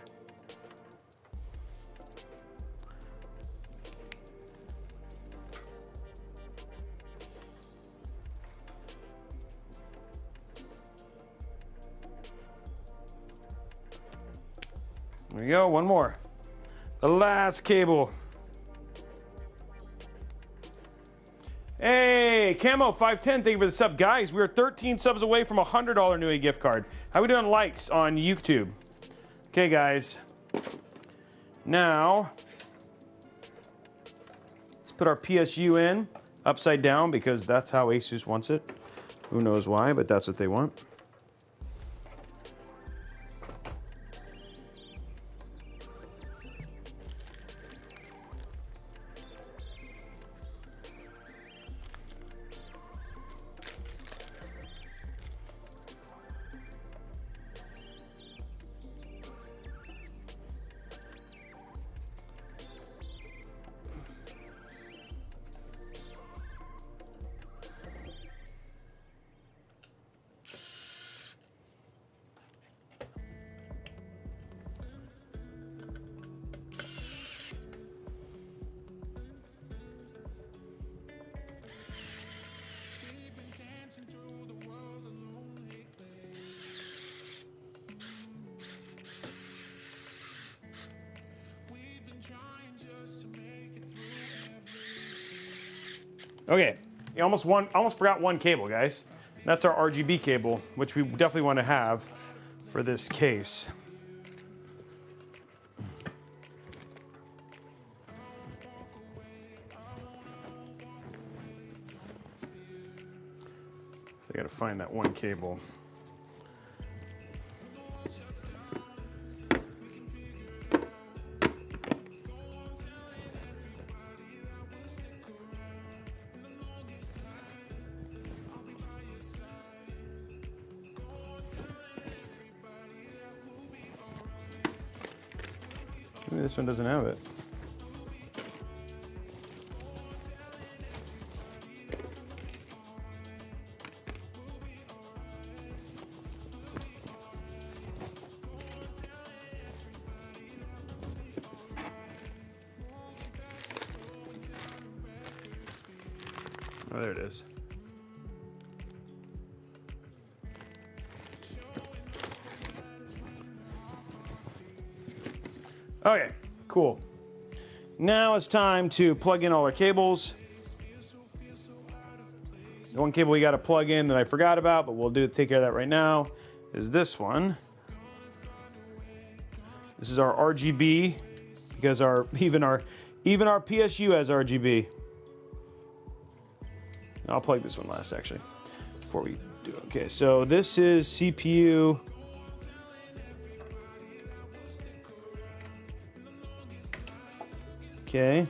There we go, one more. The last cable. Hey, Camo 510, thank you for the sub. Guys, we are 13 subs away from a $100 Newegg gift card. How we doing likes on YouTube? Okay, guys. Now, let's put our PSU in upside down because that's how ASUS wants it. Who knows why, but that's what they want. Okay, you almost forgot one cable, guys. That's our RGB cable, which we definitely want to have for this case. So I gotta find that one cable. Maybe this one doesn't have it. Oh, there it is. Okay, cool. Now it's time to plug in all our cables. The one cable we got to plug in that I forgot about, but we'll take care of that right now, is this one. This is our RGB, because even our PSU has RGB. I'll plug this one last, actually, before we do it. Okay, so this is CPU. Okay.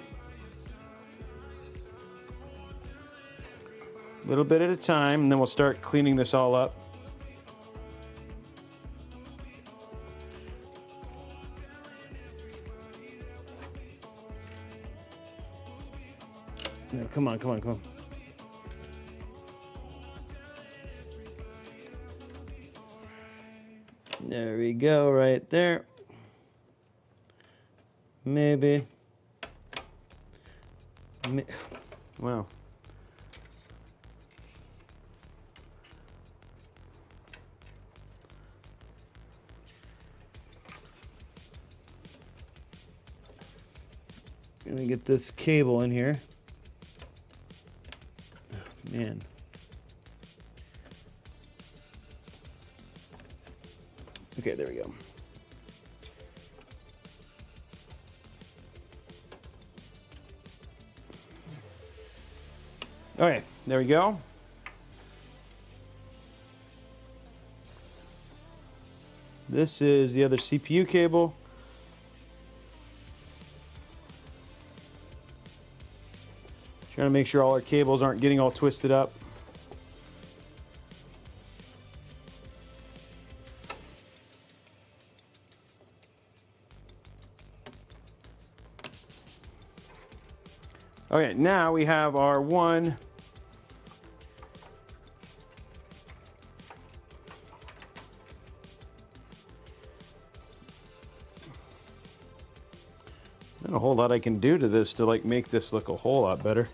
A little bit at a time, and then we'll start cleaning this all up. No, come on, come on, come on. There we go, right there. Maybe. Wow. Let me get this cable in here. Man. Okay, there we go. Okay, there we go. This is the other CPU cable. Trying to make sure all our cables aren't getting all twisted up. Okay, now we have our one not a whole lot I can do to this to like make this look a whole lot better.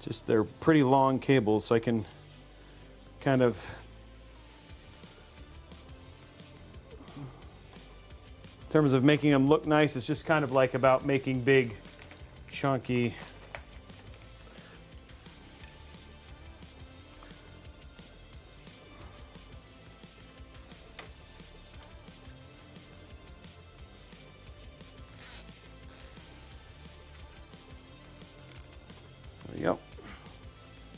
Just they're pretty long cables, so I can kind of in terms of making them look nice, it's just kind of like about making big, chunky there you go.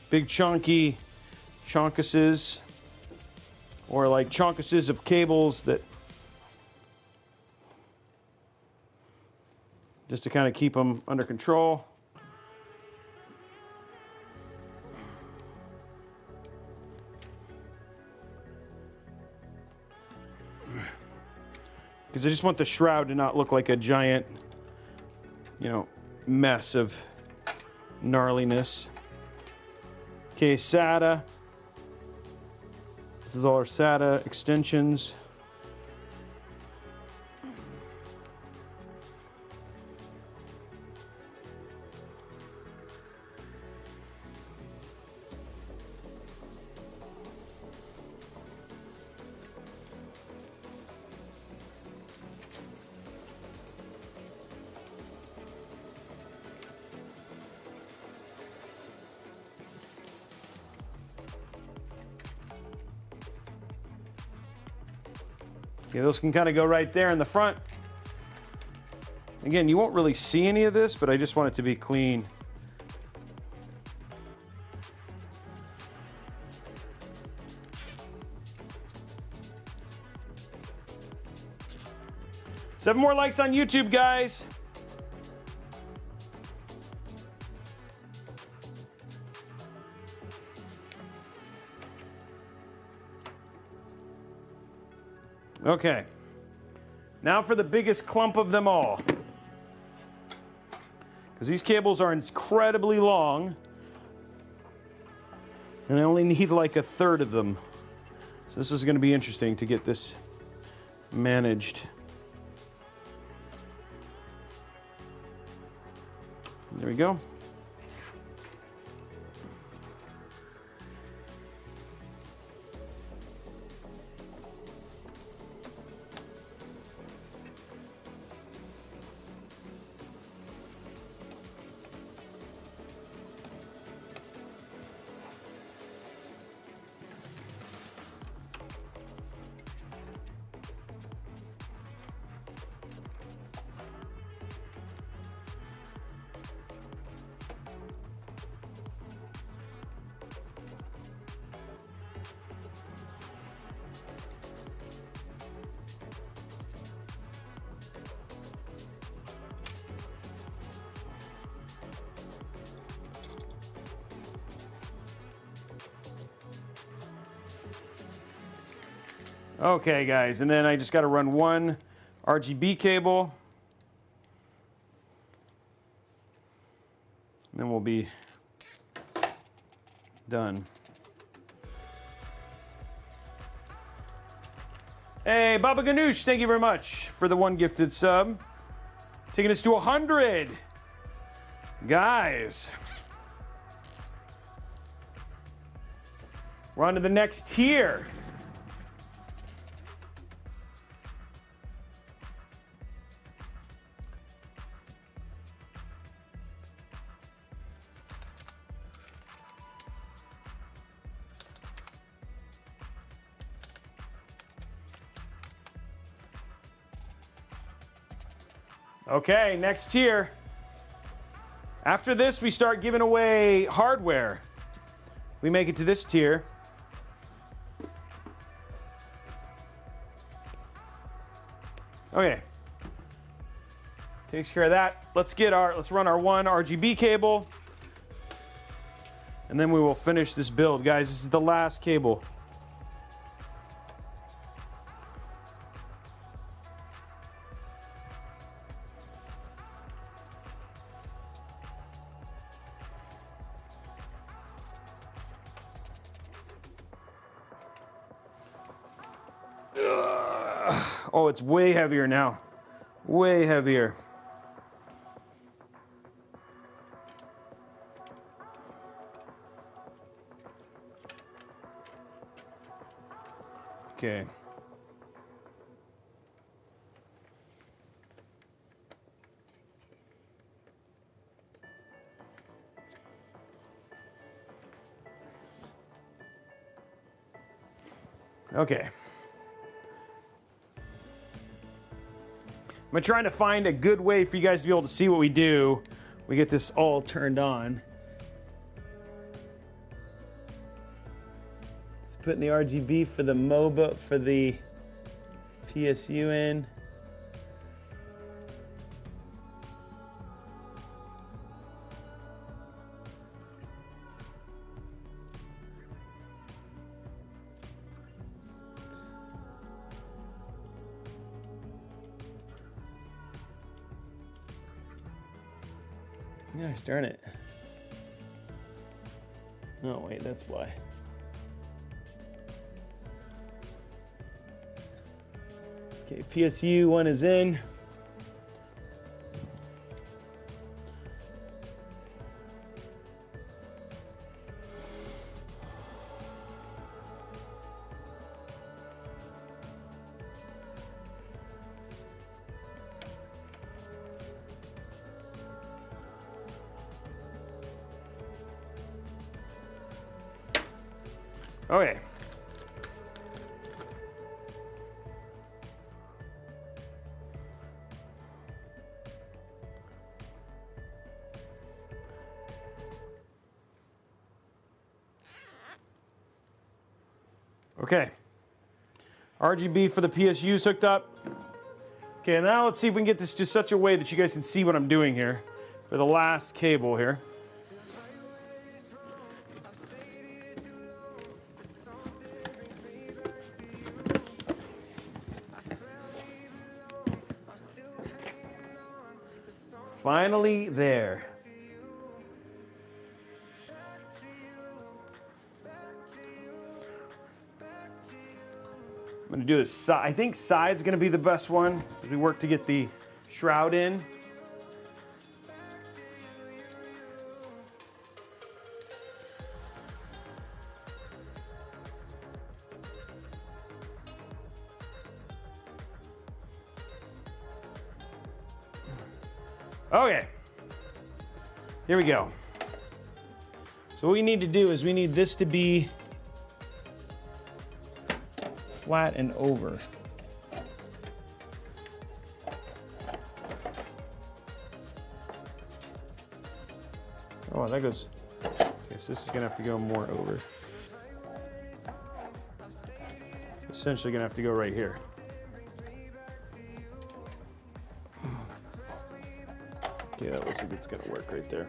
Big chunky chunkuses, or like chunkuses of cables that just to kind of keep them under control. Because I just want the shroud to not look like a giant, you know, mess of gnarliness. Okay, SATA. This is all our SATA extensions. Okay, those can kind of go right there in the front. Again, you won't really see any of this, but I just want it to be clean. Seven more likes on YouTube, guys. Okay, now for the biggest clump of them all. Because these cables are incredibly long, and I only need like a third of them. So this is going to be interesting to get this managed. There we go. Okay, guys, and then I just got to run one RGB cable. And then we'll be done. Hey, Baba Ganoush, thank you very much for the one gifted sub. Taking us to 100. Guys. We're on to the next tier. Okay, next tier. After this, we start giving away hardware. We make it to this tier. Okay. Takes care of that. Let's run our one RGB cable. And then we will finish this build. Guys, this is the last cable. Oh, it's way heavier now. Way heavier. Okay. Okay. I'm trying to find a good way for you guys to be able to see what we do. We get this all turned on. Let's put in the RGB for the MOBA, for the PSU in. Gosh darn it. Oh wait, that's why. Okay, PSU one is in. Okay. Okay. RGB for the PSU is hooked up. Okay, now let's see if we can get this to such a way that you guys can see what I'm doing here for the last cable here. Finally there. I'm going to do this side. I think side's going to be the best one as we work to get the shroud in. Okay, here we go. So what we need to do is we need this to be flat and over. Oh, that goes, okay, so this is gonna have to go more over. Essentially gonna have to go right here. Yeah, that looks like it's gonna work right there.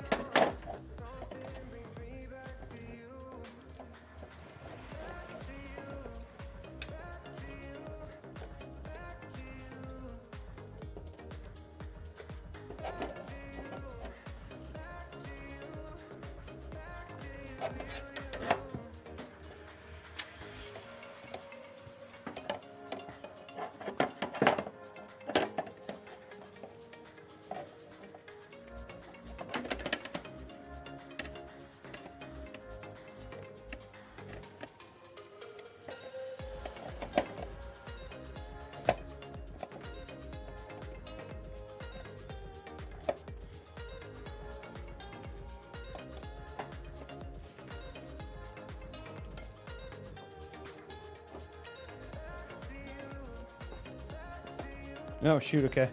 Oh, shoot, okay.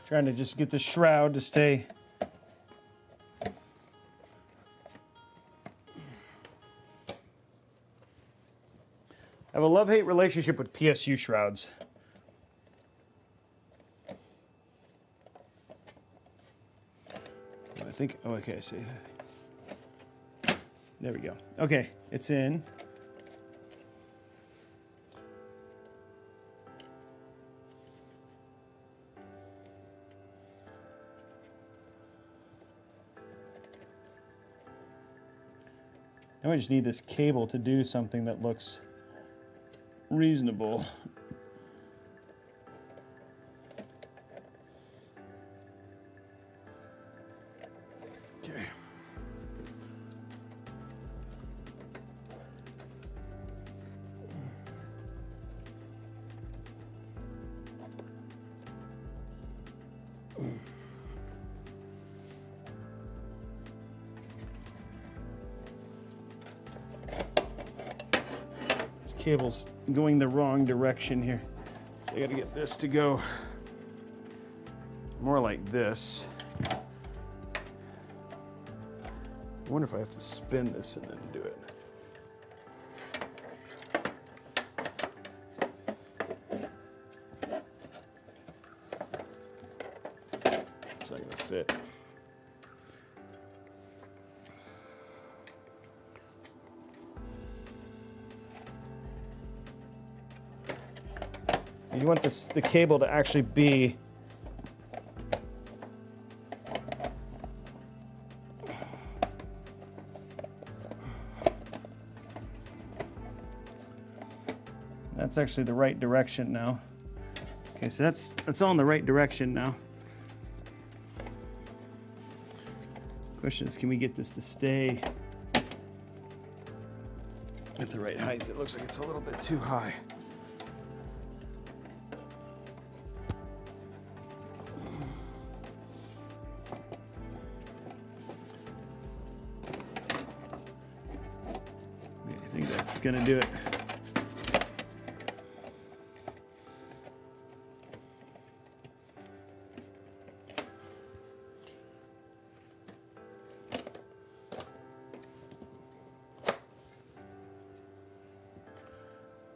Trying to just get the shroud to stay. I have a love-hate relationship with PSU shrouds. I think, oh, okay, I see. There we go. Okay, it's in. Now I just need this cable to do something that looks reasonable. Okay. Cable's going the wrong direction here. So I gotta get this to go more like this. I wonder if I have to spin this and then do it. It's not gonna fit. You want the cable to actually be that's actually the right direction now. Okay, so that's all in the right direction now. Question is, can we get this to stay at the right height? It looks like it's a little bit too high. Gonna do it.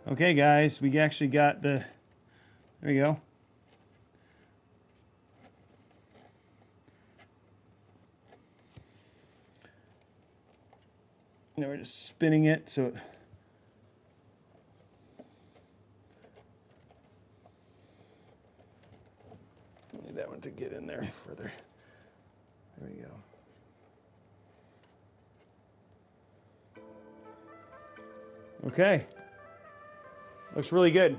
Okay, guys, we actually got the, there we go. Now we're just spinning it so that one to get in there further. There we go. Okay. Looks really good.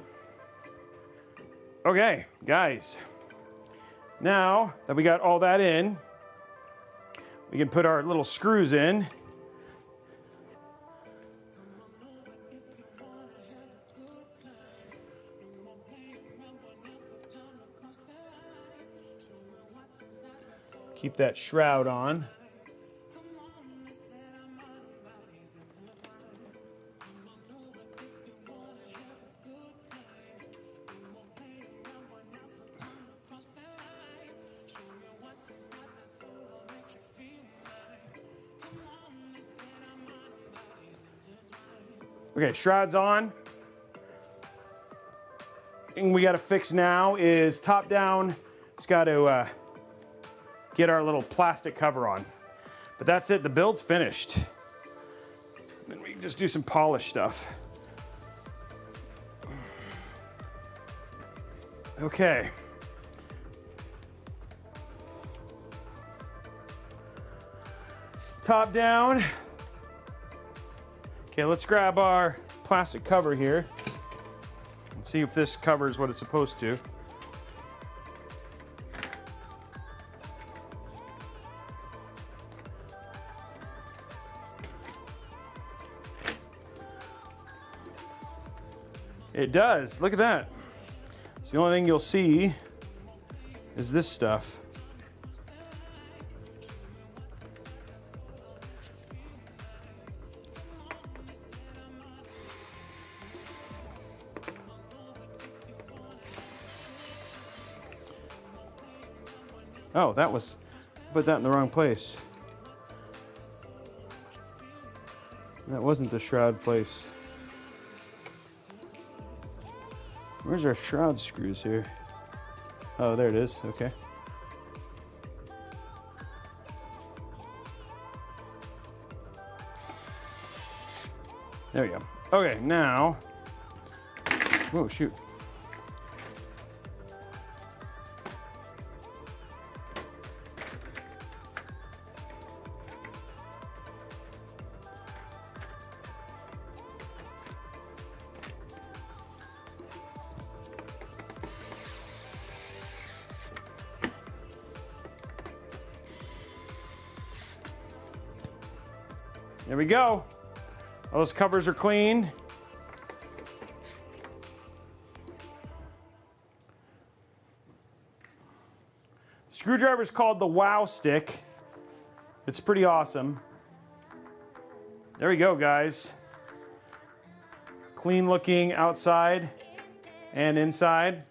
Okay, guys. Now that we got all that in, we can put our little screws in. Keep that shroud on. Okay, shroud's on. Thing we got to fix now is top down. Just got to get our little plastic cover on. But that's it, the build's finished. Then we can just do some polish stuff. Okay. Top down. Okay, let's grab our plastic cover here and see if this covers what it's supposed to. It does. Look at that. So the only thing you'll see is this stuff. Oh, that was, put that in the wrong place. That wasn't the shroud place. Where's our shroud screws here? Oh, there it is, okay. There we go. Okay, now, whoa, shoot. There we go. All those covers are clean. Screwdriver is called the Wow Stick. It's pretty awesome. There we go, guys. Clean looking outside and inside.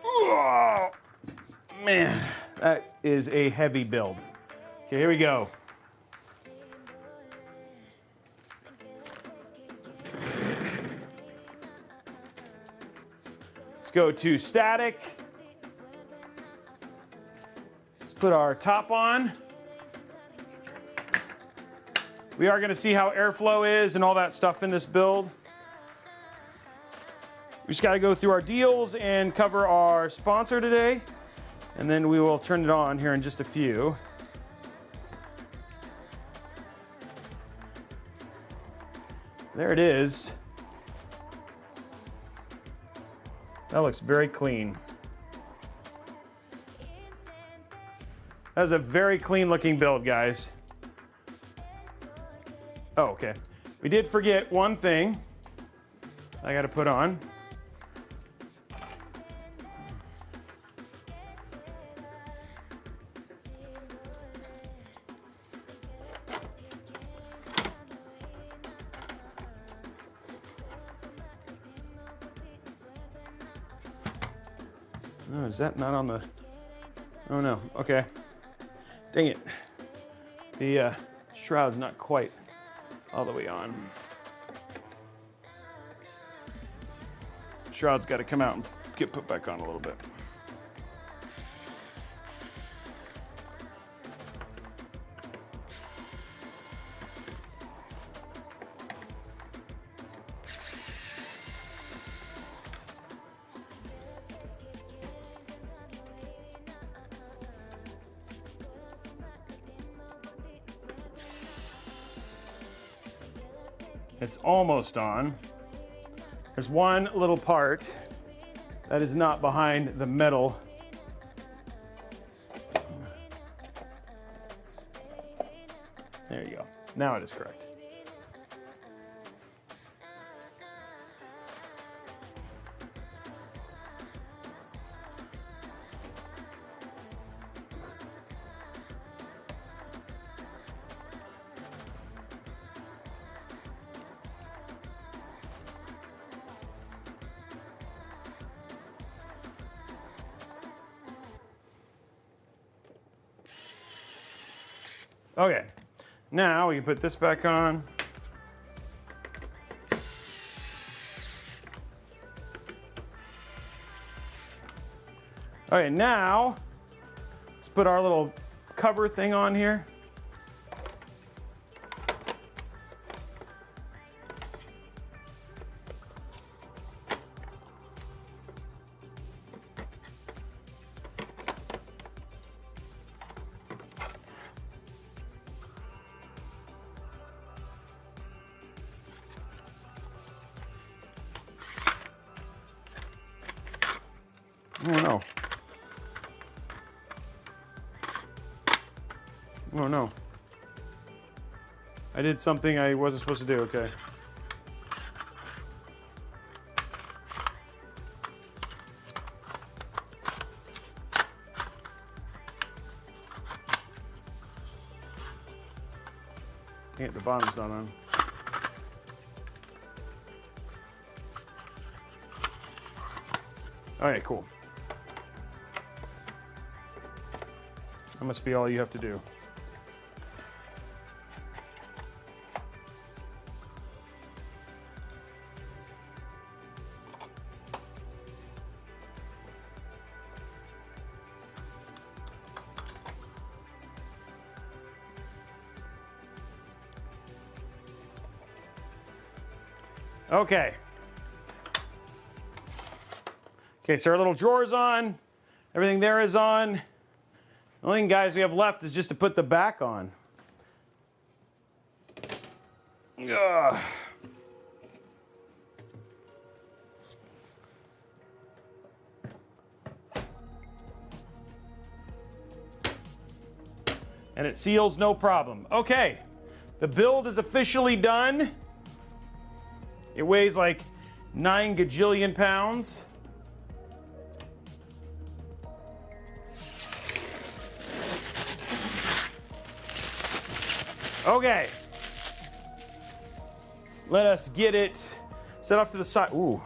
Oh, man, that is a heavy build. Okay, here we go. Let's go to static. Let's put our top on. We are going to see how airflow is and all that stuff in this build. We just got to go through our deals and cover our sponsor today, and then we will turn it on here in just a few. There it is. That looks very clean. That was a very clean looking build, guys. Oh, okay. We did forget one thing I got to put on. Oh, is that not on the... Oh no, okay. Dang it. The shroud's not quite all the way on. Shroud's got to come out and get put back on a little bit. It's almost on. There's one little part that is not behind the metal. There you go. Now it is correct. Okay, now we can put this back on. Okay, now let's put our little cover thing on here. Oh no. Oh no. I did something I wasn't supposed to do, okay. Dang it, the bottom's not on. All right, cool. That must be all you have to do. Okay. Okay, so our little drawer's on. Everything there is on. The only thing, guys, we have left is just to put the back on. Ugh. And it seals no problem. Okay, the build is officially done. It weighs like 9 gajillion pounds. Okay. Let us get it set off to the side. Ooh.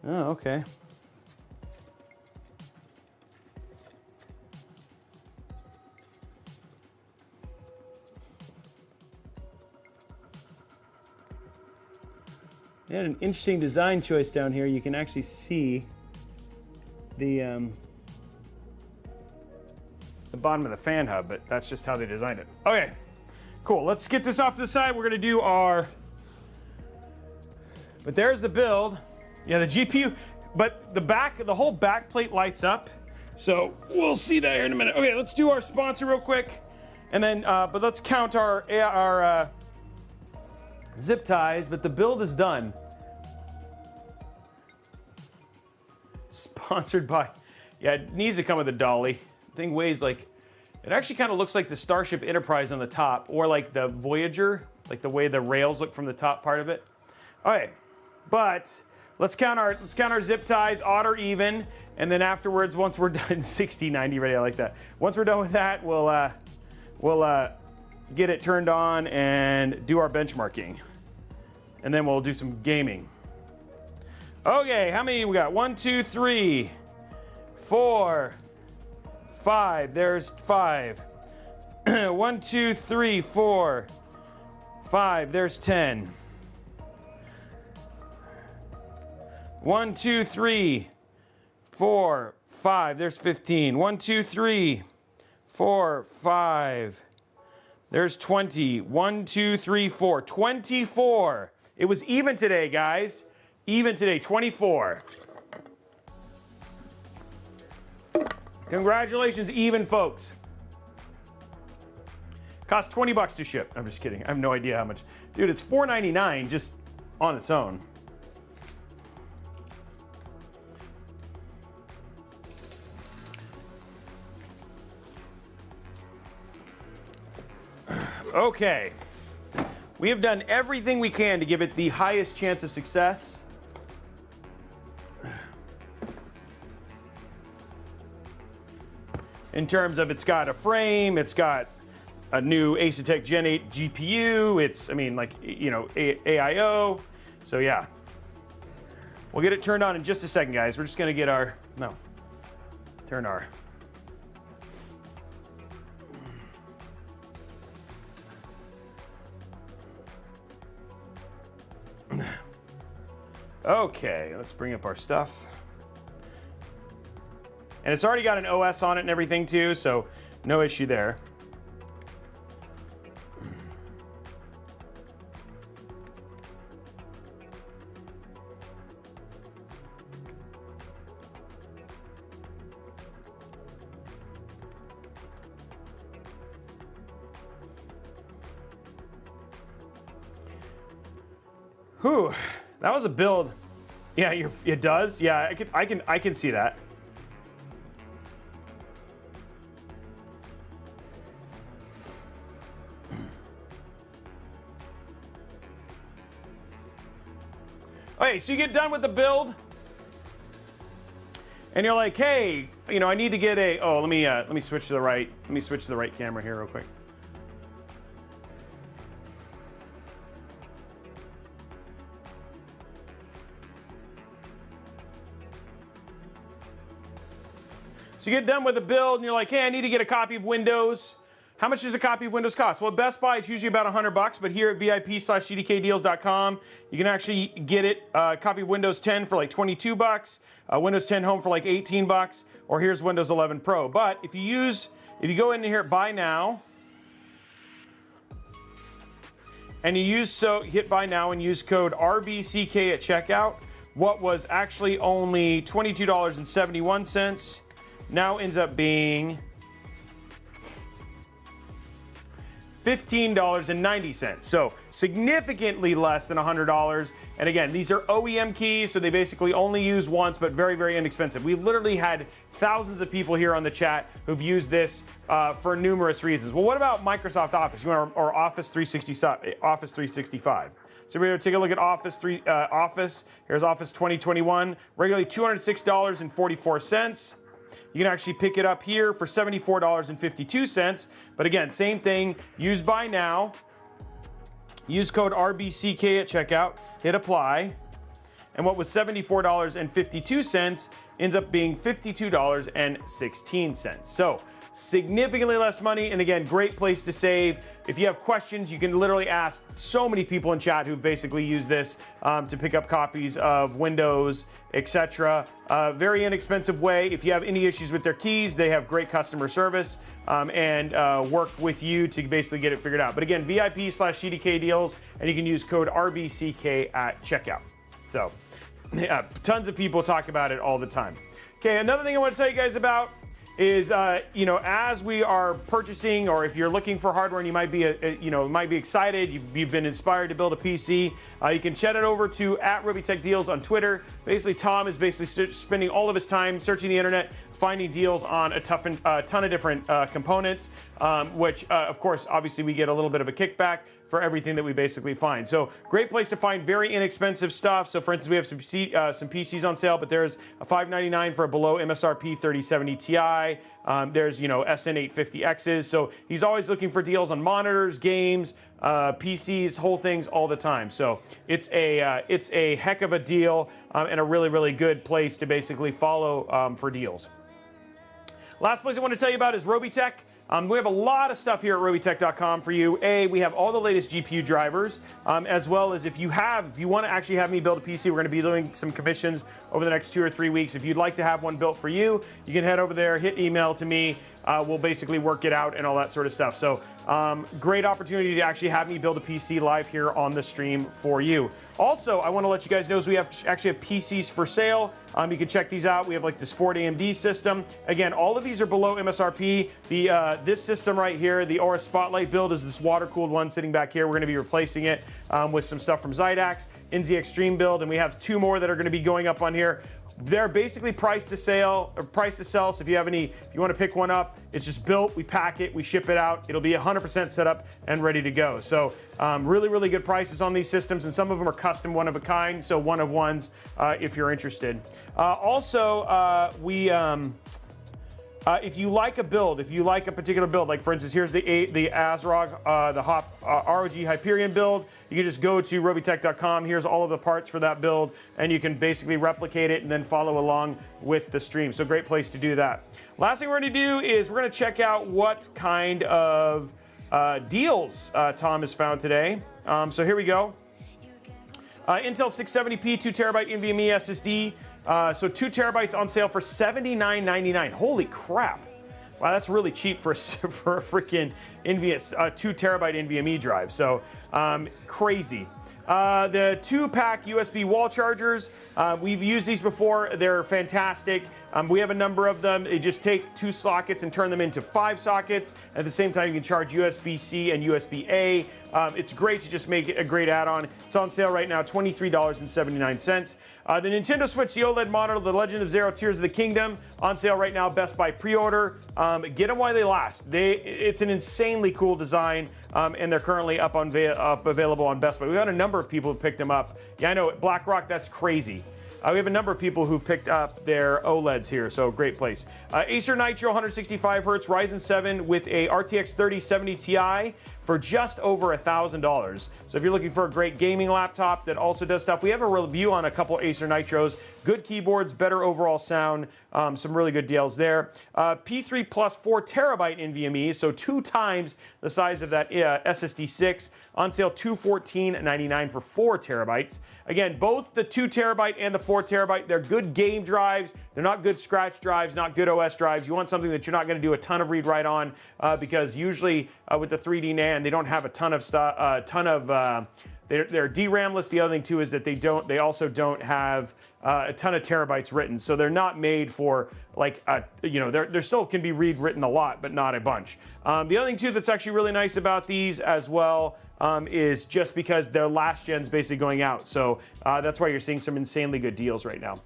Oh, okay. They had an interesting design choice down here. You can actually see the bottom of the fan hub, but that's just how they designed it. Okay, cool. Let's get this off to the side. We're gonna do our, but there's the build. Yeah, the GPU, but the whole back plate lights up. So we'll see that here in a minute. Okay, let's do our sponsor real quick, and then, but let's count our zip ties, but the build is done. Sponsored by, yeah, it needs to come with a dolly. The thing weighs like, it actually kind of looks like the Starship Enterprise on the top, or like the Voyager, like the way the rails look from the top part of it. All right, but let's count our zip ties, odd or even, and then afterwards, once we're done, 60, 90, ready, I like that. Once we're done with that, we'll get it turned on and do our benchmarking. And then we'll do some gaming. Okay, how many we got? 1, 2, 3, 4, 5. There's 5. 1, 2, 3, 4, 5. There's 10. 1, 2, 3, 4, 5. There's 15. 1, 2, 3, 4, 5. There's 20. 1, 2, 3, 4. 24. It was even today, guys. Even today, 24. Congratulations, even folks. Cost 20 bucks to ship. I'm just kidding. I have no idea how much. Dude, it's $4.99 just on its own. Okay. We have done everything we can to give it the highest chance of success. In terms of, it's got a frame, it's got a new ASUS Gen 8 GPU, it's, I mean, like, you know, AIO. So yeah, we'll get it turned on in just a second, guys. We're just gonna get our, turn our. Okay, let's bring up our stuff. And it's already got an OS on it and everything too, so no issue there. Whew, that was a build. Yeah, it does. Yeah, I can see that. Okay, so you get done with the build, and you're like, hey, you know, I need to get a. Oh, let me switch to the right. Let me switch to the right camera here real quick. So you get done with a build and you're like, hey, I need to get a copy of Windows. How much does a copy of Windows cost? Well, at Best Buy, it's usually about $100, but here at VIP/GDKdeals.com, you can actually get it, a copy of Windows 10 for like $22, Windows 10 Home for like $18, or here's Windows 11 Pro. But if you go in here at Buy Now, and hit Buy Now and use code RBCK at checkout, what was actually only $22.71 now ends up being $15.90. So significantly less than $100. And again, these are OEM keys, so they basically only use once, but very, very inexpensive. We've literally had thousands of people here on the chat who've used this for numerous reasons. Well, what about Microsoft Office or Office 365? So we're going to take a look at Office. Here's Office 2021, regularly $206.44. You can actually pick it up here for $74.52. But again, same thing, use Buy Now, use code RBCK at checkout, hit apply, and what was $74.52 ends up being $52.16. So significantly less money, and again, great place to save. If you have questions, you can literally ask so many people in chat who basically use this to pick up copies of Windows, etc. Very inexpensive way. If you have any issues with their keys, they have great customer service and work with you to basically get it figured out. But again, VIP/CDK deals, and you can use code RBCK at checkout. So yeah, tons of people talk about it all the time. Okay, another thing I want to tell you guys about is, as we are purchasing, or if you're looking for hardware and you might be, excited, you've been inspired to build a PC, you can chat it over to @Robeytech Deals on Twitter. Basically, Tom is basically spending all of his time searching the internet, finding deals on a ton of different components, which, of course, obviously we get a little bit of a kickback for everything that we basically find. So great place to find very inexpensive stuff. So for instance, we have some PCs on sale, but there's a $599 for a below MSRP 3070 Ti. There's, SN850Xs. So he's always looking for deals on monitors, games, PCs, whole things all the time. So it's a heck of a deal and a really, really good place to basically follow for deals. Last place I want to tell you about is Robeytech. We have a lot of stuff here at Robeytech.com for you. We have all the latest GPU drivers, as well as if you want to actually have me build a PC, we're going to be doing some commissions over the next 2 or 3 weeks. If you'd like to have one built for you, you can head over there, hit email to me. We'll basically work it out and all that sort of stuff. So great opportunity to actually have me build a PC live here on the stream for you. Also, I want to let you guys know we actually have PCs for sale. You can check these out. We have like this Ford AMD system. Again, all of these are below MSRP. This system right here, the Aura Spotlight build, is this water-cooled one sitting back here. We're going to be replacing it with some stuff from Zydax, NZ Extreme build, and we have 2 more that are going to be going up on here. They're basically price to sell. So if you want to pick one up, it's just built, we pack it, we ship it out. It'll be 100% set up and ready to go. So really, really good prices on these systems, and some of them are custom, one of a kind, so one of ones if you're interested. If you like a build, if you like a particular build, like for instance, here's the ASUS ROG, ROG Hyperion build. You can just go to Robeytech.com. Here's all of the parts for that build, and you can basically replicate it and then follow along with the stream. So great place to do that. Last thing we're going to do is we're going to check out what kind of deals Tom has found today. So here we go. Intel 670p 2TB NVMe SSD. So 2 terabytes on sale for $79.99. Holy crap. Wow, that's really cheap for a freaking 2 terabyte NVMe drive. So crazy. The 2-pack USB wall chargers, we've used these before. They're fantastic. We have a number of them. They just take 2 sockets and turn them into 5 sockets. At the same time, you can charge USB-C and USB-A. It's great to just make it a great add-on. It's on sale right now, $23.79. The Nintendo Switch, the OLED monitor, The Legend of Zelda Tears of the Kingdom, on sale right now, Best Buy pre-order. Get them while they last. It's an insanely cool design, and they're currently up available on Best Buy. We've had a number of people who picked them up. Yeah, I know, BlackRock, that's crazy. We have a number of people who've picked up their OLEDs here, so great place. Acer Nitro 165Hz Ryzen 7 with a RTX 3070 Ti for just over $1,000. So if you're looking for a great gaming laptop that also does stuff, we have a review on a couple Acer Nitros good keyboards, better overall sound, some really good deals there. P3 Plus 4 terabyte NVMe, so 2 times the size of that SSD 6, on sale $214.99 for 4 terabytes. Again, both the 2 terabyte and the 4 terabyte, they're good game drives. They're not good scratch drives, not good OS drives. You want something that you're not going to do a ton of read-write on, because usually with the 3D NAND, they don't have a ton of stuff, they're DRAMless. The other thing too is that they also don't have a ton of terabytes written, so they're not made for like there still can be written a lot, but not a bunch. The other thing too that's actually really nice about these as well is just because their last gen's basically going out, so that's why you're seeing some insanely good deals right now.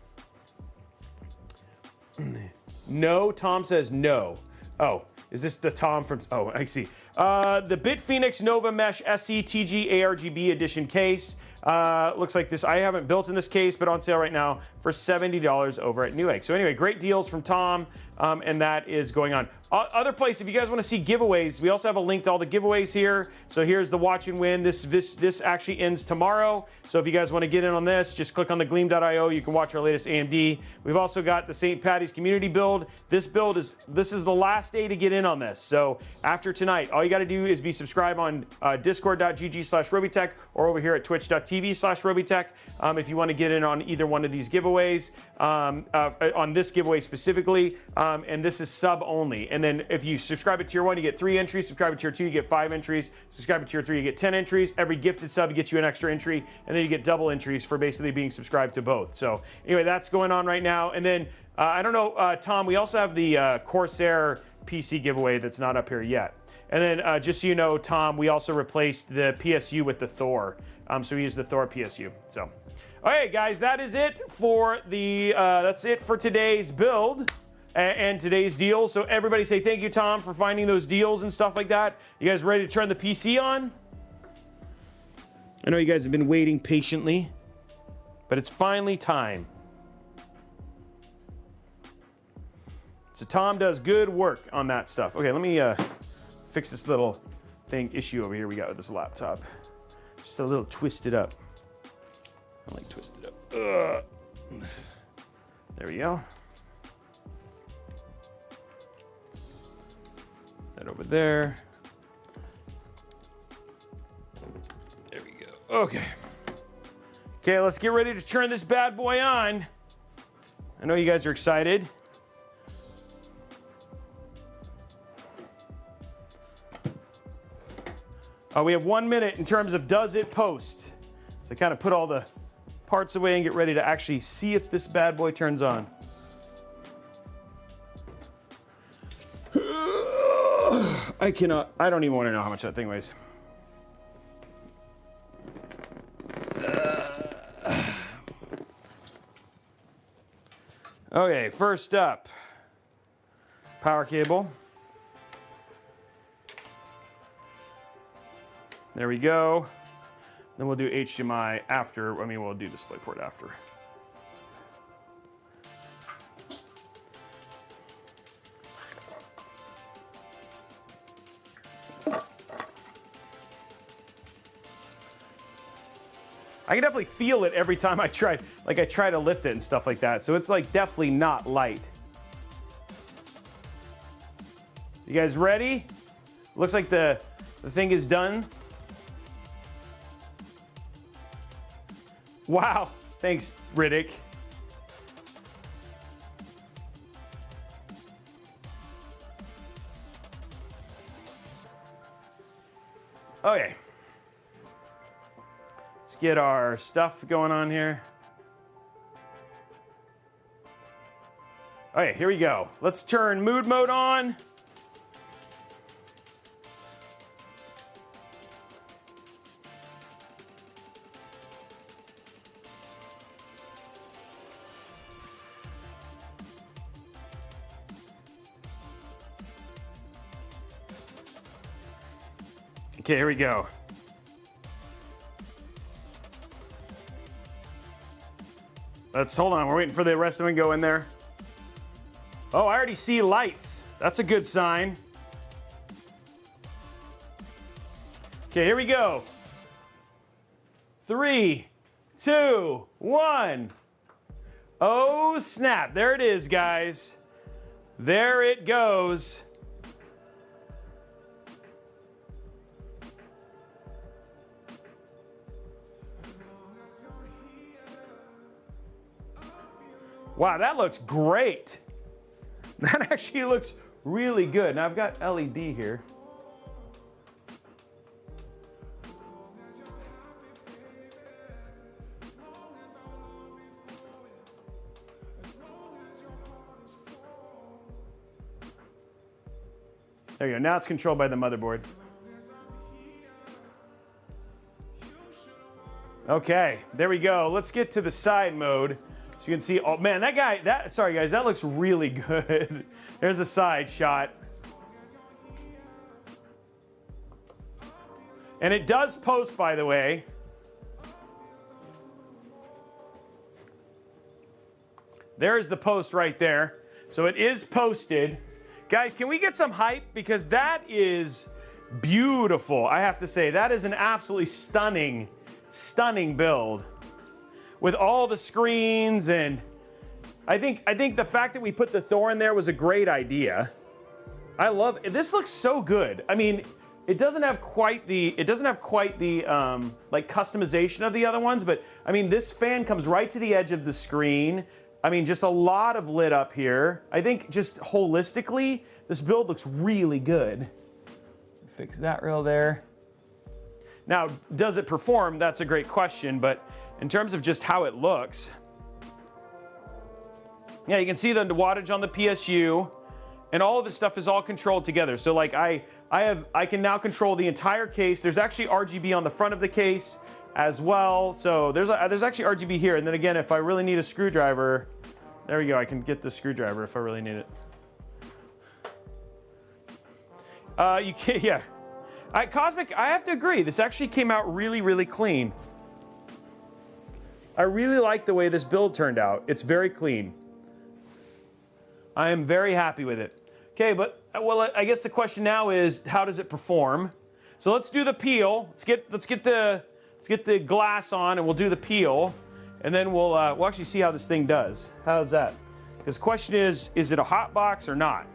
No, Tom says no. Oh, is this the Tom from? Oh, I see. The BitPhoenix Nova Mesh SE TG ARGB edition case. Looks like this. I haven't built in this case, but on sale right now for $70 over at Newegg. So anyway, great deals from Tom, and that is going on. Other place, if you guys want to see giveaways, we also have a link to all the giveaways here. So here's the watch and win. This actually ends tomorrow. So if you guys want to get in on this, just click on the gleam.io. You can watch our latest AMD. We've also got the St. Patty's community build. This is the last day to get in on this. So after tonight, all you got to do is be subscribed on discord.gg/Robeytech or over here at twitch.tv/Robeytech if you want to get in on either one of these giveaways, on this giveaway specifically, and this is sub only. And then if you subscribe at tier 1, you get 3 entries. Subscribe at tier 2, you get 5 entries. Subscribe at tier 3, you get 10 entries. Every gifted sub gets you an extra entry, and then you get double entries for basically being subscribed to both. So anyway, that's going on right now. And then I don't know, Tom, we also have the Corsair PC giveaway that's not up here yet. And then just so you know, Tom, we also replaced the PSU with the Thor. So we use the Thor PSU. So, okay, guys, that is it for that's it for today's build and today's deals. So everybody say thank you, Tom, for finding those deals and stuff like that. You guys ready to turn the PC on? I know you guys have been waiting patiently, but it's finally time. So Tom does good work on that stuff. Okay, let me fix this little issue over here we got with this laptop. Just a little twisted up. I like twisted up. There we go. That over there. There we go. Okay. Okay, let's get ready to turn this bad boy on. I know you guys are excited. We have 1 minute in terms of does it post. So I kind of put all the parts away and get ready to actually see if this bad boy turns on. I don't even want to know how much that thing weighs. Okay, first up, power cable. There we go. Then we'll do HDMI after. We'll do DisplayPort after. I can definitely feel it every time I try to lift it and stuff like that. So it's like definitely not light. You guys ready? Looks like the thing is done. Wow, thanks, Riddick. Okay. Let's get our stuff going on here. Okay, here we go. Let's turn mood mode on. Okay, here we go. Hold on, we're waiting for the rest of them to go in there. Oh, I already see lights. That's a good sign. Okay, here we go. 3, 2, 1. Oh, snap. There it is, guys. There it goes. Wow, that looks great. That actually looks really good. Now I've got LED here. There you go. Now it's controlled by the motherboard. Okay, there we go. Let's get to the side mode. So you can see, oh man, sorry guys, that looks really good. There's a side shot. And it does post, by the way. There's the post right there. So it is posted. Guys, can we get some hype? Because that is beautiful. I have to say, that is an absolutely stunning, stunning build. With all the screens, and I think the fact that we put the Thor in there was a great idea. I love it. This looks so good. I mean, it doesn't have quite the like customization of the other ones, but I mean, this fan comes right to the edge of the screen. I mean, just a lot of lit up here. I think just holistically, this build looks really good. Fix that rail there. Now, does it perform? That's a great question, but in terms of just how it looks, yeah, you can see the wattage on the PSU, and all of this stuff is all controlled together. So like I can now control the entire case. There's actually RGB on the front of the case as well. So there's actually RGB here. And then again, if I really need a screwdriver, there we go. I can get the screwdriver if I really need it. You can't, yeah. Cosmic, I have to agree. This actually came out really, really clean. I really like the way this build turned out. It's very clean. I am very happy with it. Okay, but well, I guess the question now is, how does it perform? So let's do the peel. Let's get the glass on, and we'll do the peel, and then we'll actually see how this thing does. How's that? Because the question is it a hot box or not?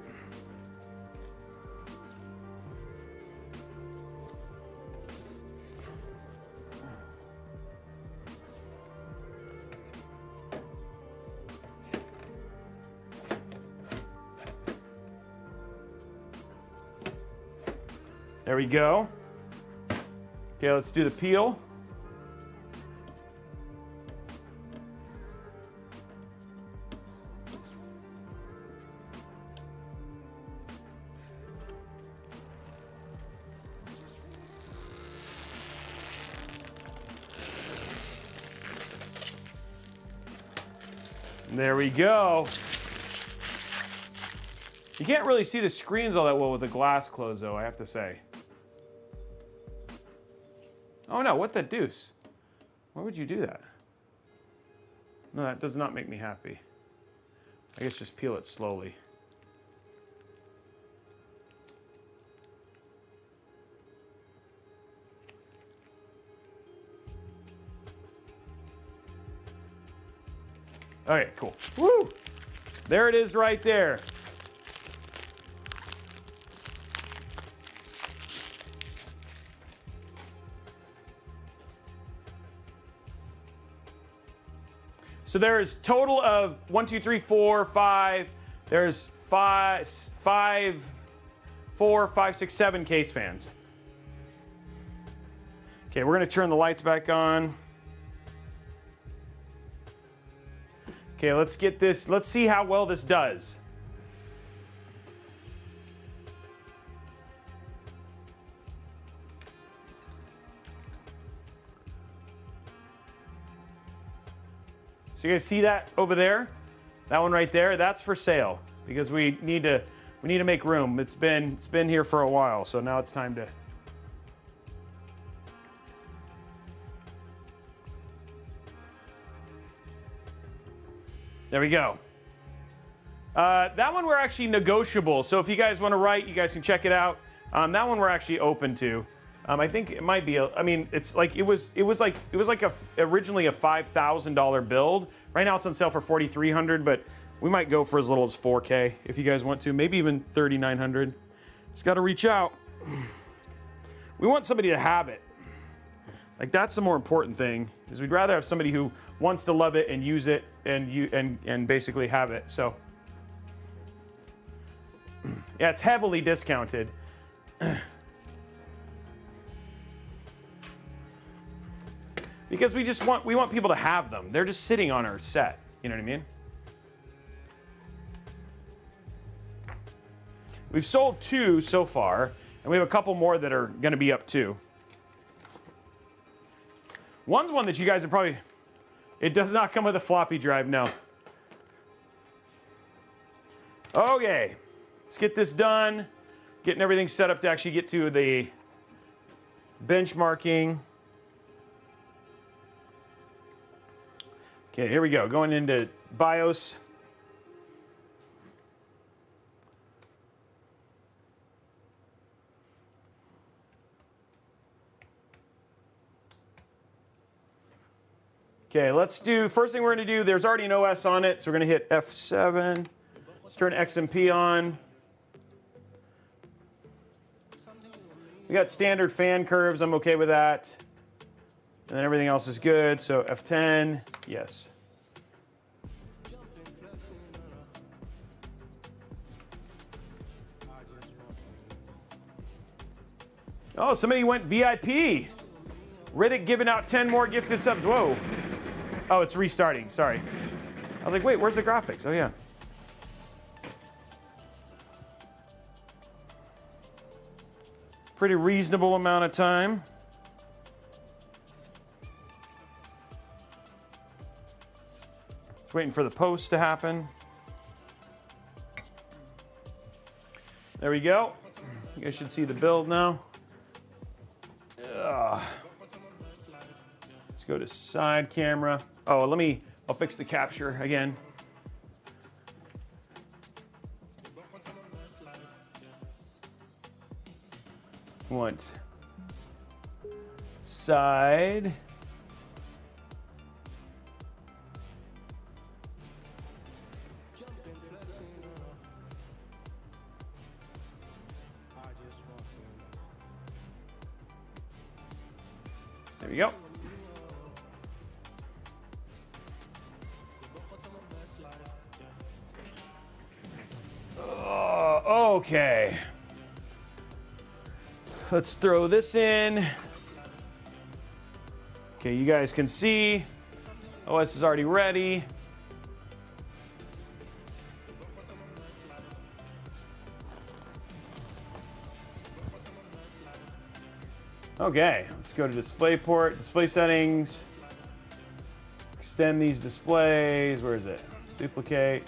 There we go. Okay, let's do the peel. There we go. You can't really see the screens all that well with the glass closed, though, I have to say. Oh no, what the deuce? Why would you do that? No, that does not make me happy. I guess just peel it slowly. Okay, cool. Woo! There it is right there. So there's total of 1, 2, 3, 4, 5. There's 4, 5, 6, 7 case fans. Okay, we're gonna turn the lights back on. Okay, let's get this. Let's see how well this does. So you guys see that over there? That one right there, that's for sale because we need to make room. It's been here for a while, so now it's time to. There we go. That one we're actually negotiable. So if you guys want to write, you guys can check it out. That one we're actually open to. I think it might be. I mean, it's like it was like originally a $5,000 build. Right now it's on sale for $4,300, but we might go for as little as 4K if you guys want to. Maybe even 3,900. Just got to reach out. We want somebody to have it. Like, that's the more important thing. Is we'd rather have somebody who wants to love it and use it and basically have it. So yeah, it's heavily discounted. Because we want people to have them. They're just sitting on our set. You know what I mean? We've sold 2 so far, and we have a couple more that are going to be up too. One's one that you guys have probably... It does not come with a floppy drive, no. Okay, let's get this done. Getting everything set up to actually get to the benchmarking. Okay, here we go. Going into BIOS. Okay, let's do, first thing we're going to do, there's already an OS on it, so we're going to hit F7. Let's turn XMP on. We got standard fan curves, I'm okay with that. And then everything else is good, so F10, yes. Oh, somebody went VIP. Riddick giving out 10 more gifted subs, whoa. Oh, it's restarting, sorry. I was like, wait, where's the graphics? Oh, yeah. Pretty reasonable amount of time. Just waiting for the post to happen. There we go. You guys should see the build now. Let's go to side camera. Oh, I'll fix the capture again. Want side. There we go. Okay. Let's throw this in. Okay, you guys can see OS is already ready. Okay, let's go to display port, display settings. Extend these displays. Where is it? Duplicate.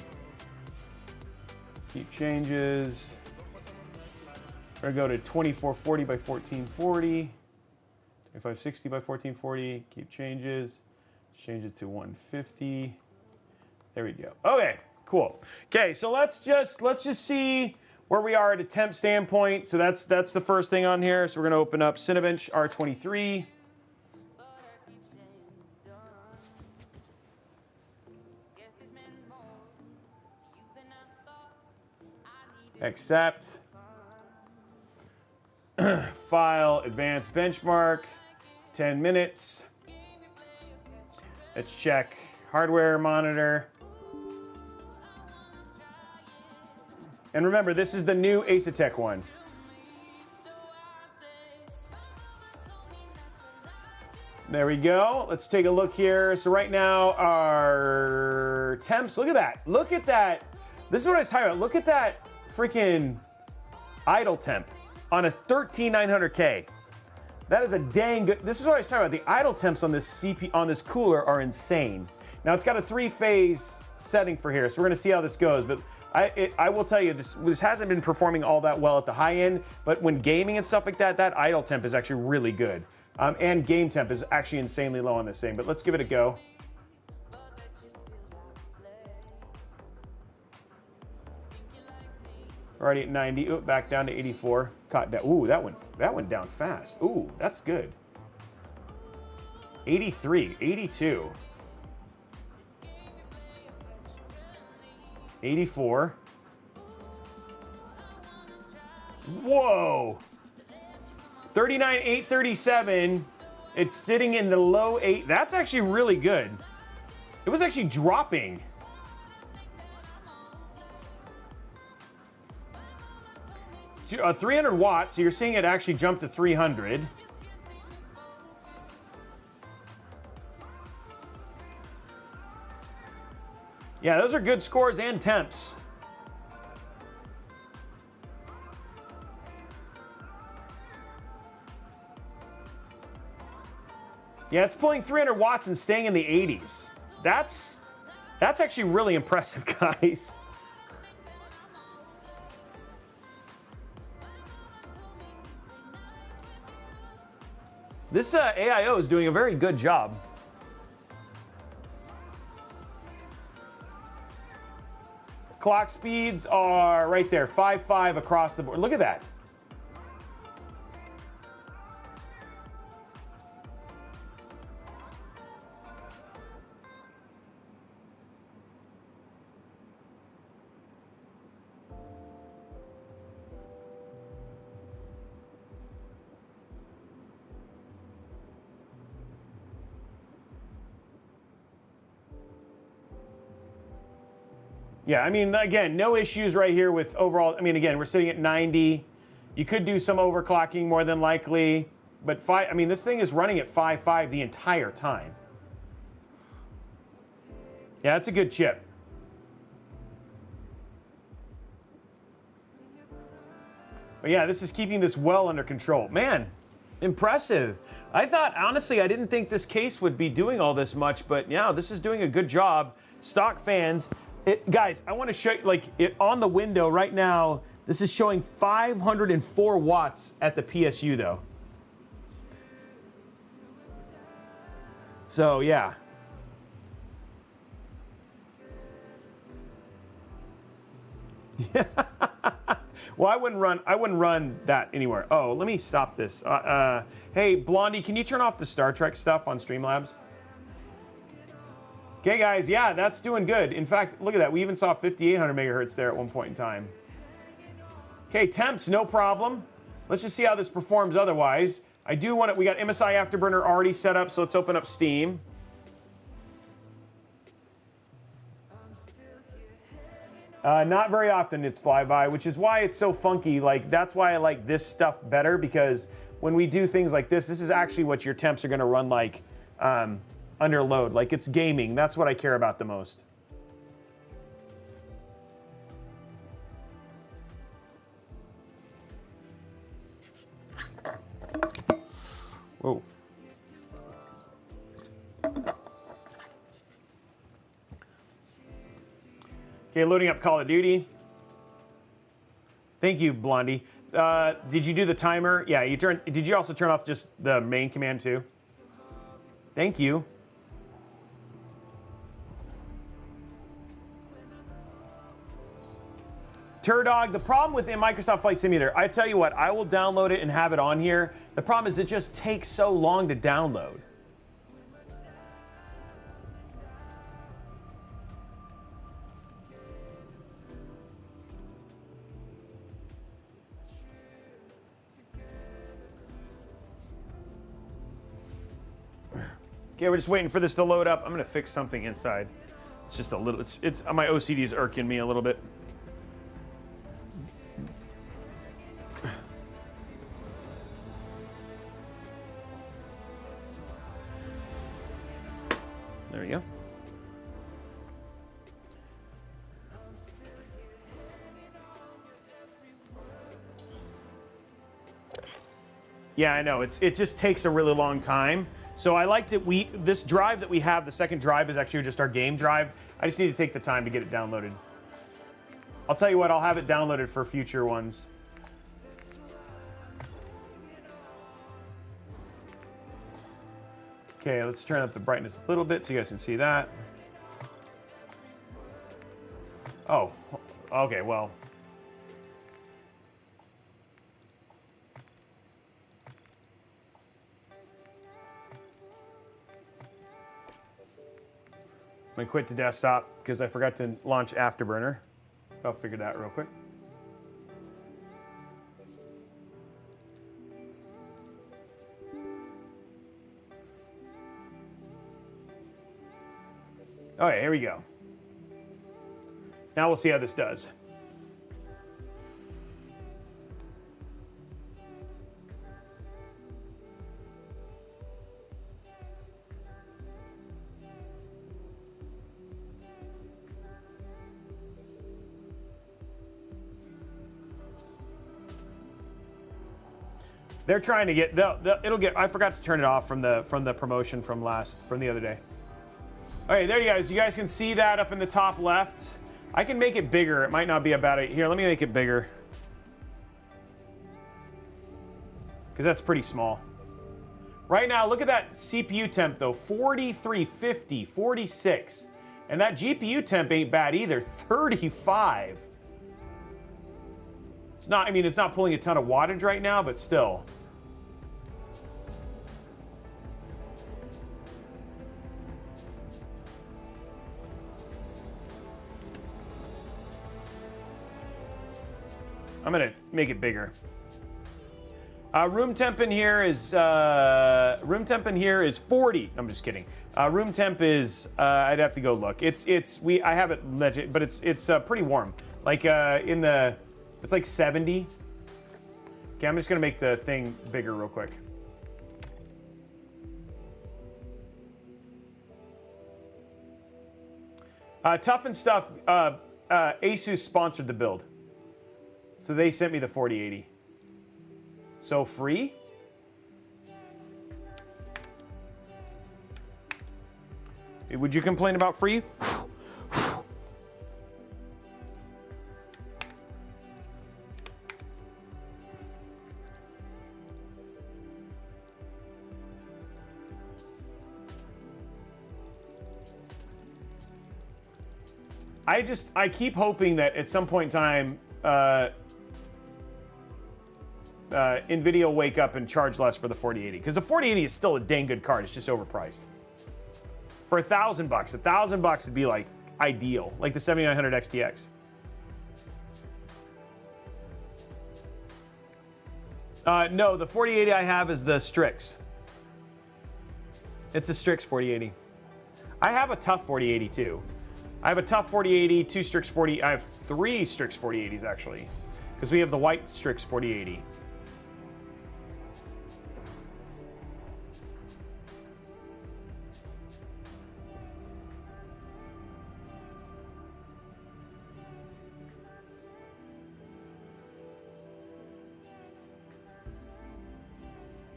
Keep changes. We're gonna go to 2440 by 1440, 2560 by 1440. Keep changes. Change it to 150. There we go. Okay, cool. Okay, so let's just see where we are at a temp standpoint. So that's the first thing on here. So we're gonna open up Cinebench R23. Accept. File, advanced benchmark, 10 minutes. Let's check hardware monitor. And remember, this is the new ASUS one. There we go. Let's take a look here. So right now our temps, look at that. Look at that. This is what I was talking about. Look at that freaking idle temp on a 13900K. That is a dang good. This is what I was talking about. The idle temps on this on this cooler are insane. Now it's got a 3-phase setting for here, so we're gonna see how this goes. But I will tell you, this hasn't been performing all that well at the high end, but when gaming and stuff like that, that idle temp is actually really good. And game temp is actually insanely low on this thing, but let's give it a go. Already at 90. Ooh, back down to 84. Caught down. Ooh, that went down fast. Ooh, that's good. 83, 82. 84. Whoa. 39, 837. It's sitting in the low 8. That's actually really good. It was actually dropping. Uh, 300 watts, so you're seeing it actually jump to 300. Yeah, those are good scores and temps. Yeah, it's pulling 300 watts and staying in the 80s. That's actually really impressive, guys. This AIO is doing a very good job. Clock speeds are right there, 5.5 across the board. Look at that. Yeah, I mean, again, no issues right here with overall. I mean, again, we're sitting at 90. You could do some overclocking more than likely, but I mean, this thing is running at 5.5 the entire time. Yeah, it's a good chip. But yeah, this is keeping this well under control. Man, impressive. I thought, honestly, I didn't think this case would be doing all this much, but yeah, this is doing a good job. Stock fans. Guys, I want to show you, like, it on the window right now. This is showing 504 watts at the PSU, though. So, yeah. Well, I wouldn't run that anywhere. Oh, let me stop this. Hey, Blondie, can you turn off the Star Trek stuff on Streamlabs? Okay, guys, yeah, that's doing good. In fact, look at that. We even saw 5,800 megahertz there at one point in time. Okay, temps, no problem. Let's just see how this performs otherwise. I do want it. We got MSI Afterburner already set up, so let's open up Steam. Not very often it's flyby, which is why it's so funky. Like, that's why I like this stuff better, because when we do things like this is actually what your temps are going to run like. Under load, like it's gaming. That's what I care about the most. Whoa. Okay, loading up Call of Duty. Thank you, Blondie. Did you do the timer? Yeah, did you also turn off just the main command too? Thank you. Turdog, the problem with Microsoft Flight Simulator, I tell you what, I will download it and have it on here. The problem is it just takes so long to download. Okay, we're just waiting for this to load up. I'm gonna fix something inside. It's just a little, it's my OCD is irking me a little bit. There we go. Yeah, I know. It just takes a really long time. So I liked it. This drive that we have, the second drive, is actually just our game drive. I just need to take the time to get it downloaded. I'll tell you what, I'll have it downloaded for future ones. Okay, let's turn up the brightness a little bit so you guys can see that. Oh, okay, well. I'm gonna quit the desktop because I forgot to launch Afterburner. I'll figure that real quick. Okay, here we go. Now we'll see how this does. They're trying to get, it'll get, I forgot to turn it off from the promotion from the other day. Okay, there you guys. You guys can see that up in the top left. I can make it bigger. It might not be about it. Here, let me make it bigger. Because that's pretty small. Right now, look at that CPU temp though, 43, 50, 46. And that GPU temp ain't bad either, 35. It's not, I mean, it's not pulling a ton of wattage right now, but still. I'm gonna make it bigger. Room temp in here is 40. I'm just kidding. Room temp is I'd have to go look. I have it legit, but it's pretty warm. Like it's like 70. Okay, I'm just gonna make the thing bigger real quick. Tough and Stuff. ASUS sponsored the build. So they sent me the 4080. So free? Would you complain about free? I keep hoping that at some point in time, NVIDIA will wake up and charge less for the 4080, because the 4080 is still a dang good card. It's just overpriced. For $1,000, $1,000 would be like ideal, like the 7900 XTX. No, the 4080 I have is the Strix. It's a Strix 4080. I have a tough 4080 too. I have a tough 4080, two Strix 40. I have 3 Strix 4080s actually, because we have the white Strix 4080.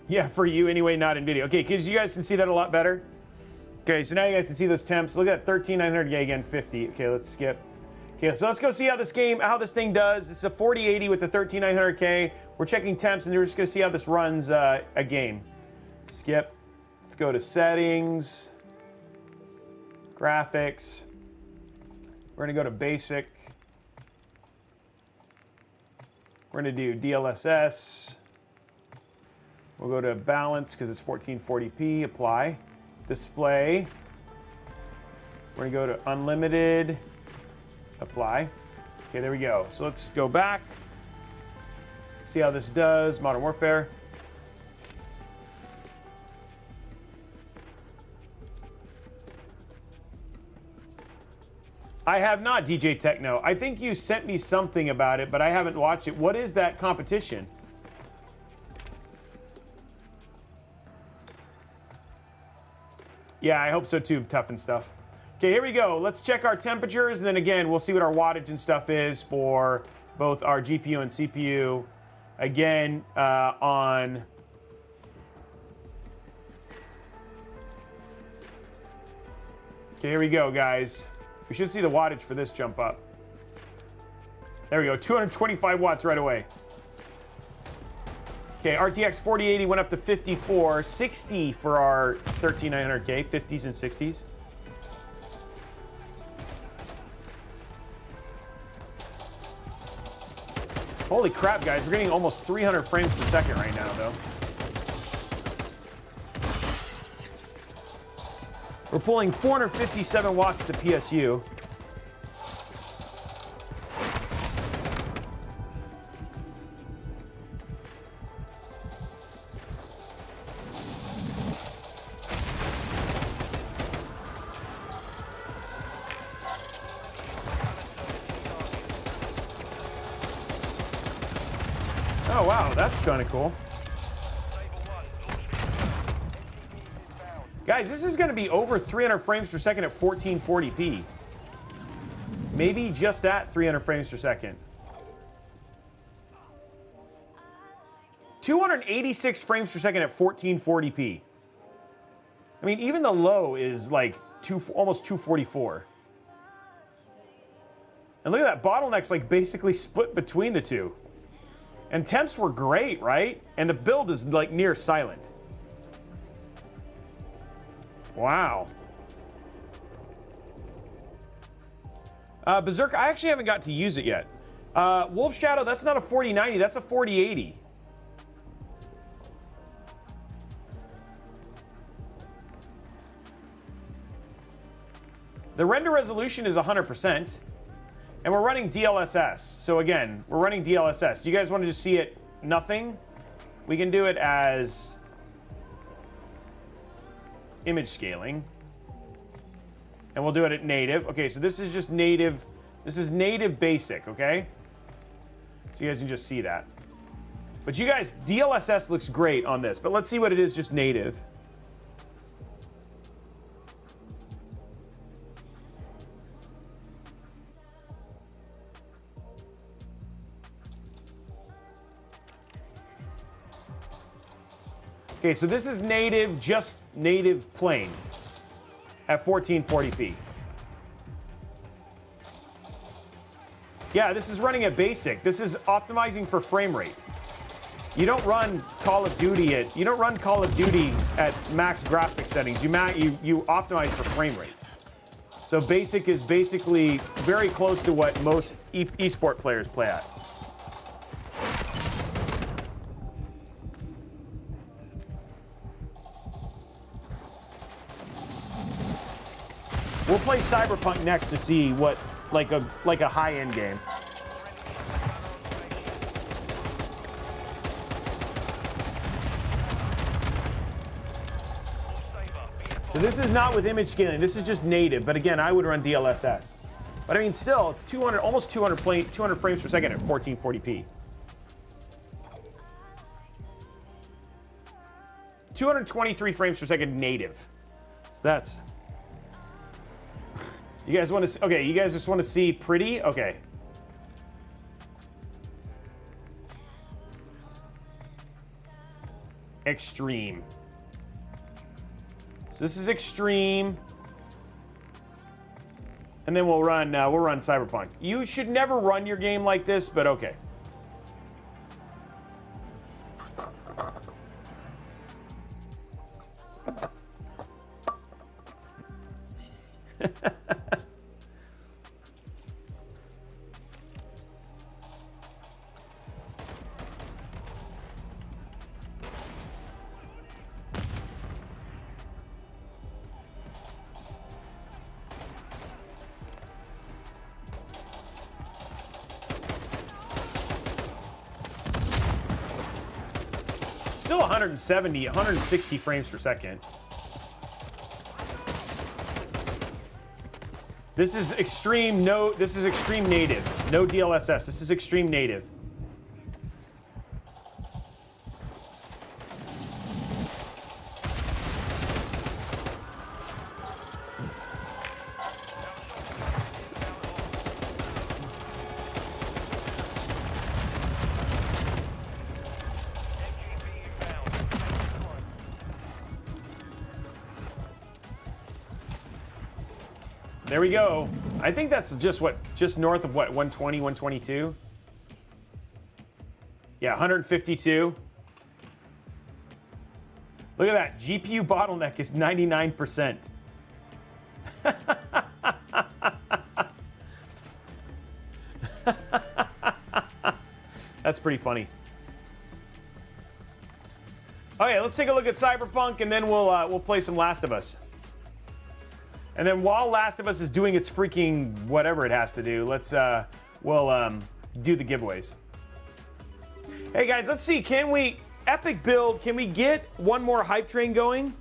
Yeah, for you anyway, not in video. Okay, because you guys can see that a lot better. Okay, so now you guys can see those temps. Look at that 13900, yeah, again, 50. Okay, let's skip. Okay, so let's go see how this thing does. This is a 4080 with a 13900K. We're checking temps, and we're just gonna see how this runs a game. Skip. Let's go to settings, graphics. We're gonna go to basic. We're gonna do DLSS. We'll go to balance because it's 1440p, apply. Display. We're gonna go to unlimited, apply. Okay, there we go. So let's go back. See how this does, Modern Warfare. I have not, DJ Techno. I think you sent me something about it, but I haven't watched it. What is that competition? Yeah, I hope so too, Tough and Stuff. Okay, here we go. Let's check our temperatures, and then again, we'll see what our wattage and stuff is for both our GPU and CPU. Again, on... Okay, here we go, guys. We should see the wattage for this jump up. There we go, 225 watts right away. Okay, RTX 4080 went up to 54, 60 for our 13900K, 50s and 60s. Holy crap, guys, we're getting almost 300 frames per second right now, though. We're pulling 457 watts to PSU. Oh wow, that's kind of cool. Guys, this is going to be over 300 frames per second at 1440p. Maybe just at 300 frames per second. 286 frames per second at 1440p. I mean, even the low is like almost 244. And look at that, bottleneck's like basically split between the two. And temps were great, right? And the build is like near silent. Wow. Berserk, I actually haven't got to use it yet. Wolf Shadow, that's not a 4090, that's a 4080. The render resolution is 100%. And we're running DLSS. So again, we're running DLSS. You guys want to just see it nothing? We can do it as image scaling. And we'll do it at native. Okay, so this is just native. This is native basic, okay? So you guys can just see that. But you guys, DLSS looks great on this. But let's see what it is just native. Okay, so this is native, just native plain at 1440p. Yeah, this is running at basic. This is optimizing for frame rate. You don't run Call of Duty at max graphic settings. You optimize for frame rate. So basic is basically very close to what most esport players play at. We'll play Cyberpunk next to see what, like a high-end game. So this is not with image scaling. This is just native. But again, I would run DLSS. But I mean, still, it's 200, almost 200 frames per second at 1440p. 223 frames per second native. So that's. You guys want to? Okay, you guys just want to see pretty? Okay. Extreme. So this is extreme. And then we'll run Cyberpunk. You should never run your game like this, but okay. Still 170, 160 frames per second. This is extreme this is extreme native. No DLSS. This is extreme native. There we go. I think that's just north of what, 120, 122? Yeah, 152. Look at that. GPU bottleneck is 99%. That's pretty funny. Okay, let's take a look at Cyberpunk and then we'll play some Last of Us. And then while Last of Us is doing its freaking whatever it has to do, we'll do the giveaways. Hey guys, let's see. Epic build, can we get one more hype train going?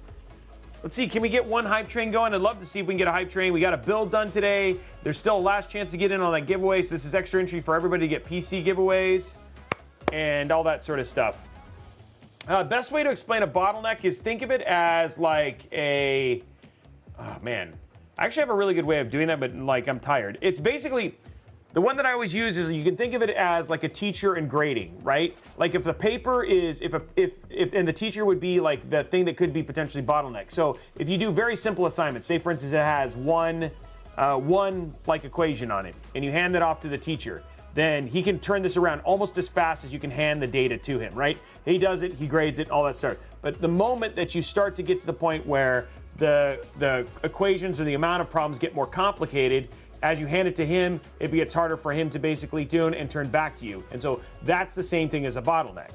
Let's see, can we get one hype train going? I'd love to see if we can get a hype train. We got a build done today. There's still a last chance to get in on that giveaway, so this is extra entry for everybody to get PC giveaways and all that sort of stuff. Best way to explain a bottleneck is think of it as like a... Oh, man. I actually have a really good way of doing that, but like I'm tired. It's basically... The one that I always use is you can think of it as like a teacher and grading, right? Like if the paper is, and the teacher would be like the thing that could be potentially bottleneck. So if you do very simple assignments, say for instance it has one like equation on it, and you hand that off to the teacher, then he can turn this around almost as fast as you can hand the data to him, right? He does it, he grades it, all that stuff. But the moment that you start to get to the point where the equations or the amount of problems get more complicated, as you hand it to him, it gets harder for him to basically tune and turn back to you. And so that's the same thing as a bottleneck.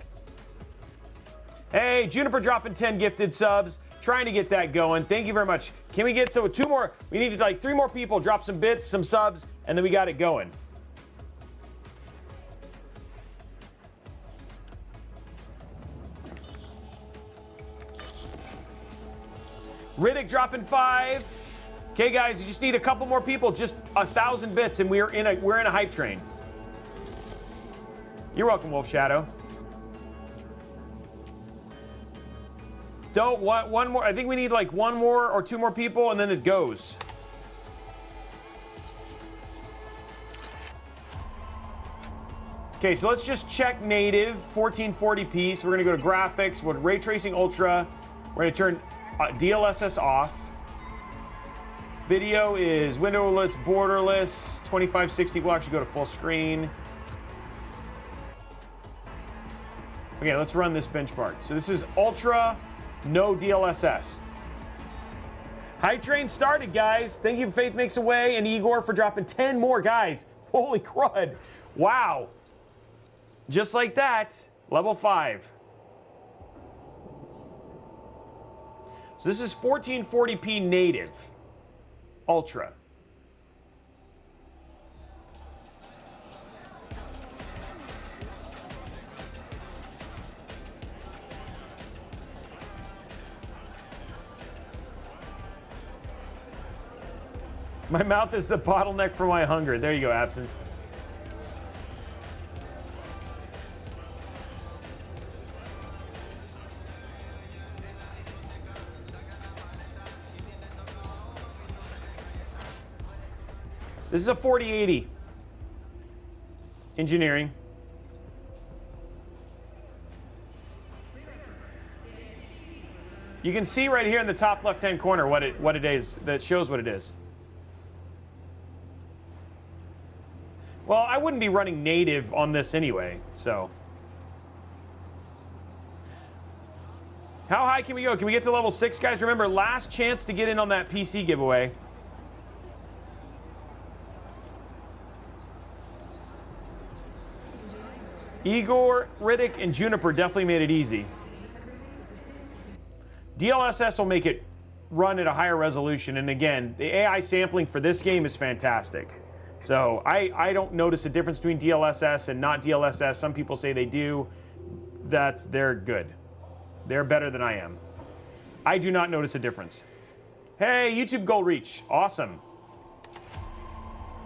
Hey, Juniper dropping 10 gifted subs. Trying to get that going. Thank you very much. Can we get, so 2 more, we need like 3 more people, drop some bits, some subs, and then we got it going. Riddick dropping 5. Okay, guys, you just need a couple more people, just 1,000 bits, and we're in a hype train. You're welcome, Wolf Shadow. Don't want one more. I think we need like 1 more or 2 more people, and then it goes. Okay, so let's just check native 1440p. So we're gonna go to graphics. We're ray tracing ultra. We're gonna turn DLSS off. Video is windowless, borderless, 2560. We'll actually go to full screen. Okay, let's run this benchmark. So this is ultra, no DLSS. Hype train started, guys. Thank you, Faith Makes a Way, and Igor for dropping 10 more, guys. Holy crud. Wow. Just like that, level 5. So this is 1440p native. Ultra. My mouth is the bottleneck for my hunger. There you go, Absence. This is a 4080 engineering. You can see right here in the top left-hand corner what it is, that shows what it is. Well, I wouldn't be running native on this anyway, so. How high can we go? Can we get to level 6, guys? Remember, last chance to get in on that PC giveaway. Igor, Riddick, and Juniper definitely made it easy. DLSS will make it run at a higher resolution, and again, the AI sampling for this game is fantastic. So I don't notice a difference between DLSS and not DLSS. Some people say they do. They're good. They're better than I am. I do not notice a difference. Hey, YouTube goal reach. Awesome.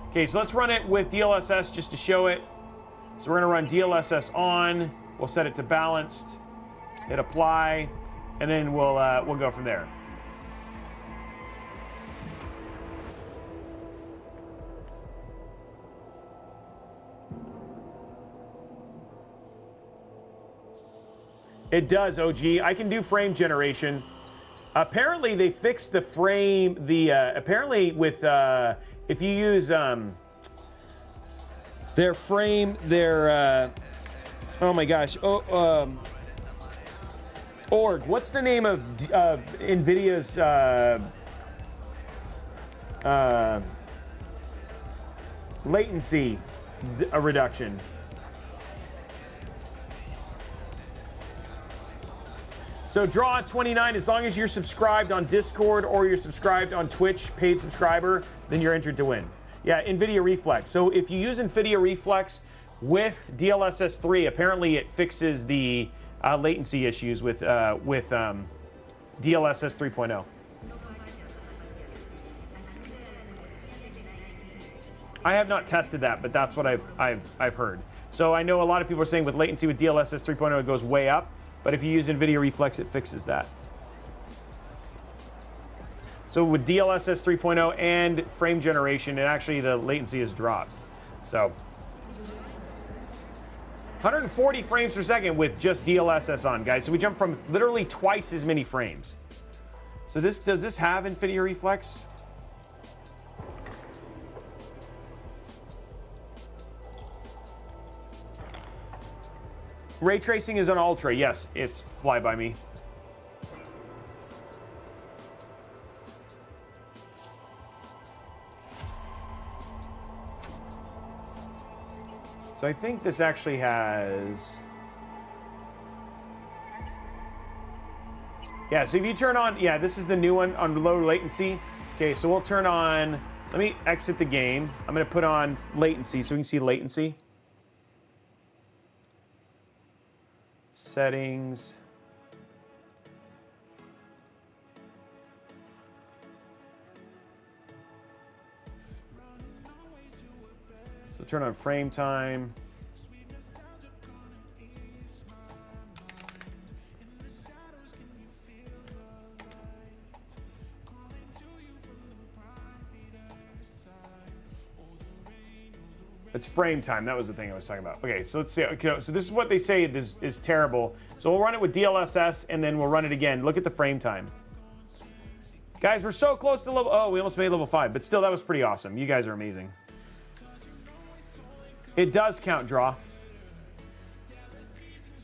Okay, so let's run it with DLSS just to show it. So we're gonna run DLSS on. We'll set it to balanced. Hit apply, and then we'll go from there. It does, OG. I can do frame generation. Apparently, they fixed the frame. Apparently, with if you use their frame, oh my gosh, org. What's the name of NVIDIA's latency reduction? So draw 29, as long as you're subscribed on Discord or you're subscribed on Twitch, paid subscriber, then you're entered to win. Yeah, NVIDIA Reflex. So if you use NVIDIA Reflex with DLSS 3, apparently it fixes the latency issues with DLSS 3.0. I have not tested that, but that's what I've heard. So I know a lot of people are saying with latency with DLSS 3.0 it goes way up, but if you use NVIDIA Reflex it fixes that. So with DLSS 3.0 and frame generation, actually the latency has dropped. So 140 frames per second with just DLSS on, guys. So we jump from literally twice as many frames. So does this have NVIDIA Reflex? Ray tracing is on Ultra. Yes, it's fly by me. So I think this actually has... Yeah, so if you turn on... Yeah, this is the new one on low latency. Okay, so we'll turn on... Let me exit the game. I'm going to put on latency so we can see latency. Settings. So turn on frame time. It's frame time. That was the thing I was talking about. Okay, so let's see. Okay, so this is what they say is terrible. So we'll run it with DLSS, and then we'll run it again. Look at the frame time. Guys, we're so close to level... Oh, we almost made level 5. But still, that was pretty awesome. You guys are amazing. It does count draw.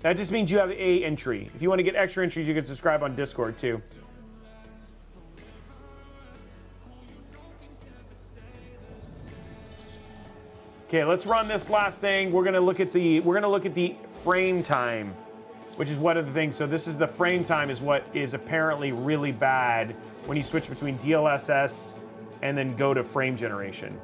That just means you have a entry. If you want to get extra entries, you can subscribe on Discord, too. Okay, let's run this last thing. We're gonna look at the frame time, which is one of the things. So this is the frame time is what is apparently really bad when you switch between DLSS and then go to frame generation.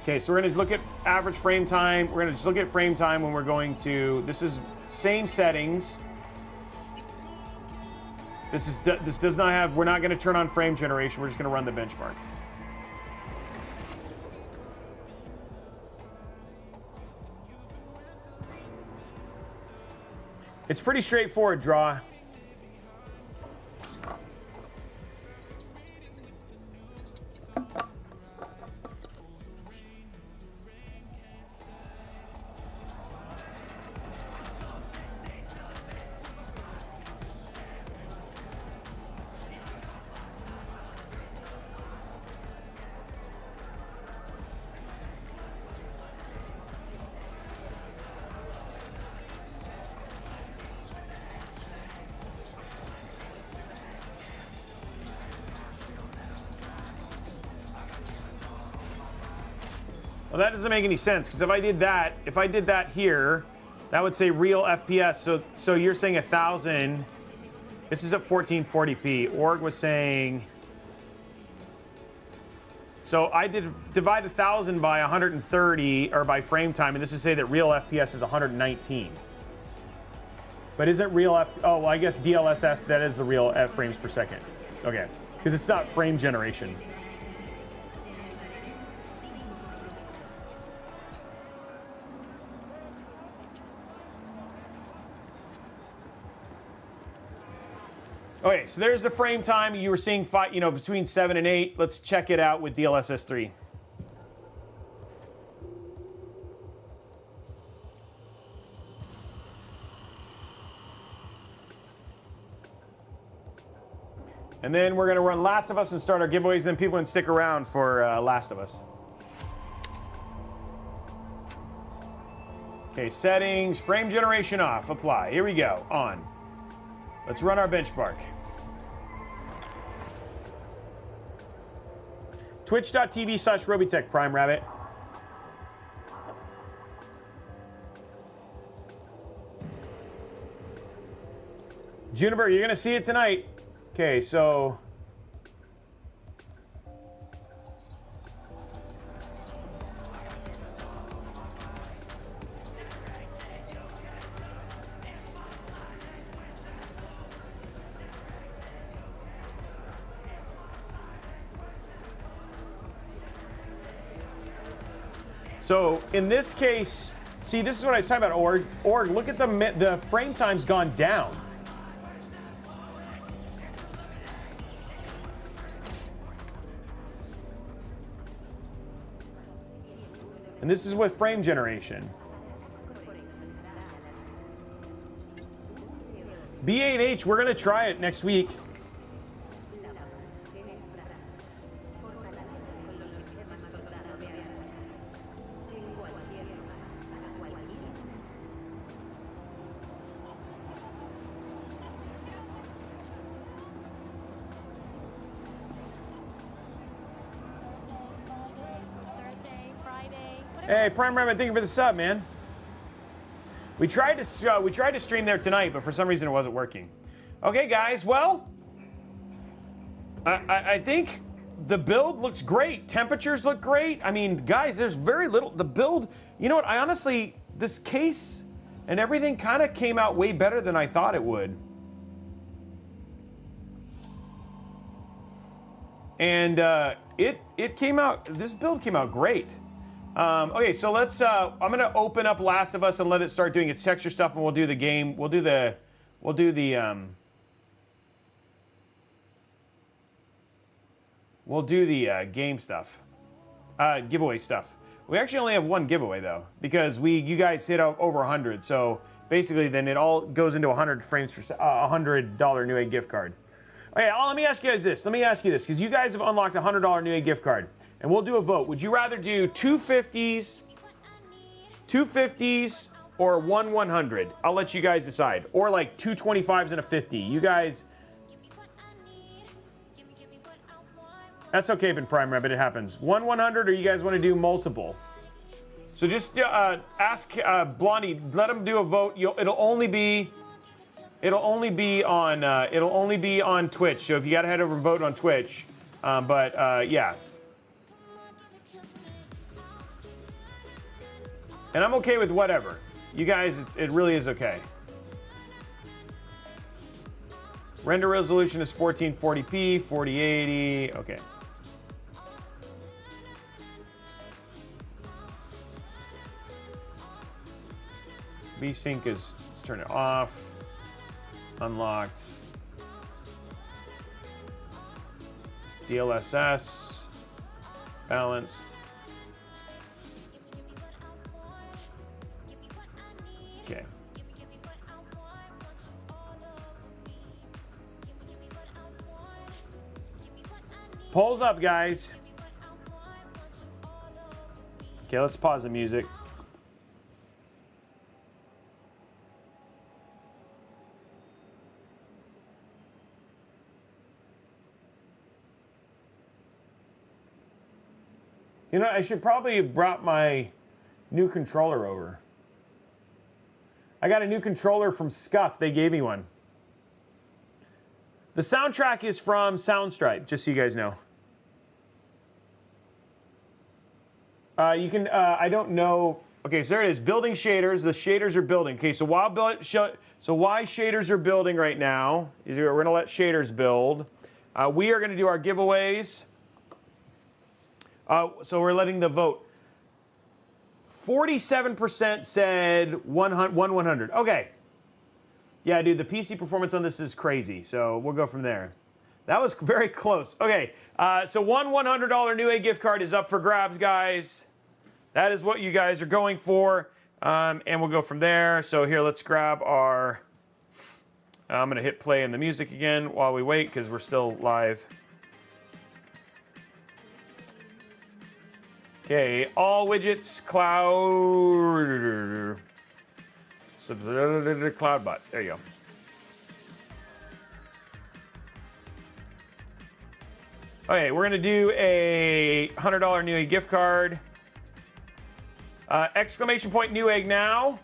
Okay, so we're gonna look at average frame time. We're gonna just look at frame time when we're going to, this is same settings. This does not have, we're not gonna turn on frame generation, we're just gonna run the benchmark. It's pretty straightforward draw. Well, that doesn't make any sense, because if I did that here, that would say real FPS. So you're saying 1,000. This is at 1440p. Org was saying. So I divide 1,000 by 130 or by frame time, and this is say that real FPS is 119. But isn't real oh, well, I guess DLSS, that is the real frames per second. Okay, because it's not frame generation. Okay, so there's the frame time. You were seeing between 7 and 8. Let's check it out with DLSS 3. And then we're going to run Last of Us and start our giveaways. Then people can stick around for Last of Us. Okay, settings, frame generation off, apply. Here we go, on. Let's run our benchmark. Twitch.tv/Robeytech, Prime Rabbit. Juniper, you're gonna see it tonight. Okay, so. So in this case, see, this is what I was talking about, Org, look at the frame time's gone down. And this is with frame generation. B8H, we're gonna try it next week. Hey, Prime Rabbit, thank you for the sub, man. We tried to stream there tonight, but for some reason it wasn't working. Okay, guys, well, I think the build looks great. Temperatures look great. I mean, guys, there's very little. The build, you know what? I honestly, this case and everything kind of came out way better than I thought it would. And it came out. This build came out great. Okay, so let's. I'm gonna open up Last of Us and let it start doing its texture stuff, and we'll do the game. We'll do the game stuff, giveaway stuff. We actually only have one giveaway though, because you guys hit over 100. So basically, then it all goes into 100 frames for $100 Newegg gift card. Okay, let me ask you guys this. Let me ask you this, because you guys have unlocked a $100 Newegg gift card. And we'll do a vote. Would you rather do 250s, or one 100? I'll let you guys decide. Or like 225s and a 50. You guys. That's okay, Ben Prime Rabbit. It happens. One 100, or you guys want to do multiple? So just ask Blondie. Let him do a vote. It'll only be on Twitch. So if you got to head over and vote on Twitch, yeah. And I'm okay with whatever. You guys, it really is okay. Render resolution is 1440p, 4080. Okay. VSync is, let's turn it off. Unlocked. DLSS. Balanced. Okay. Polls up, guys. Okay, let's pause the music. You know, I should probably have brought my new controller over. I got a new controller from Scuff. They gave me one. The soundtrack is from Soundstripe, just so you guys know. You can, I don't know. Okay, so there it is, building shaders. The shaders are building. Okay, so while shaders are building right now, we're gonna let shaders build. We are gonna do our giveaways. So we're letting the vote. 47% said 100. Okay. Yeah, dude, the PC performance on this is crazy. So we'll go from there. That was very close. Okay, so one $100 Newegg gift card is up for grabs, guys. That is what you guys are going for. And we'll go from there. So here, let's grab our... I'm going to hit play in the music again while we wait, because we're still live. Okay, all widgets, cloud... CloudBot. There you go. Okay, we're gonna do a $100 Newegg gift card. Exclamation point Newegg now.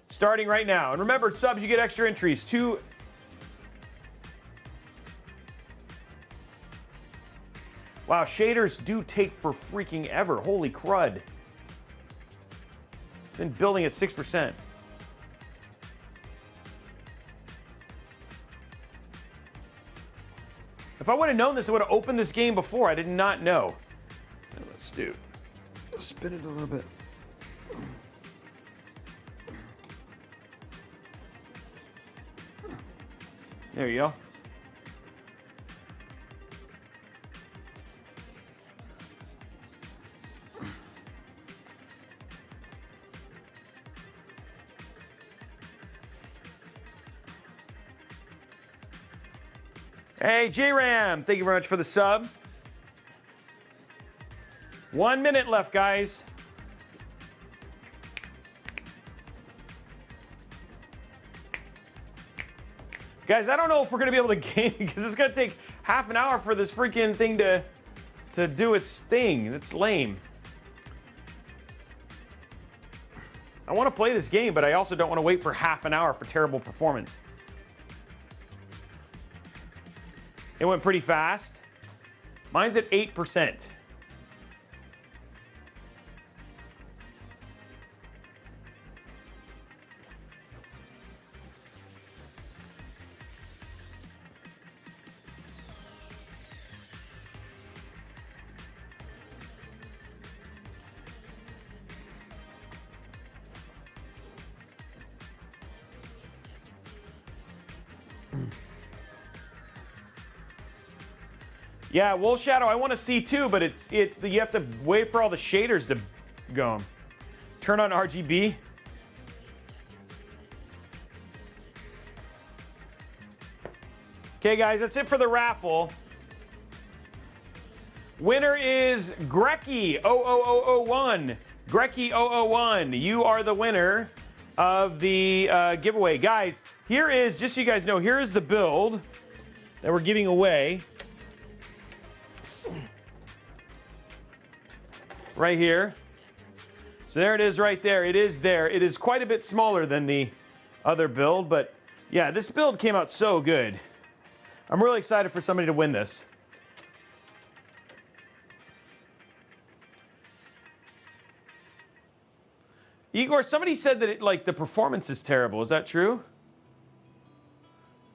Starting right now. And remember, subs, you get extra entries. Wow, shaders do take for freaking ever. Holy crud. It's been building at 6%. If I would have known this, I would have opened this game before. I did not know. Let's do. Spin it a little bit. There you go. Hey, J-Ram, thank you very much for the sub. 1 minute left, guys. Guys, I don't know if we're going to be able to game because it's going to take half an hour for this freaking thing to do its thing. That's lame. I want to play this game, but I also don't want to wait for half an hour for terrible performance. It went pretty fast. Mine's at 8%. Yeah, Wolf Shadow, I want to see too, but you have to wait for all the shaders to go. Turn on RGB. Okay, guys, that's it for the raffle. Winner is Grecky00001. Grecky001, you are the winner of the giveaway. Guys, here is, just so you guys know, here is the build that we're giving away. Right here. So there it is right there. It is there. It is quite a bit smaller than the other build, but yeah, this build came out so good. I'm really excited for somebody to win this. Igor, somebody said that the performance is terrible. Is that true?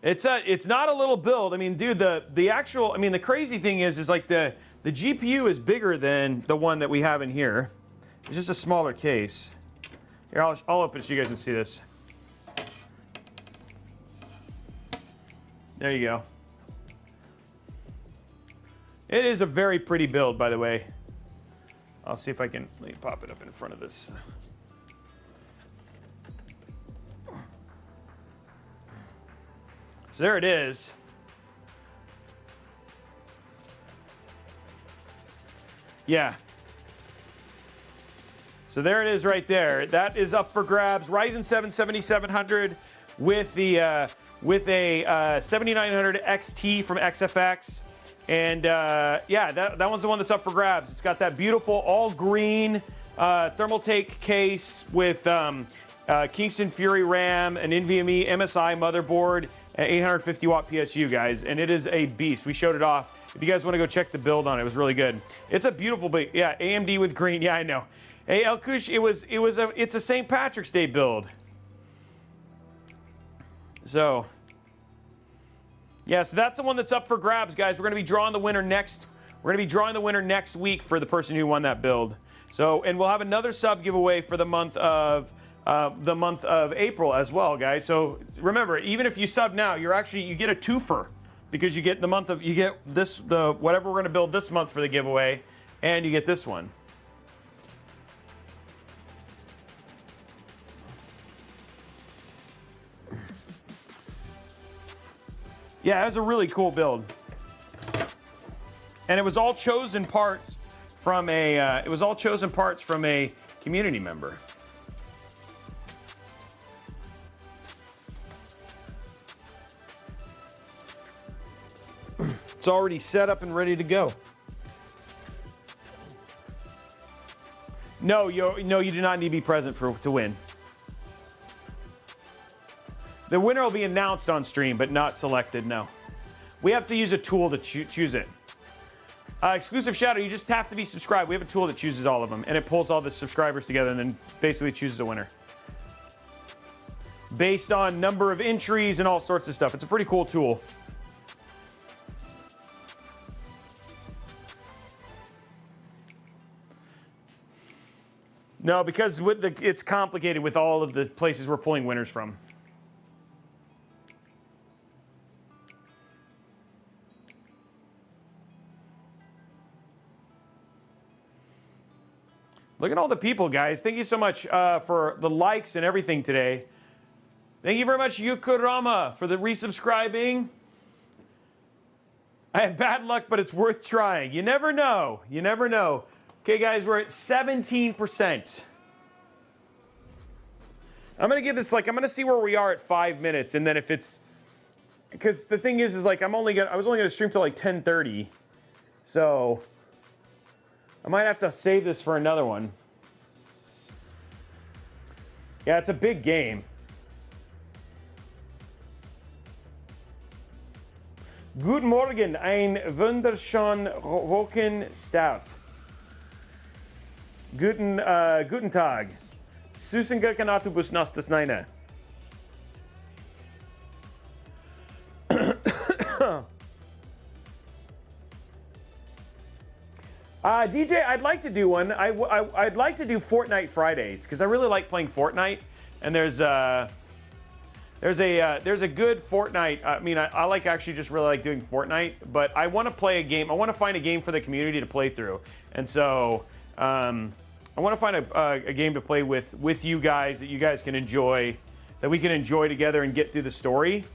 It's not a little build. I mean, dude, the crazy thing is like the GPU is bigger than the one that we have in here. It's just a smaller case. Here, I'll open it so you guys can see this. There you go. It is a very pretty build, by the way. I'll see if I can, let me pop it up in front of this. So there it is. Yeah. So there it is right there. That is up for grabs. Ryzen 7 7700 with a 7900 XT from XFX. And yeah, that one's the one that's up for grabs. It's got that beautiful all green Thermaltake case with Kingston Fury RAM, an NVMe MSI motherboard, an 850 watt PSU, guys. And it is a beast. We showed it off. If you guys want to go check the build on it, it was really good. It's a beautiful build. Yeah, AMD with green. Yeah, I know. Hey, El Kush, it's a St. Patrick's Day build. So, yeah, so that's the one that's up for grabs, guys. We're going to be drawing the winner next. We're going to be drawing the winner next week for the person who won that build. So, and we'll have another sub giveaway for the month of April as well, guys. So remember, even if you sub now, you get a twofer. Because you get whatever we're going to build this month for the giveaway, and you get this one. Yeah, it was a really cool build, and it was all chosen parts from a community member. It's already set up and ready to go. No, you do not need to be present to win. The winner will be announced on stream, but not selected, no. We have to use a tool to choose it. Exclusive shout out, you just have to be subscribed. We have a tool that chooses all of them, and it pulls all the subscribers together and then basically chooses a winner. Based on number of entries and all sorts of stuff. It's a pretty cool tool. No, because it's complicated with all of the places we're pulling winners from. Look at all the people, guys. Thank you so much for the likes and everything today. Thank you very much, Yukurama, for the resubscribing. I have bad luck, but it's worth trying. You never know. You never know. Okay, guys, we're at 17%. I'm going to give this, I'm going to see where we are at 5 minutes, and then if it's... Because the thing is I was only going to stream till 10:30. So... I might have to save this for another one. Yeah, it's a big game. Guten Morgen, ein wunderschön roken Start. Guten Tag. Susan Kanatu bus nastas naina. DJ, I'd like to do one. I'd like to do Fortnite Fridays because I really like playing Fortnite, and there's a good Fortnite. I mean, I like actually just really like doing Fortnite, but I want to play a game. I want to find a game for the community to play through, and so I want to find a game to play with you guys that you guys can enjoy, that we can enjoy together and get through the story.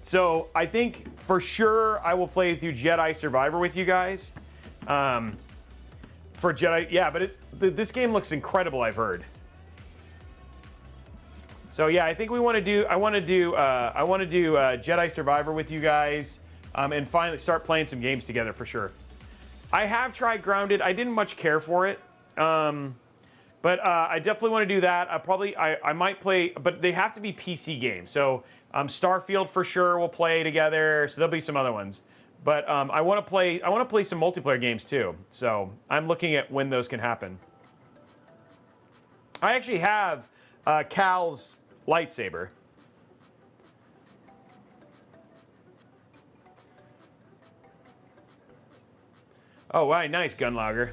So I think for sure I will play through Jedi Survivor with you guys. For Jedi, yeah, but this game looks incredible, I've heard. So yeah, I think I want to do Jedi Survivor with you guys, and finally start playing some games together for sure. I have tried Grounded. I didn't much care for it, but I definitely want to do that. I might play, but they have to be PC games. So Starfield for sure we'll play together. So there'll be some other ones. But I want to play some multiplayer games too. So I'm looking at when those can happen. I actually have Cal's lightsaber. Oh, wow, nice, Gunlogger.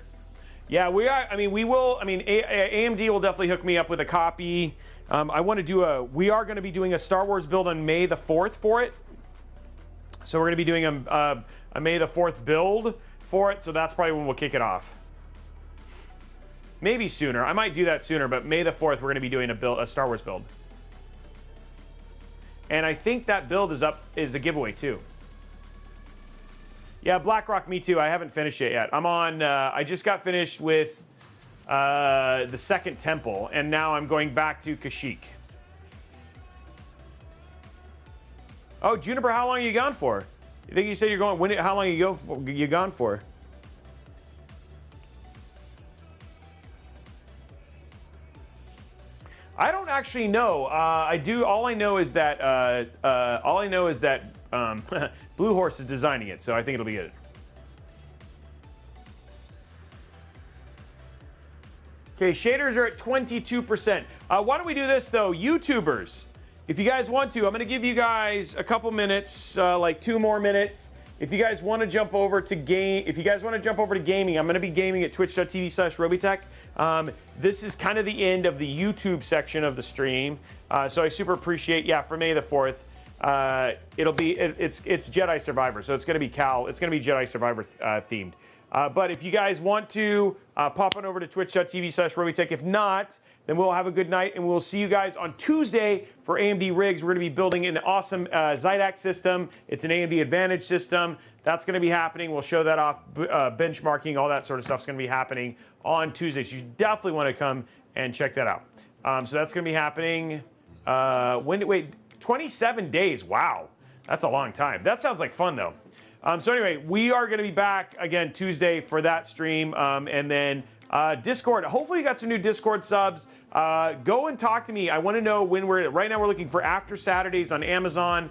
Yeah, we are. I mean, we will. I mean, AMD will definitely hook me up with a copy. I want to do we are going to be doing a Star Wars build on May the 4th for it. So we're going to be doing a May the 4th build for it, so that's probably when we'll kick it off. Maybe sooner. I might do that sooner, but May the 4th we're going to be doing a Star Wars build. And I think that build is a giveaway too. Yeah, BlackRock, me too. I haven't finished it yet. I'm on. I just got finished with the second temple, and now I'm going back to Kashyyyk. Oh, Juniper, how long are you gone for? You think you said you're going? How long you gone for? I don't actually know. I do. All I know is that Blue Horse is designing it, so I think it'll be good. Okay, shaders are at 22%. Why don't we do this though, YouTubers? If you guys want to, I'm going to give you guys a couple minutes, like 2 more minutes. If you guys want to jump over to gaming, I'm going to be gaming at twitch.tv/Robeytech. This is kind of the end of the YouTube section of the stream, so I super appreciate. Yeah, for May the 4th, it's Jedi Survivor, so it's going to be Jedi Survivor themed. But if you guys want to pop on over to twitch.tv/Robeytech. If not, then we'll have a good night, and we'll see you guys on Tuesday for AMD Rigs. We're going to be building an awesome Zydax system. It's an AMD Advantage system. That's going to be happening. We'll show that off, benchmarking, all that sort of stuff is going to be happening on Tuesday. So you definitely want to come and check that out. So that's going to be happening. 27 days. Wow. That's a long time. That sounds like fun, though. So anyway, we are going to be back again Tuesday for that stream, and then Discord, hopefully you got some new Discord subs. Go and talk to me. I want to know when right now we're looking for after Saturdays on Amazon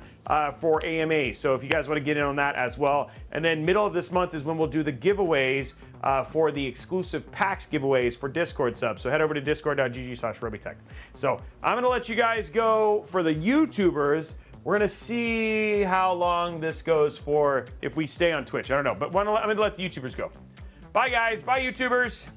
for AMA. So if you guys want to get in on that as well. And then middle of this month is when we'll do the giveaways for the exclusive packs giveaways for Discord subs. So head over to discord.gg/Robeytech. So I'm going to let you guys go. For the YouTubers, we're going to see how long this goes for if we stay on Twitch. I don't know, but I'm going to let the YouTubers go. Bye, guys. Bye, YouTubers.